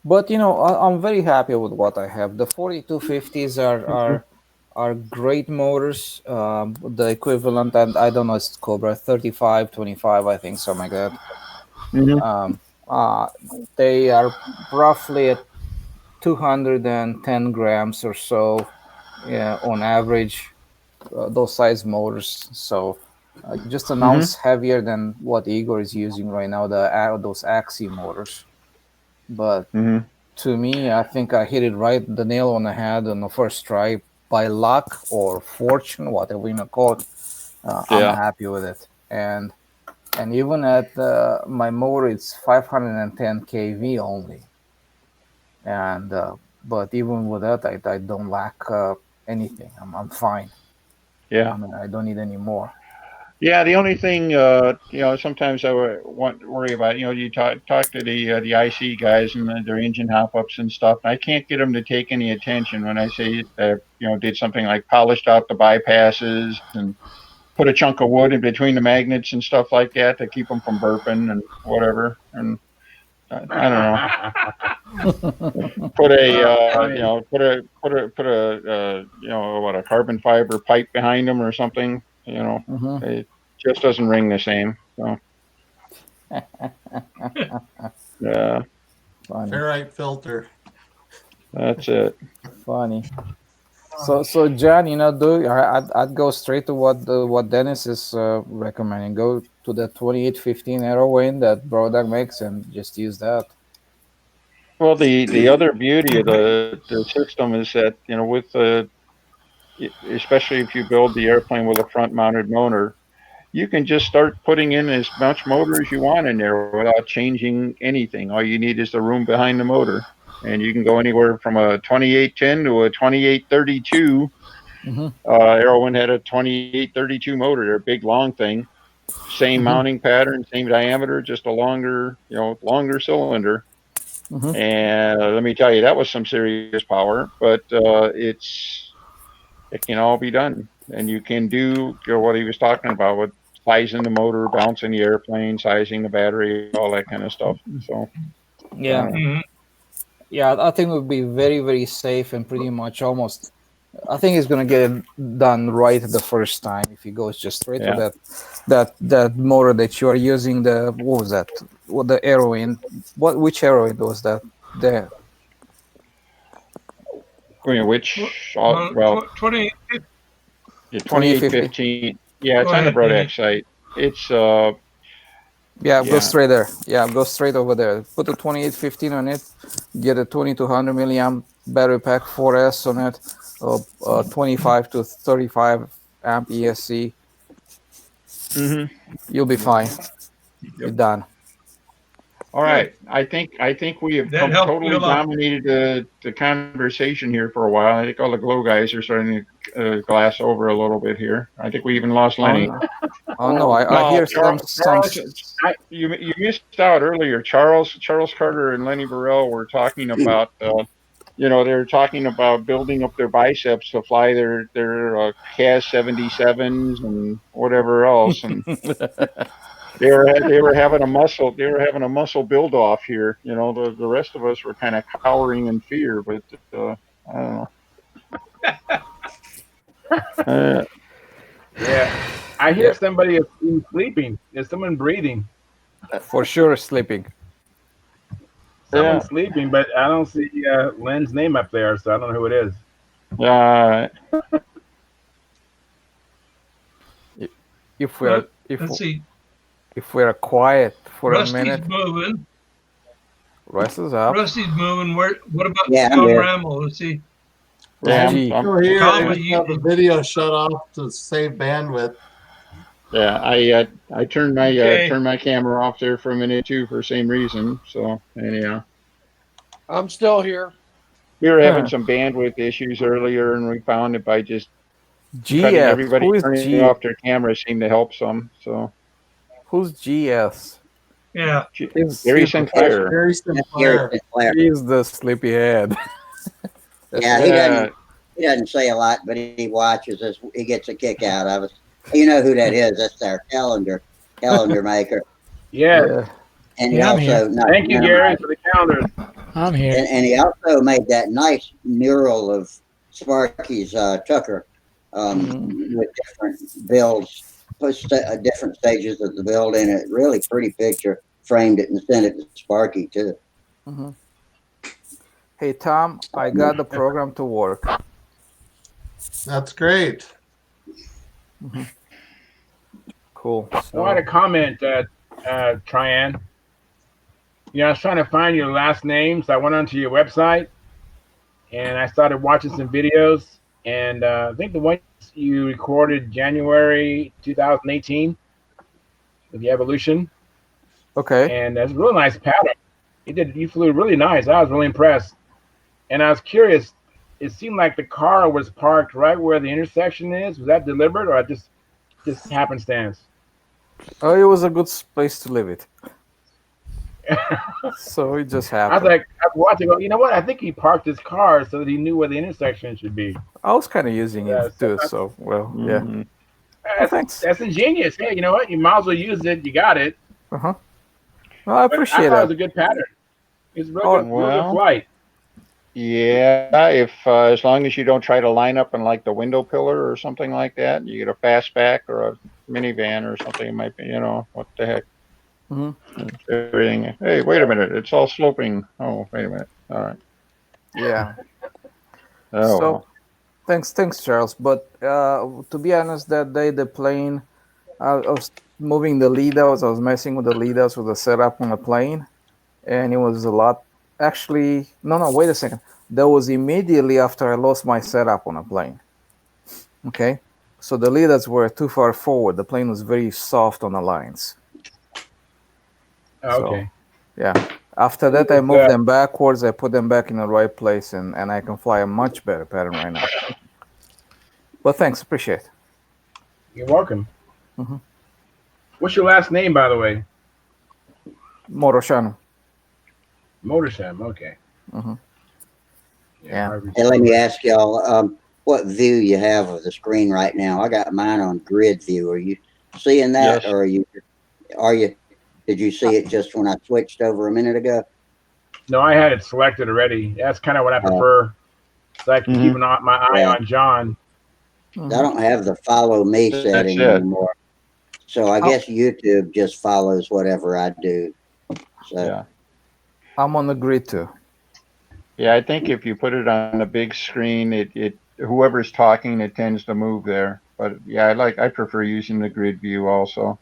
but I'm very happy with what I have. The 4250s are great motors. The equivalent, and I don't know, it's Cobra 35, 25, I think, something like that. Um, uh, they are roughly at 210 grams or so, yeah, on average. Those size motors, so just an ounce heavier than what Igor is using right now. Those Axie motors, but to me, I think I hit it right, the nail on the head on the first try by luck or fortune, whatever you want to call it. I'm happy with it, and even at my motor, it's 510 kV only, and but even with that, I don't lack anything. I'm fine. yeah. I mean, I don't need any more. Yeah, the only thing sometimes I worry about, you talk to the IC guys and their engine hop ups and stuff. I can't get them to take any attention when I say that did something like polished out the bypasses and put a chunk of wood in between the magnets and stuff like that to keep them from burping and whatever. And I don't know. Put a carbon fiber pipe behind them or something. It just doesn't ring the same. So yeah, Funny. Ferrite filter. that's it. Funny. So John, I'd go straight to what Dennis is recommending. Go to the 2815 Aero Wing that Brodak makes and just use that. Well, the other beauty of the system is that, with especially if you build the airplane with a front mounted motor, you can just start putting in as much motor as you want in there without changing anything. All you need is the room behind the motor, and you can go anywhere from a 2810 to a 2832. Mhm. Aerowind had a 2832 motor, they're a big long thing, same Mhm. mounting pattern, same diameter, just a longer cylinder. Mhm. And let me tell you, that was some serious power, but it can all be done, and you can do what he was talking about with sizing the motor, bouncing the airplane, sizing the battery, all that kind of stuff. So Yeah. Mhm. Yeah, I think it would be very, very safe and pretty much almost. I think he's gonna get it done right the first time if he goes just straight to yeah, that motor that you are using. The what was that? What the Aerowind? Which Aerowind was that? The I mean, which Well, well, 20. the 2850. 2815. Yeah, Go it's on the ahead, Brodax Danny. site. It's Yeah, go yeah. straight there. Yeah, go straight over there. Put the 2815 on it. Get a 2200 milliamp battery pack 4S on it. 25 to 35 amp ESC. Mm-hmm. You'll be fine. You're Yep. done. All Good. right. I think we have That helps me a totally lot. dominated the conversation here for a while. I think all the glow guys are starting to glass over a little bit here. I think we even lost Oh Lenny. no! Oh no! I No, hear some. Charles, you missed out earlier. Charles Carter and Lenny Burrell were talking about they were talking about building up their biceps to fly their CAS 77s and whatever else, and they were having a muscle build off here. The rest of us were kind of cowering in fear, but I don't know. Uh, Yeah. I hear Yeah, somebody is sleeping. Is someone breathing? for sure sleeping. yeah, Someone's sleeping, but I don't see Len's name up there, so I don't know who it is. uh, If Well, we're if let's see. if we're quiet for a Rusty's minute, moving. Russ is up. Rusty's moving. What about Yeah, I'm Tom here. Ramel? Let's see. yeah, Who's I'm G? still here. Tom, I just have the video shut off to save bandwidth. yeah. I okay. turned my camera off there for a minute too for the same reason. So anyhow, I'm still here. we were having Huh. some bandwidth issues earlier, and we found that by just GS. everybody Who is turning G? off their cameras seemed to help some. So Who's GS? Yeah. Gary He's Sinclair. Gary That's Gary Sinclair. Sinclair. he's the sleepyhead. Yeah, Yeah, he doesn't say a lot, but he watches us. He gets a kick out of us. You know who that is? That's our calendar maker. Yeah. Yeah. And he Yeah, I'm here. also not Thank you, Gary, for the calendars. I'm here. and he also made that nice mural of Sparky's Tucker with different builds, different stages of the build in it. Really pretty picture. Framed it and sent it to Sparky too. Mhm. Hey Tom, I got the program to work. That's great. Cool. I wanted to comment, Tryan. I was trying to find your last name, so I went onto your website and I started watching some videos. And I think the one you recorded January 2018 with the Evolution, Okay. and that's a real nice pattern. You flew really nice. I was really impressed. And I was curious. It seemed like the car was parked right where the intersection is. Was that deliberate or just happenstance? Oh, it was a good place to leave it. So it just I was happened. like, I was watching. You know what? I think he parked his car so that he knew where the intersection should be. I was kind of using Yeah, it too. So well, yeah. mhm. Well, thanks. That's ingenious. Hey, you know what? You might as well use it. You got it. Well, I But I appreciate thought it was that. a good pattern. It's a real Oh, good, real good Well, flight. yeah. If as long as you don't try to line up in like the window pillar or something like that, you get a fastback or a minivan or something. It might be, what the heck. Mhm. Everything. Hey, wait a minute. It's all sloping. Oh, wait a minute. All right. Yeah. Oh, So well. thanks, Charles. But to be honest, that day the plane, I was moving the lead outs. I was messing with the lead outs with the setup on the plane, and it was a lot Actually, no, wait a second. That was immediately after I lost my setup on a plane. Okay, so the leaders were too far forward. The plane was very soft on the lines. Oh, okay. So, yeah. After that, I moved them backwards. I put them back in the right place, and I can fly a much better pattern right now. But thanks, appreciate it. You're welcome. Mhm. What's your last name, by the way? Moroshano. Motorsham. Okay. Mhm. Yeah. Hey, let me ask y'all, what view you have of the screen right now? I got mine on grid view. Are you seeing that, Yes. or are you? Did you see it just when I switched over a minute ago? No, I had it selected already. That's kind of what I prefer, so I can keep my eye Yeah. on John. I don't have the follow me That's setting it. anymore. So I guess YouTube just follows whatever I do. So Yeah. I'm on the grid too. Yeah, I think if you put it on a big screen, it whoever's talking, it tends to move there. But yeah, I prefer using the grid view also.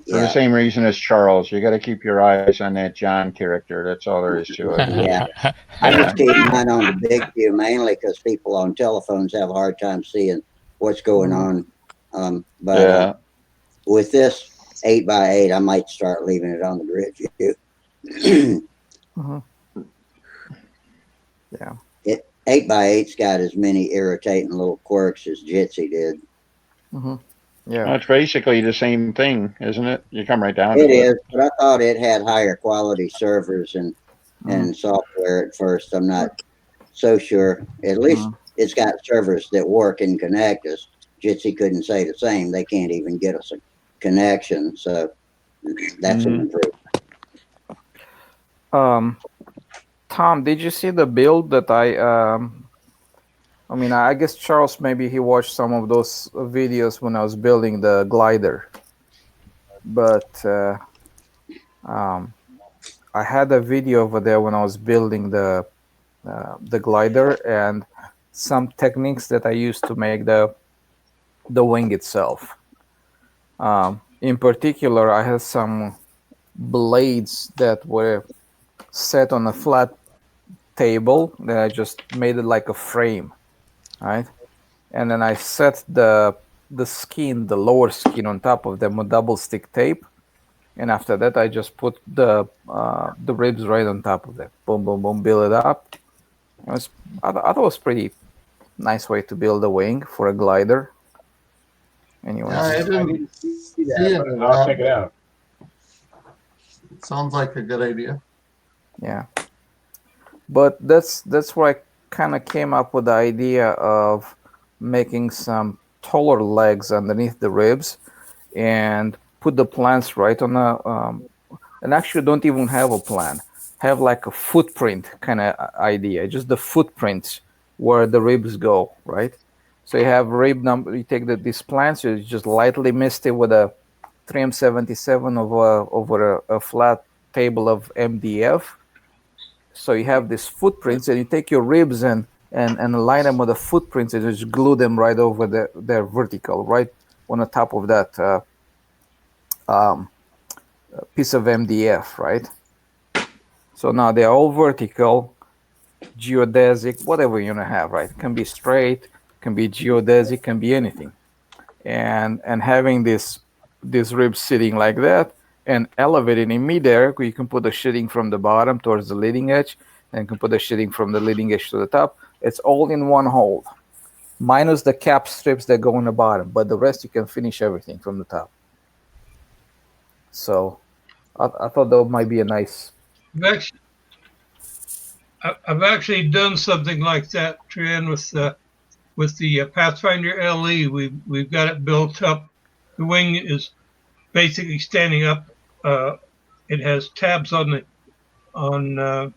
For the yeah, same reason as Charles, you got to keep your eyes on that John character. That's all there is to it. yeah. I just keep mine on the big view mainly because people on telephones have a hard time seeing what's going on. But Yeah. with this 8x8, I might start leaving it on the grid view. Yeah. It 8x8's got as many irritating little quirks as Jitsi did. Yeah. Well, it's basically the same thing, isn't it? You come right down It to it. is, but I thought it had higher quality servers and software at first. I'm not so sure. At least it's got servers that work and connect us. Jitsi couldn't say the same. They can't even get us a connection. So that's an improvement. Tom, did you see the build that I mean, I guess Charles, maybe he watched some of those videos when I was building the glider. But I had a video over there when I was building the glider and some techniques that I used to make the wing itself. In particular, I had some blades that were set on a flat table that I just made it like a frame, right? And then I set the skin, the lower skin, on top of them with double stick tape. And after that, I just put the ribs right on top of it. Boom, boom, boom, build it up. I thought it was pretty nice way to build a wing for a glider. Anyways, Yeah, I I didn't didn't see see that, any but of I'll that. check it out. Sounds like a good idea. yeah. But that's where I kind of came up with the idea of making some taller legs underneath the ribs and put the plants right on the and actually don't even have a plan, have like a footprint kind of idea, just the footprints where the ribs go, right? So you have rib number, you take these plants, you just lightly mist it with a 3M77 over a flat table of MDF. So you have these footprints, and you take your ribs and align them with the footprints, and just glue them right over their vertical, right on the top of that piece of MDF, right? So now they're all vertical, geodesic, whatever you want to have, right? It can be straight, can be geodesic, can be anything. And having these ribs sitting like that and elevating in midair, you can put the sheeting from the bottom towards the leading edge, and you can put the sheeting from the leading edge to the top. It's all in one hold, minus the cap strips that go on the bottom, but the rest you can finish everything from the top. So I thought that might be a nice. I've actually done something like that, Tran, with the Pathfinder LE. We've got it built up. The wing is basically standing up. It has tabs on the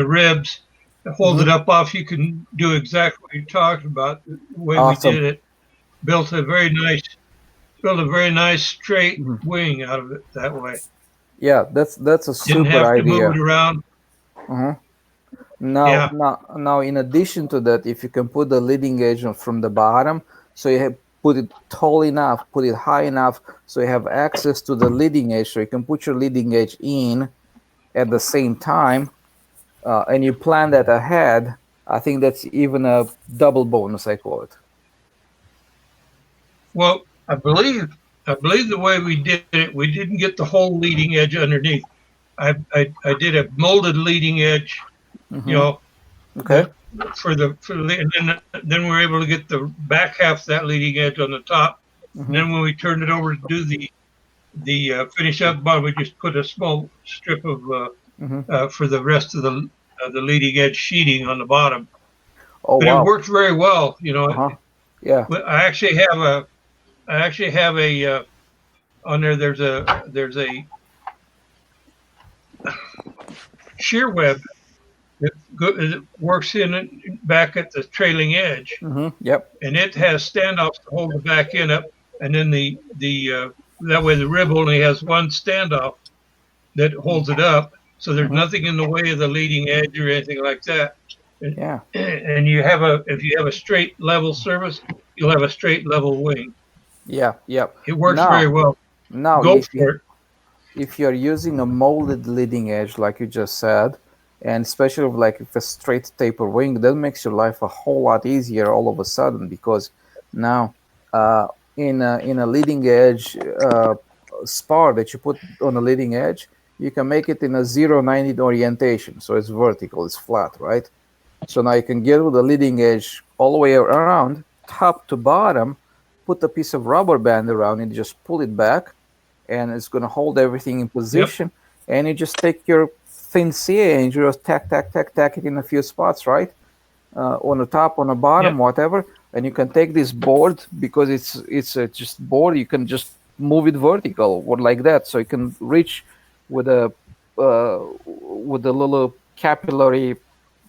ribs that hold it up off. You can do exactly what you're talking about. The way Awesome. we did it, built a very nice straight wing out of it that way. Yeah, that's a Didn't super have to idea. move it around. Now, Yeah. now, in addition to that, if you can put the leading edge from the bottom, so you have put it tall enough, put it high enough, so you have access to the leading edge, so you can put your leading edge in at the same time, and you plan that ahead, I think that's even a double bonus, I call it. Well, I believe the way we did it, we didn't get the whole leading edge underneath. I did a molded leading edge, you Mm-hmm. know, Okay. that for the and then we were able to get the back half of that leading edge on the top. And Mm-hmm. then when we turned it over to do the finish up bottom, we just put a small strip of Mm-hmm. for the rest of the leading edge sheeting on the bottom. Oh But it wow. worked very well. You know, Uh-huh. Yeah. I actually have a on there. There's a shear web that works in back at the trailing edge, Mm-hmm. Yep. and it has standoffs to hold the back end up, and then the that way the rib only has one standoff that holds it up, so there's Mm-hmm. nothing in the way of the leading edge or anything like that. And, Yeah. and if you have a straight level surface, you'll have a straight level wing. Yeah. Yep. It works very Now, well. now, Go for it. if you're using a molded leading edge, like you just said, and especially like if a straight taper wing, that makes your life a whole lot easier all of a sudden because now uh, in a leading edge spar that you put on the leading edge, you can make it in a 0-90 orientation, so it's vertical, it's flat, right? So now you can get with the leading edge all the way around, top to bottom, put a piece of rubber band around it, just pull it back, and it's going to hold everything in Yep. position. And you just take your thin CA and you just tack it in a few spots, right? On the top, on the bottom, Yep. whatever. And you can take this board because it's just board. You can just move it vertical or like that, so you can reach with a with the little capillary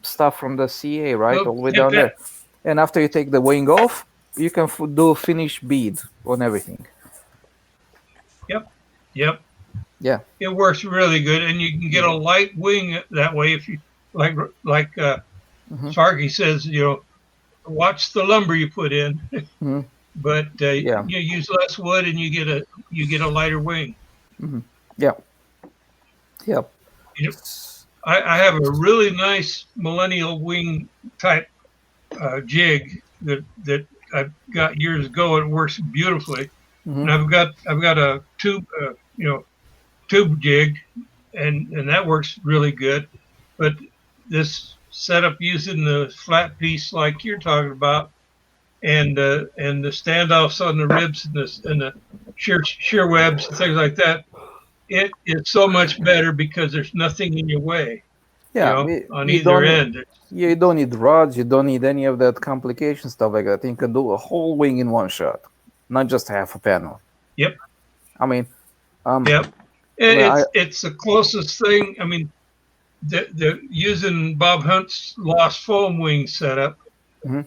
stuff from the CA, right, Well, all the way tip down that. there. And after you take the wing off, you can do a finish bead on everything. Yep. Yep. Yeah. It works really good, and you can get a light wing that way if you like Mm-hmm. Sparky says, watch the lumber you put in, Mm-hmm. but Yeah. you use less wood and you get a lighter wing. Mm-hmm. Yeah. Yep. You know, I have a really nice millennial wing type jig that I got years ago. It works beautifully, Mm-hmm. and I've got a tube jig, and that works really good. But this setup using the flat piece like you're talking about, and the standoffs on the ribs and the shear webs and things like that, it is so much better because there's nothing in your way, Yeah. on You either don't. end. You don't need rods. You don't need any of that complication stuff like that. You can do a whole wing in one shot, not just half a panel. Yep. I mean, Yep. well, It's the closest thing. I mean, the using Bob Hunt's Lost Foam wing setup, Mhm.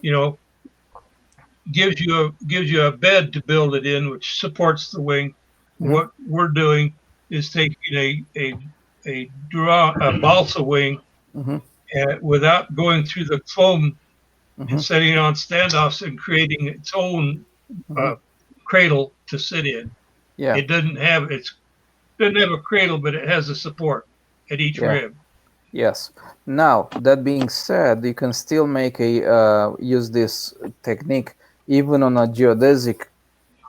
Gives you a bed to build it in, which supports the wing. Mhm. What we're doing is taking a balsa wing Mm-hmm. without going through the foam Mm-hmm. and setting it on standoffs and creating its own Mm-hmm. cradle to sit in. Yeah. It doesn't have a cradle, but it has a support at each Yeah. rib. Yes. Now that being said, you can still make use this technique even on a geodesic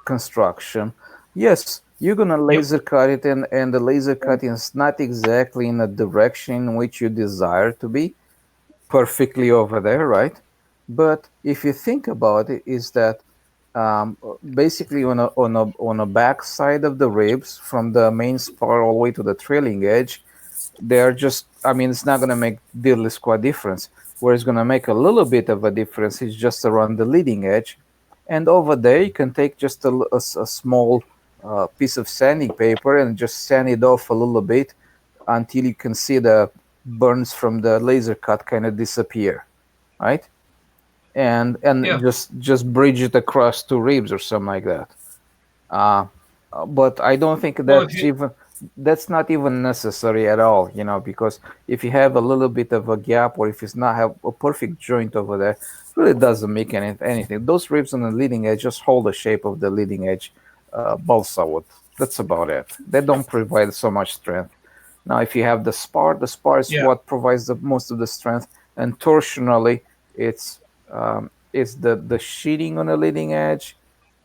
construction. Yes, you're gonna Yep. laser cut it, and the laser cutting is not exactly in the direction in which you desire to be, perfectly over there, right? But if you think about it, is that basically on a back side of the ribs from the main spar all the way to the trailing edge, they're just, I mean, it's not going to make diddly squat difference. Where it's going to make a little bit of a difference is just around the leading edge. And over there, you can take just a small piece of sanding paper and just sand it off a little bit until you can see the burns from the laser cut kind of disappear, right? And Yeah. just bridge it across two ribs or something like that. Uh, but I don't think Well, if you that's not even necessary at all, because if you have a little bit of a gap or if it's not have a perfect joint over there, really doesn't make anything. Those ribs on the leading edge just hold the shape of the leading edge balsa wood. That's about it. They don't provide so much strength. Now, if you have the spar is what provides the most of the strength, and torsionally, it's the sheeting on the leading edge,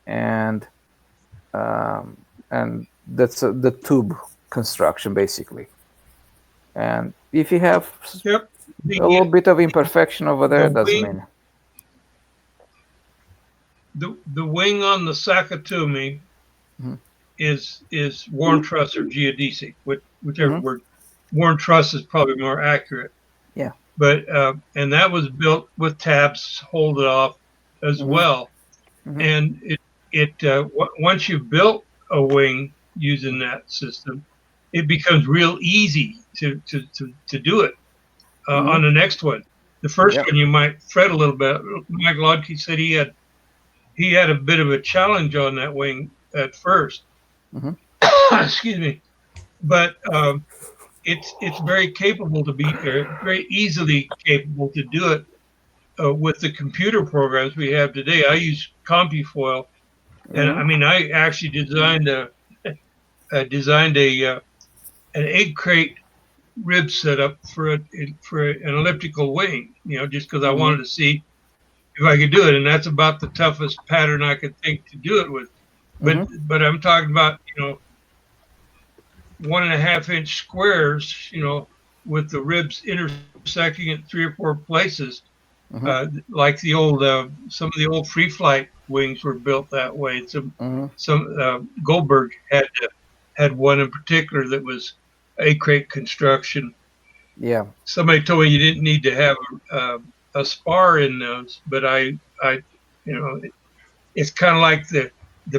and that's the tube construction basically. And if you have a little bit of imperfection over there, it doesn't mean. The wing on the Sakatumi is worn truss or geodesic, whichever word. Worn truss is probably more accurate. Yeah. But and that was built with tabs hold it off as well. And once you've built a wing using that system, it becomes real easy to do it on the next one. The first one you might fret a little bit. Mike Lodke said he had a bit of a challenge on that wing at first. Excuse me, but it's very capable to be very easily capable to do it with the computer programs we have today. I use CompuFoil, and I mean I actually designed an egg crate rib setup for an elliptical wing. Just because I wanted to see if I could do it, and that's about the toughest pattern I could think to do it with. But I'm talking about 1.5-inch squares, with the ribs intersecting in 3 or 4 places, like the old some of the old free flight wings were built that way. Some Goldberg had one in particular that was a crate construction. Yeah. Somebody told me you didn't need to have a spar in those, but it's kind of like the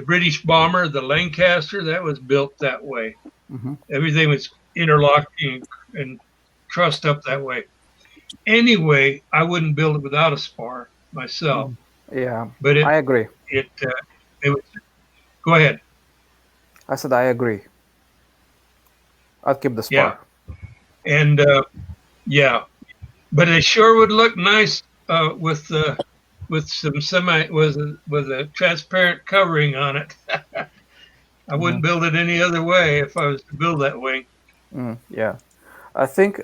British bomber, the Lancaster, that was built that way. Everything was interlocking and trussed up that way. Anyway, I wouldn't build it without a spar myself. Yeah, but I agree. It was, go ahead. I said I agree. I'd keep the spar. Yeah, and but it sure would look nice with some with a transparent covering on it. I wouldn't build it any other way if I was to build that wing. Yeah, I think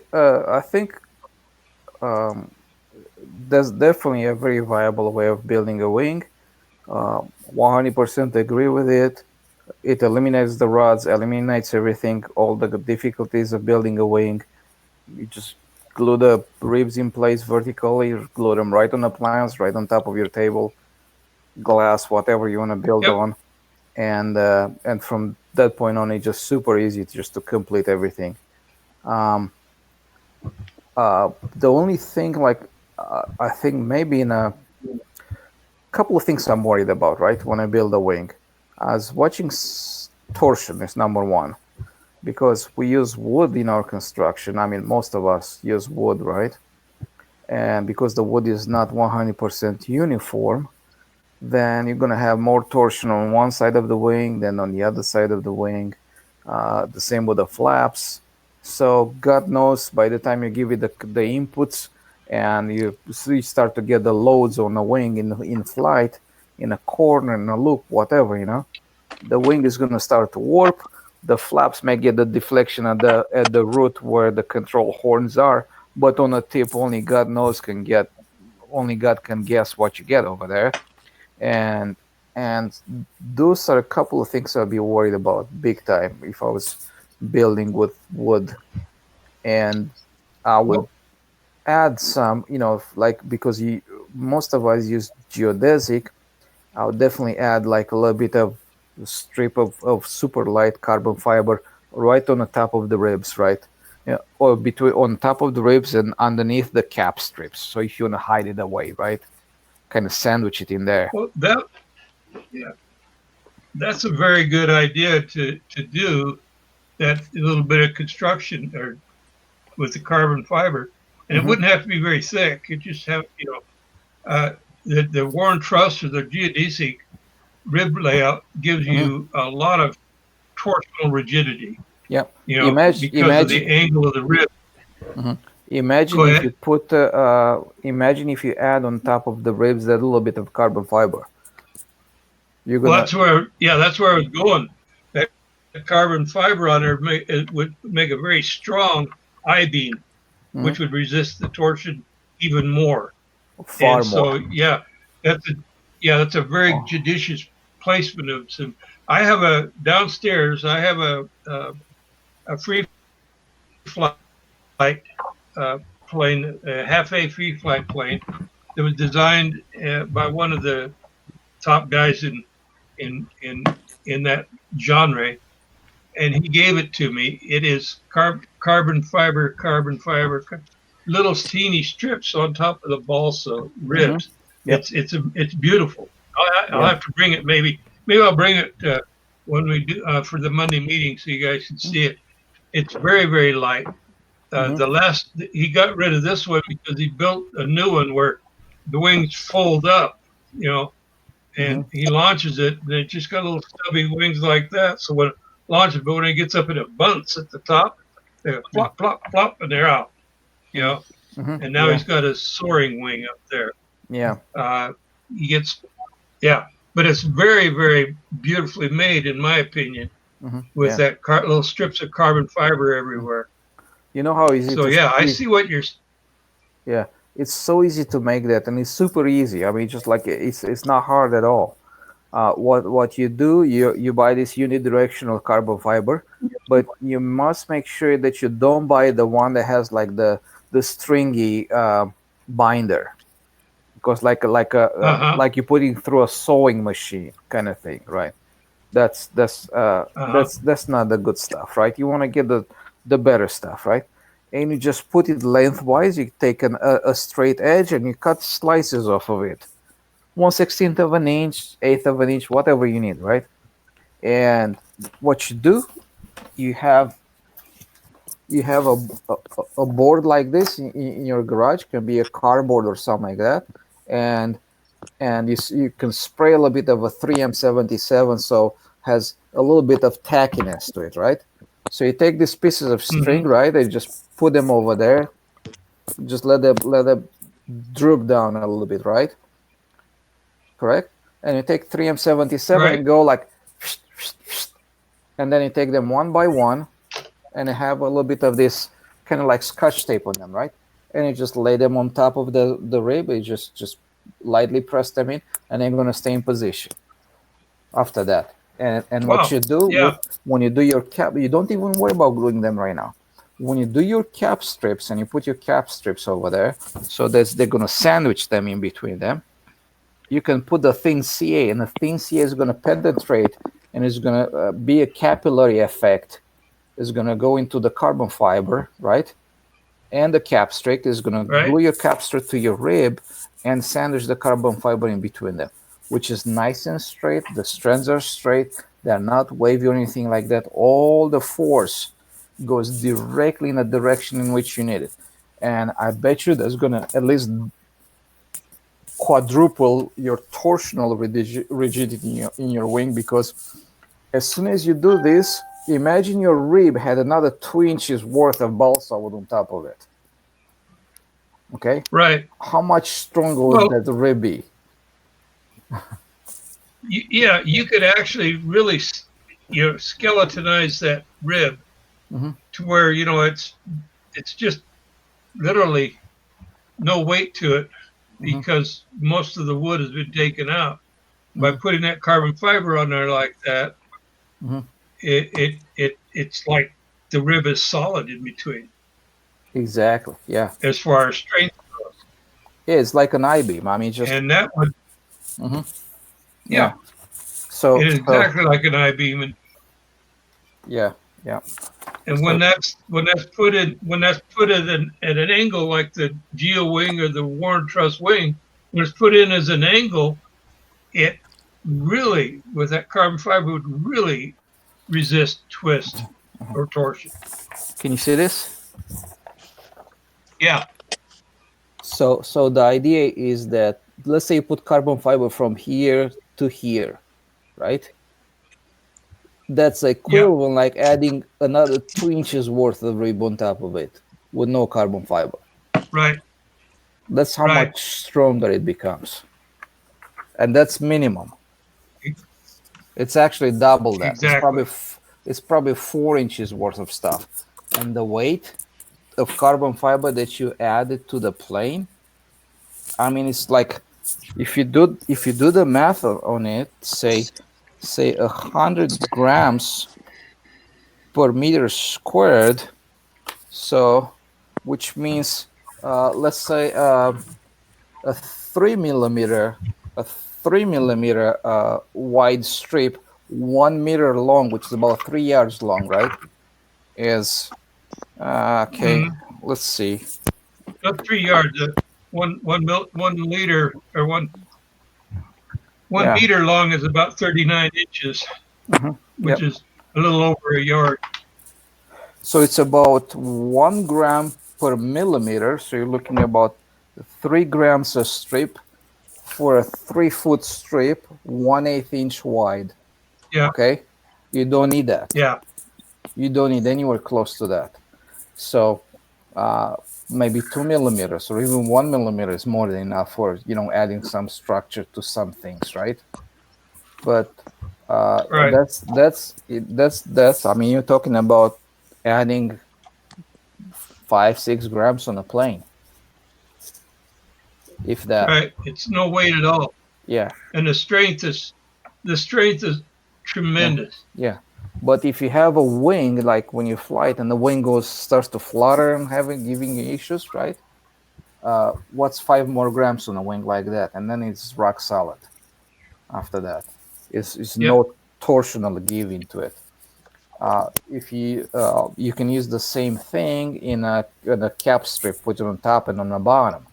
there's definitely a very viable way of building a wing. 100% agree with it. It eliminates the rods, eliminates everything, all the difficulties of building a wing. You just glue the ribs in place vertically, glue them right on the plans, right on top of your table, glass, whatever you want to build on. And from that point on, it's just super easy just to complete everything. The only thing, I think maybe in a couple of things I'm worried about, right, when I build a wing. As watching torsion is number one, because we use wood in our construction. I mean, most of us use wood, right? And because the wood is not 100% uniform, then you're going to have more torsion on one side of the wing than on the other side of the wing. The same with the flaps. So God knows, by the time you give it the inputs and you start to get the loads on the wing in flight, in a corner, in a loop, whatever, the wing is going to start to warp. The flaps may get the deflection at the root where the control horns are, but on the tip, only God can guess what you get over there. And those are a couple of things I'd be worried about big time if I was building with wood. And I would add some, because most of us use geodesic, I would definitely add like a little bit of strip of super light carbon fiber right on the top of the ribs, right? Or on top of the ribs and underneath the cap strips. So if you want to hide it away, right? Kind of sandwich it in there. Well, that's a very good idea to do that little bit of construction or with the carbon fiber, and it wouldn't have to be very thick. It just have the worn truss or the geodesic rib layout gives you a lot of torsional rigidity. Yeah, because of the angle of the rib. Imagine if you put, imagine if you add on top of the ribs that little bit of carbon fiber. Well, that's where I was going. That carbon fiber on there, it would make a very strong I-beam, which would resist the torsion even more. Far And so, more. yeah, that's a very judicious placement of some. I have a downstairs. I have a free flight plane, a half-A free flight plane that was designed by one of the top guys in that genre, and he gave it to me. It is carbon fiber, little teeny strips on top of the balsa ribs. Yep. It's beautiful. I'll have to bring it. Maybe I'll bring it when we do for the Monday meeting so you guys can see it. It's very light. The last he got rid of this one because he built a new one where the wings fold up, and he launches it, and it just got little stubby wings like that. So when it launches, but when it gets up and it bunts at the top, they go plop, plop, plop, and they're out. And now he's got a soaring wing up there. Yeah. He gets, but it's very beautifully made, in my opinion, with that little strips of carbon fiber everywhere. You know how easy. So I see what you're. Yeah, it's so easy to make that, and it's super easy. I mean, just like it's not hard at all. What you do, you buy this unidirectional carbon fiber, but you must make sure that you don't buy the one that has like the stringy binder, because like you're putting through a sewing machine kind of thing, right? That's not the good stuff, right? You want to get the better stuff, right? And you just put it lengthwise. You take a straight edge and you cut slices off of it, 1/16 of an inch, 1/8 of an inch, whatever you need, right? And what you do, you have a board like this in your garage. It can be a cardboard or something like that, and you can spray a little bit of a 3M77, so has a little bit of tackiness to it, right? So you take these pieces of string, right, and just put them over there. Just let them droop down a little bit, right? Correct? And you take 3M77 and go like, and then you take them one by one, and you have a little bit of this kind of like Scotch tape on them, right? And you just lay them on top of the rib. You just lightly press them in, and they're gonna stay in position after that. And what you do when you do your cap, you don't even worry about gluing them right now. When you do your cap strips and you put your cap strips over there, so that they're gonna sandwich them in between them, you can put the thin CA, and the thin CA is gonna penetrate, and it's gonna be a capillary effect. It's gonna go into the carbon fiber, right? And the cap strip is gonna glue your cap strip to your rib and sandwich the carbon fiber in between them, which is nice and straight. The strands are straight. They're not wavy or anything like that. All the force goes directly in the direction in which you need it. And I bet you that's going to at least quadruple your torsional rigidity in your wing, because as soon as you do this, imagine your rib had another 2 inches worth of balsa wood on top of it. Okay? Right. How much stronger would that rib be? You could actually really, skeletonize that rib to where it's just literally no weight to it, because most of the wood has been taken out. By putting that carbon fiber on there like that, it's like the rib is solid in between. Exactly. Yeah. As far as strength goes. Yeah, it's like an I-beam. I mean, just and that one. Yeah. So it is exactly like an I-beam, and yeah. And when that's put at an angle like the Geo wing or the Warren Truss wing, when it's put in as an angle, it really, with that carbon fiber, would really resist twist or torsion. Can you see this? Yeah. So the idea is that, let's say you put carbon fiber from here to here, right? That's equivalent like adding another 2 inches worth of rib on top of it with no carbon fiber. Right. That's how much stronger it becomes. And that's minimum. It's actually double that. Exactly. It's probably it's probably 4 inches worth of stuff. And the weight of carbon fiber that you added to the plane, I mean, it's like if you do the math on it, say 100 grams per meter squared, so which means let's say a 3 millimeter wide strip, 1 meter long, which is about 3 yards long, right? Is okay. Let's see. Not 3 yards. One liter or one Yeah. meter long is about 39 inches, which is a little over a yard. So it's about 1 gram per millimeter. So you're looking about 3 grams a strip for a 3-foot strip, 1/8 inch wide. Yeah. Okay. You don't need that. Yeah. You don't need anywhere close to that. So maybe 2 millimeters or even 1 millimeter is more than enough for, adding some structure to some things, right? But Right. that's I mean, you're talking about adding 5-6 grams on a plane, if that. Right. It's no weight at all. Yeah. And the strength is tremendous. Yeah. But if you have a wing, like when you fly it and the wing starts to flutter and giving you issues, right? What's 5 more grams on a wing like that? And then it's rock solid after that. It's no torsional giving to it. If you can use the same thing in a cap strip, put it on top and on the bottom.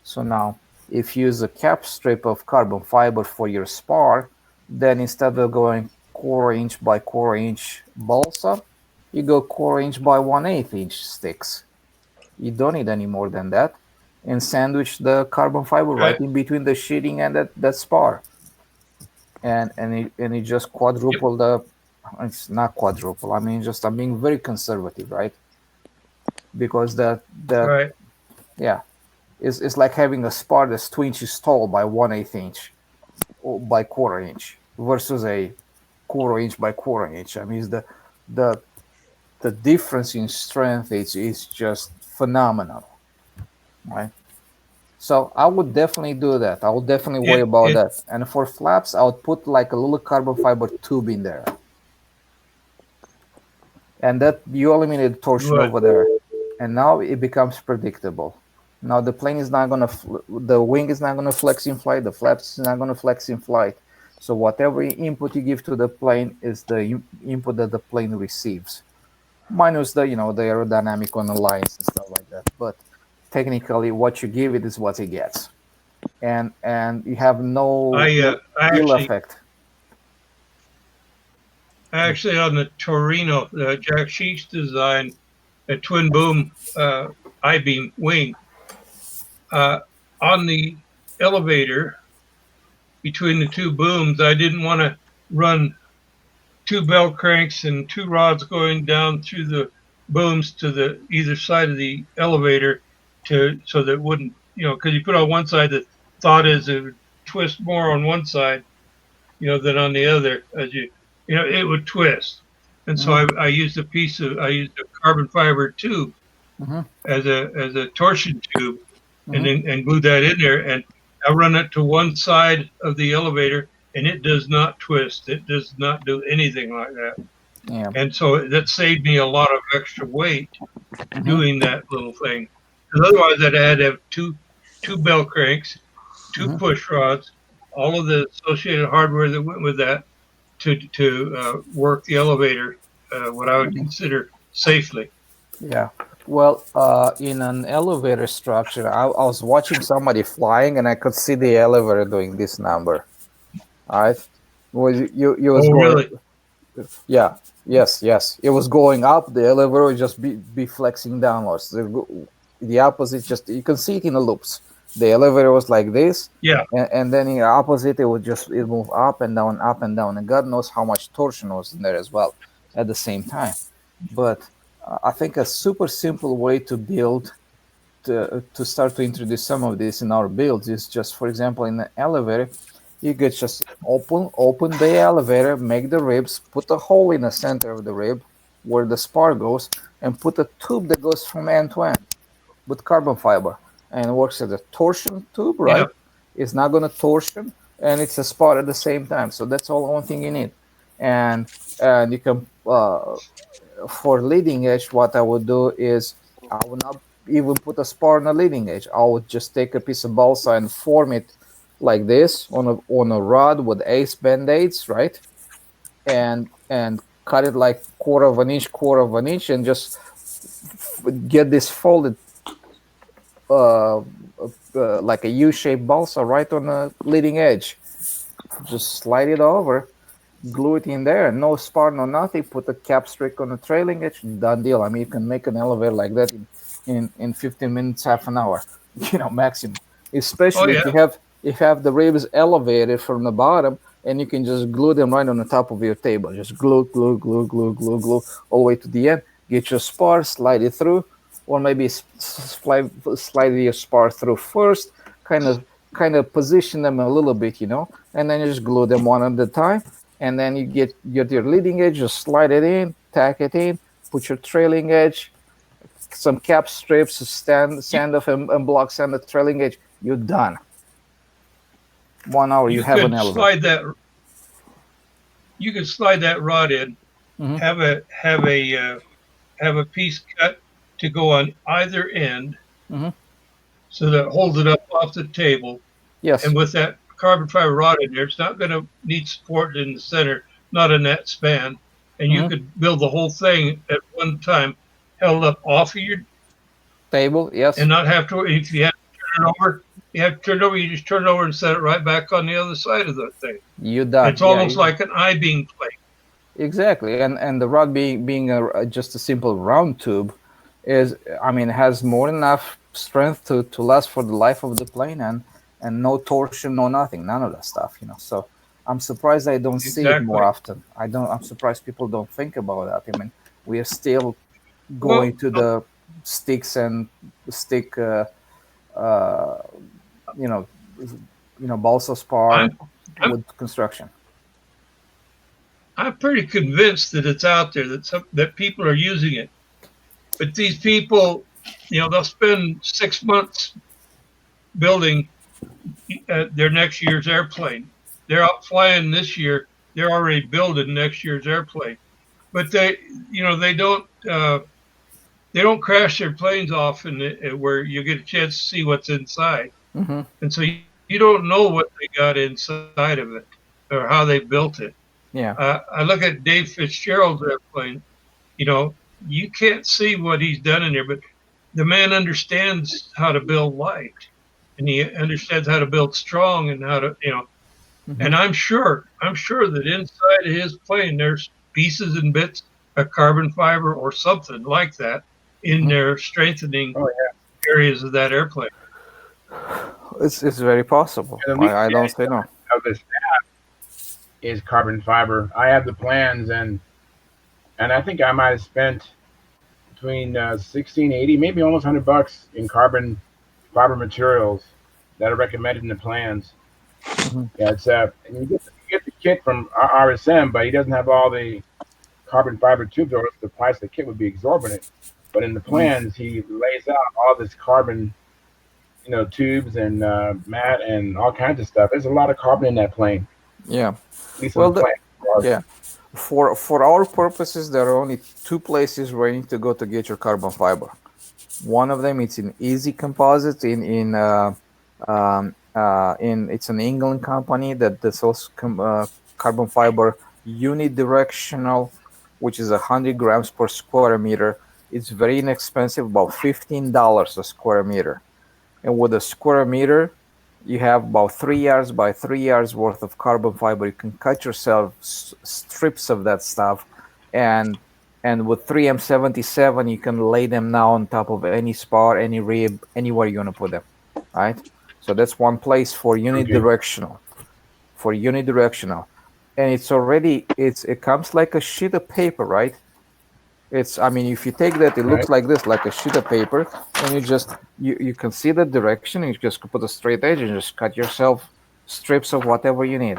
So now, if you use a cap strip of carbon fiber for your spar, then instead of going 1/4 inch by 1/4 inch balsa, you go 1/4 inch by 1/8 inch sticks. You don't need any more than that, and sandwich the carbon fiber right in between the sheeting and that spar. And it just quadruple the. It's not quadruple. I mean, I'm being very conservative, right? Because right. Yeah, it's like having a spar that's 2 inches tall by 1/8 inch or by 1/4 inch versus a 1/4 inch by 1/4 inch. I mean, the difference in strength is just phenomenal, right? So I would definitely do that. I would definitely worry about that. And for flaps, I would put like a little carbon fiber tube in there. And that you eliminate torsion over there. And now it becomes predictable. Now the plane is not going to, the wing is not going to flex in flight. The flaps is not going to flex in flight. So whatever input you give to the plane is the input that the plane receives. Minus the, the aerodynamic on the lines and stuff like that. But technically what you give it is what it gets. And you have no ill effect. Actually, on the Torino, Jack Sheets designed a twin boom I-beam wing. On the elevator between the two booms, I didn't want to run 2 bell cranks and 2 rods going down through the booms to the either side of the elevator so that it wouldn't, because you put on one side, the thought is it would twist more on one side, than on the other as it would twist. And so I used a carbon fiber tube as a torsion tube and glued that in there. And I run it to one side of the elevator and it does not twist. It does not do anything like that. Yeah. And so that saved me a lot of extra weight doing that little thing. Because otherwise I'd had to have two bell cranks, 2 push rods, all of the associated hardware that went with that to work the elevator, what I would consider safely. Yeah. Well, in an elevator structure, I was watching somebody flying, and I could see the elevator doing this number. All right. Was you was going? Really? Yeah. Yes. It was going up. The elevator would just be flexing downwards. The opposite, just you can see it in the loops. The elevator was like this. Yeah. And then in the opposite, it would move up and down, and God knows how much torsion was in there as well at the same time. But I think a super simple way to build, to start to introduce some of this in our builds is just, for example, in the elevator, You could just open the elevator, make the ribs, put a hole in the center of the rib where the spar goes, and put a tube that goes from end to end with carbon fiber, and it works as a torsion tube, right? Yeah. It's not going to torsion, and it's a spar at the same time. So that's all one thing you need, and you can for leading edge, what I would do is I would not even put a spar on a leading edge. I would just take a piece of balsa and form it like this on a rod with ace band-aids, right? And cut it like quarter of an inch, and just get this folded like a U-shaped balsa right on the leading edge. Just slide it over, glue it in there, no spar, no nothing. Put a cap strick on the trailing edge, done deal. I mean, you can make an elevator like that in 15 minutes, half an hour, maximum. Especially yeah. if you have the ribs elevated from the bottom, and you can just glue them right on the top of your table. Just glue all the way to the end. Get your spar, slide it through, or maybe slide your spar through first. Kind of position them a little bit, and then you just glue them one at a time. And then you get your leading edge, just slide it in, tack it in, put your trailing edge, some cap strips, sand off and block sand the trailing edge. You're done. 1 hour, you have an elevator. You can slide that rod in, Mhm. have a piece cut to go on either end, Mhm. so that it holds it up off the table. Yes. And with that carbon fiber rod in there, it's not going to need support in the center, not in that span. And you Mhm. could build the whole thing at one time, held up off of your Table, yes. and not have to. If you have to turn it over, you just turn it over and set it right back on the other side of the thing. You're done. It's almost like an I-beam plate. Exactly, and the rod being just a simple round tube has more than enough strength to last for the life of the plane, and no torsion, no nothing, none of that stuff, So I'm surprised I don't see it more often. I'm surprised people don't think about that. I mean, we are still going to the sticks and stick, balsa spar with construction. I'm pretty convinced that it's out there, that people are using it. But these people, they'll spend 6 months building their next year's airplane. They're out flying this year. They're already building next year's airplane. But they don't crash their planes off where you get a chance to see what's inside. Mm-hmm. And so you don't know what they got inside of it or how they built it. Yeah. I look at Dave Fitzgerald's airplane. You can't see what he's done in there, but the man understands how to build light, and he understands how to build strong, and how to, Mm-hmm. And I'm sure that inside of his plane there's pieces and bits of carbon fiber or something like that in there strengthening areas of that airplane. It's very possible. I don't say no. Of this is carbon fiber. I have the plans, and I think I might have spent between 16, 80, maybe almost $100 in carbon fiber materials that are recommended in the plans. Mm-hmm. Yeah, it's and you get the kit from RSM, but he doesn't have all the carbon fiber tubes, or the price of the kit would be exorbitant. But in the plans, he lays out all this carbon, tubes and mat and all kinds of stuff. There's a lot of carbon in that plane. Yeah. At least on the plane. Yeah. For our purposes, there are only two places where you need to go to get your carbon fiber. One of them, it's in Easy Composites it's an England company that sells carbon fiber unidirectional, which is 100 grams per square meter. It's very inexpensive, about $15 a square meter. And with a square meter, you have about 3 yards by 3 yards worth of carbon fiber. You can cut yourself strips of that stuff, and with 3M77, you can lay them now on top of any spar, any rib, anywhere you want to put them, right? So that's one place for unidirectional. And it comes like a sheet of paper, right? If you take that, it looks like this, like a sheet of paper, and you can see the direction, and you just put a straight edge and just cut yourself strips of whatever you need,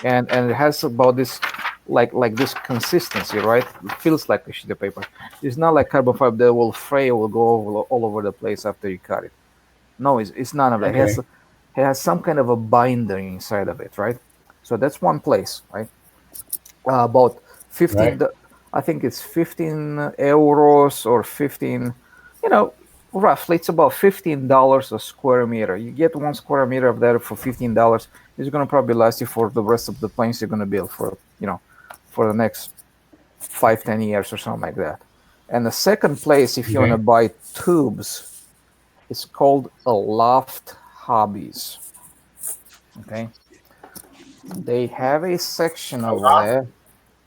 and it has about this like this consistency, right? It feels like a sheet of paper. It's not like carbon fiber that will fray or will go all over the place after you cut it. No, it's none of that. Okay. It has some kind of a binder inside of it, right? So that's one place, right? About 15, Right. I think it's 15 euros or 15, you know, roughly it's about $15 a square meter. You get 1 square meter of that for $15. It's going to probably last you for the rest of the planes you're going to build for, for the next 5-10 years or something like that. And the second place, if you want to Okay. buy tubes, it's called Aloft Hobbies. Okay, they have a section A over lot. there,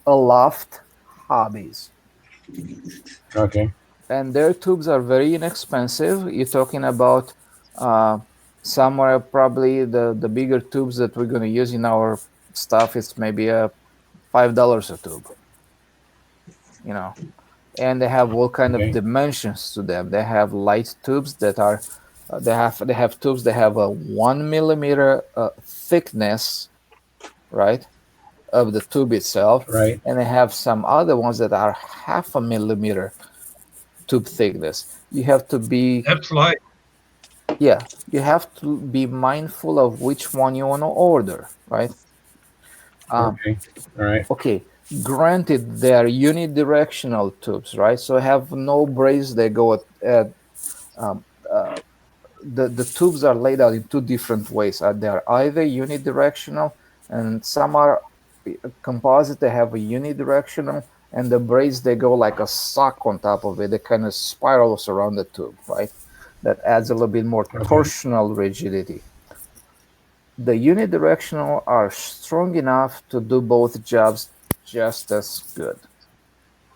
Aloft Hobbies, Okay. and their tubes are very inexpensive. You're talking about uh, somewhere probably the bigger tubes that we're going to use in our stuff is maybe $5 a tube, you know. And they have all kind of Okay. dimensions to them. They have light tubes that are they have tubes that have a 1 millimeter thickness, right, of the tube itself, Right. and they have some other ones that are 0.5 millimeter tube thickness. You have to be That's light. Yeah, you have to be mindful of which one you want to order, right? Um, Okay. All right. okay, granted, they are unidirectional tubes, right? So have no brace. They go at um, uh, the tubes are laid out in two different ways. They're either unidirectional, and some are composite. They have a unidirectional, and the brace they go like a sock on top of it. It kind of spirals around the tube, right? That adds a little bit more Okay. torsional rigidity. The unidirectional are strong enough to do both jobs just as good.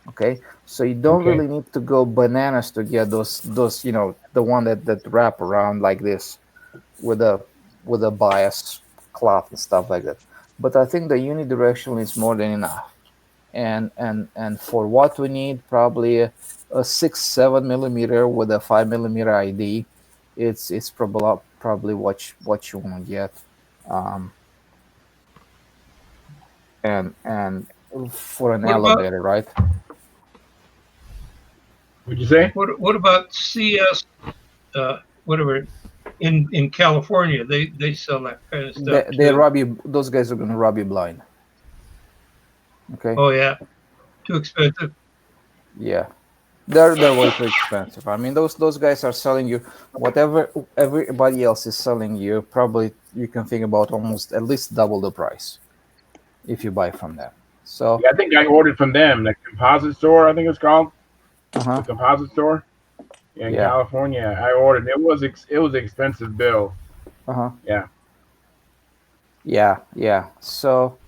Okay, so you don't Okay. really need to go bananas to get those the one that wrap around like this with a bias cloth and stuff like that. But I think the unidirectional is more than enough. And for what we need, probably a 6-7 millimeter with a 5 millimeter ID. It's probably what you want to get. Um, and for an What about elevator, right? What'd you say? what about CS? Whatever in California, they sell that kind of stuff They too. rob you. Those guys are gonna rob you blind. Okay. Oh yeah, too expensive. Yeah. They're way too expensive. I mean, those guys are selling you whatever everybody else is selling you. Probably you can think about almost at least double the price if you buy from them. So, Yeah, I think I ordered from them, the composite store. I think it's called uh-huh. the composite store. Yeah, in Yeah. California, I ordered. It was an expensive bill. Uh-huh. Yeah. Yeah. So,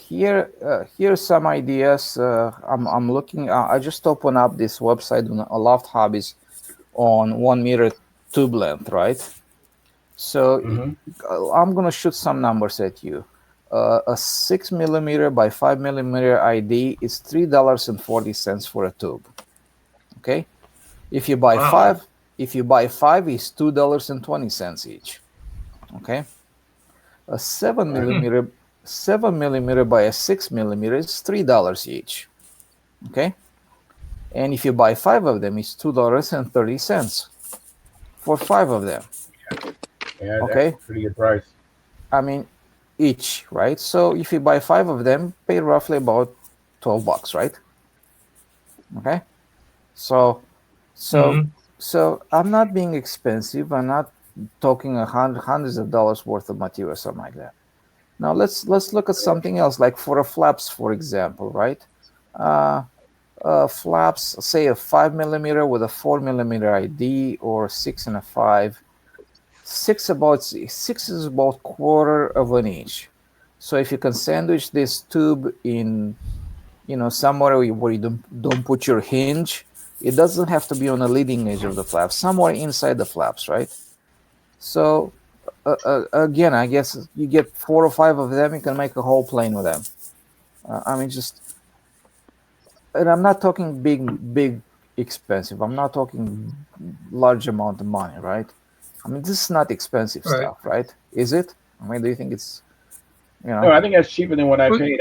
here's some ideas. I'm looking. I just opened up this website on Aloft Hobbies on 1 meter tube length, right? So Mm-hmm. I'm gonna shoot some numbers at you. A 6 millimeter by 5 millimeter ID is $3.40 for a tube. Okay, if you buy Wow. five, it's $2.20 each. Okay, a seven Right. millimeter 7 millimeter by a 6 millimeter is $3 each. Okay, and if you buy 5 of them, it's $2.30 for 5 of them. Yeah, that's Okay, a pretty good price. I mean, each, right? So if you buy 5 of them, pay roughly about $12, right? Okay. So, so, Mm-hmm. so I'm not being expensive. I'm not talking hundreds of dollars worth of material, something like that. Now let's look at something else, like for a flaps, for example, right? Uh, Flaps, say a 5 millimeter with a 4 millimeter ID, or 6 and a 5. Six is about quarter of an inch. So if you can sandwich this tube in, somewhere where you don't put your hinge, it doesn't have to be on the leading edge of the flaps, somewhere inside the flaps, right? So again, I guess you get 4 or 5 of them, you can make a whole plane with them. I mean, and I'm not talking big expensive. I'm not talking large amount of money, right? I mean, this is not expensive Right. stuff, right? Is it? I mean, do you think it's, No, I think that's cheaper than what I paid.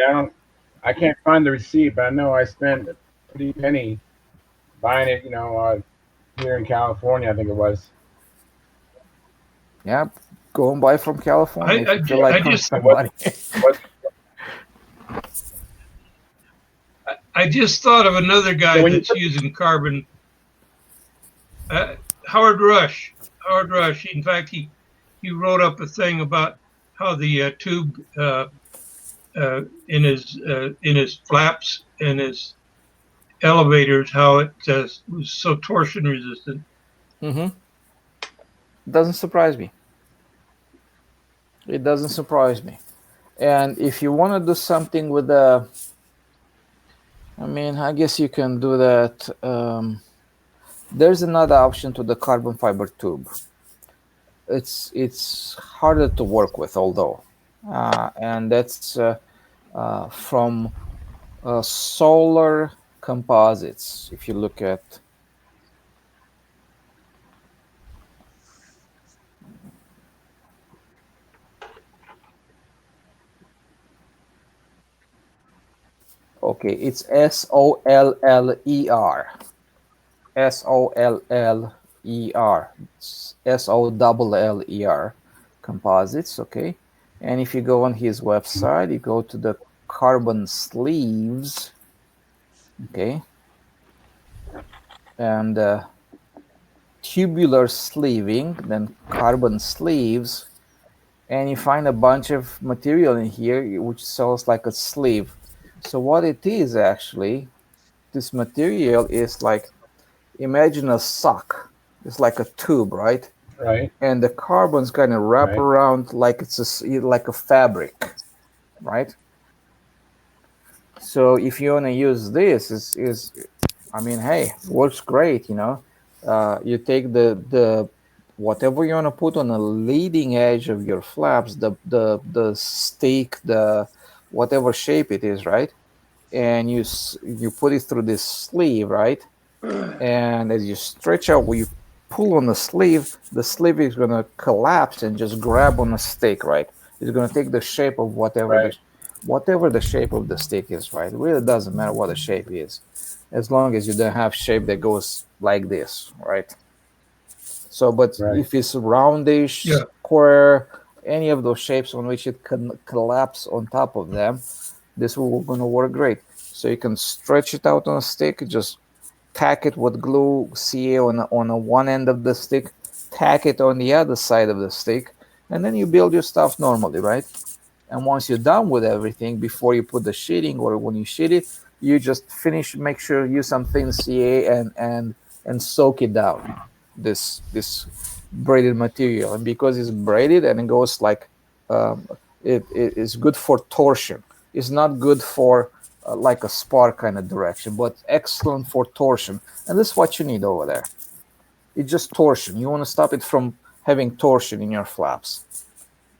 I can't find the receipt, but I know I spent a pretty penny buying it. Here in California, I think it was. Yeah, go and buy from California if you feel like earning some money. I just thought of another guy that's using carbon. Howard Rush. Howard Rush. In fact, he wrote up a thing about how the tube in his flaps and his elevators, how it was so torsion resistant. Mm-hmm. Doesn't surprise me. It doesn't surprise me. And if you want to do something with the, I mean, I guess you can do that. There's another option to the carbon fiber tube. It's harder to work with, although, and that's from Solar Composites. If you look at okay, it's SOLLER. SOLLER. SOLLER Composites. Okay, and if you go on his website, you go to the carbon sleeves. Okay, and tubular sleeving, then carbon sleeves, and you find a bunch of material in here which sells like a sleeve. So what it is actually, this material is like, imagine a sock. It's like a tube, right? Right. And the carbon's kind of wrap around like it's like a fabric, right? So if you want to use this, is I mean, hey, works great. You take the whatever you want to put on the leading edge of your flaps, the stick, the whatever shape it is, right? And you put it through this sleeve, right? And as you stretch out, when you pull on the sleeve is going to collapse and just grab on a stick, right? It's going to take the shape of whatever the shape of the stick is, right? It really doesn't matter what the shape is, as long as you don't have shape that goes like this, right? So, but if it's roundish, square, any of those shapes on which it can collapse on top of them, this will going to work great. So you can stretch it out on a stick, just tack it with glue CA on one end of the stick, tack it on the other side of the stick, and then you build your stuff normally, right? And once you're done with everything, before you put the sheeting or when you sheet it, you just finish, make sure you use some thin CA and soak it down, this braided material. And because it's braided and it goes like, it is good for torsion. It's not good for like a spar kind of direction, but excellent for torsion. And this is what you need over there. It's just torsion. You want to stop it from having torsion in your flaps.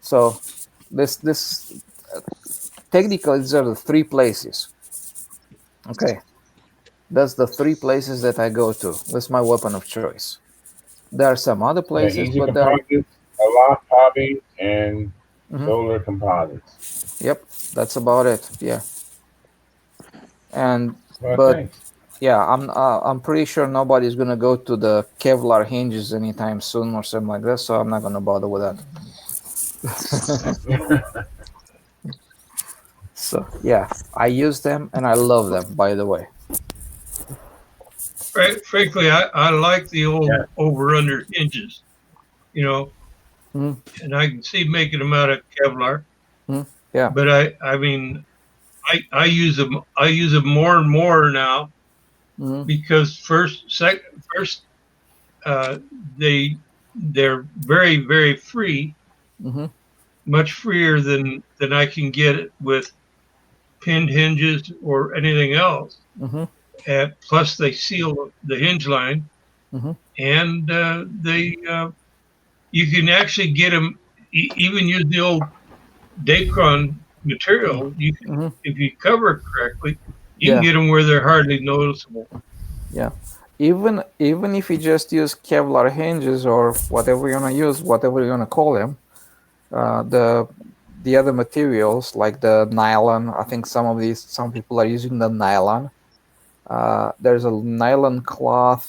So this technically, these are the three places. Okay, that's the three places that I go to. That's my weapon of choice. There are some other places, Easy but Composites, Aloft Hobby, and Solar Composites. Yep, that's about it. Yeah. And Well, but thanks. yeah, I'm pretty sure nobody's gonna go to the Kevlar hinges anytime soon or something like that, so I'm not gonna bother with that. So yeah, I use them and I love them, by the way. Frankly, I like the old over-under hinges, and I can see making them out of Kevlar. Yeah. But I mean, I use them more and more now because first they're very, very free, much freer than I can get it with pinned hinges or anything else. Plus, they seal the hinge line, and you can actually get them. Even use the old Dacron material. You can, if you cover it correctly, you can get them where they're hardly noticeable. Yeah. Even if you just use Kevlar hinges or whatever you're gonna use, whatever you're gonna call them, The other materials like the nylon, I think some people are using the nylon. There's a nylon cloth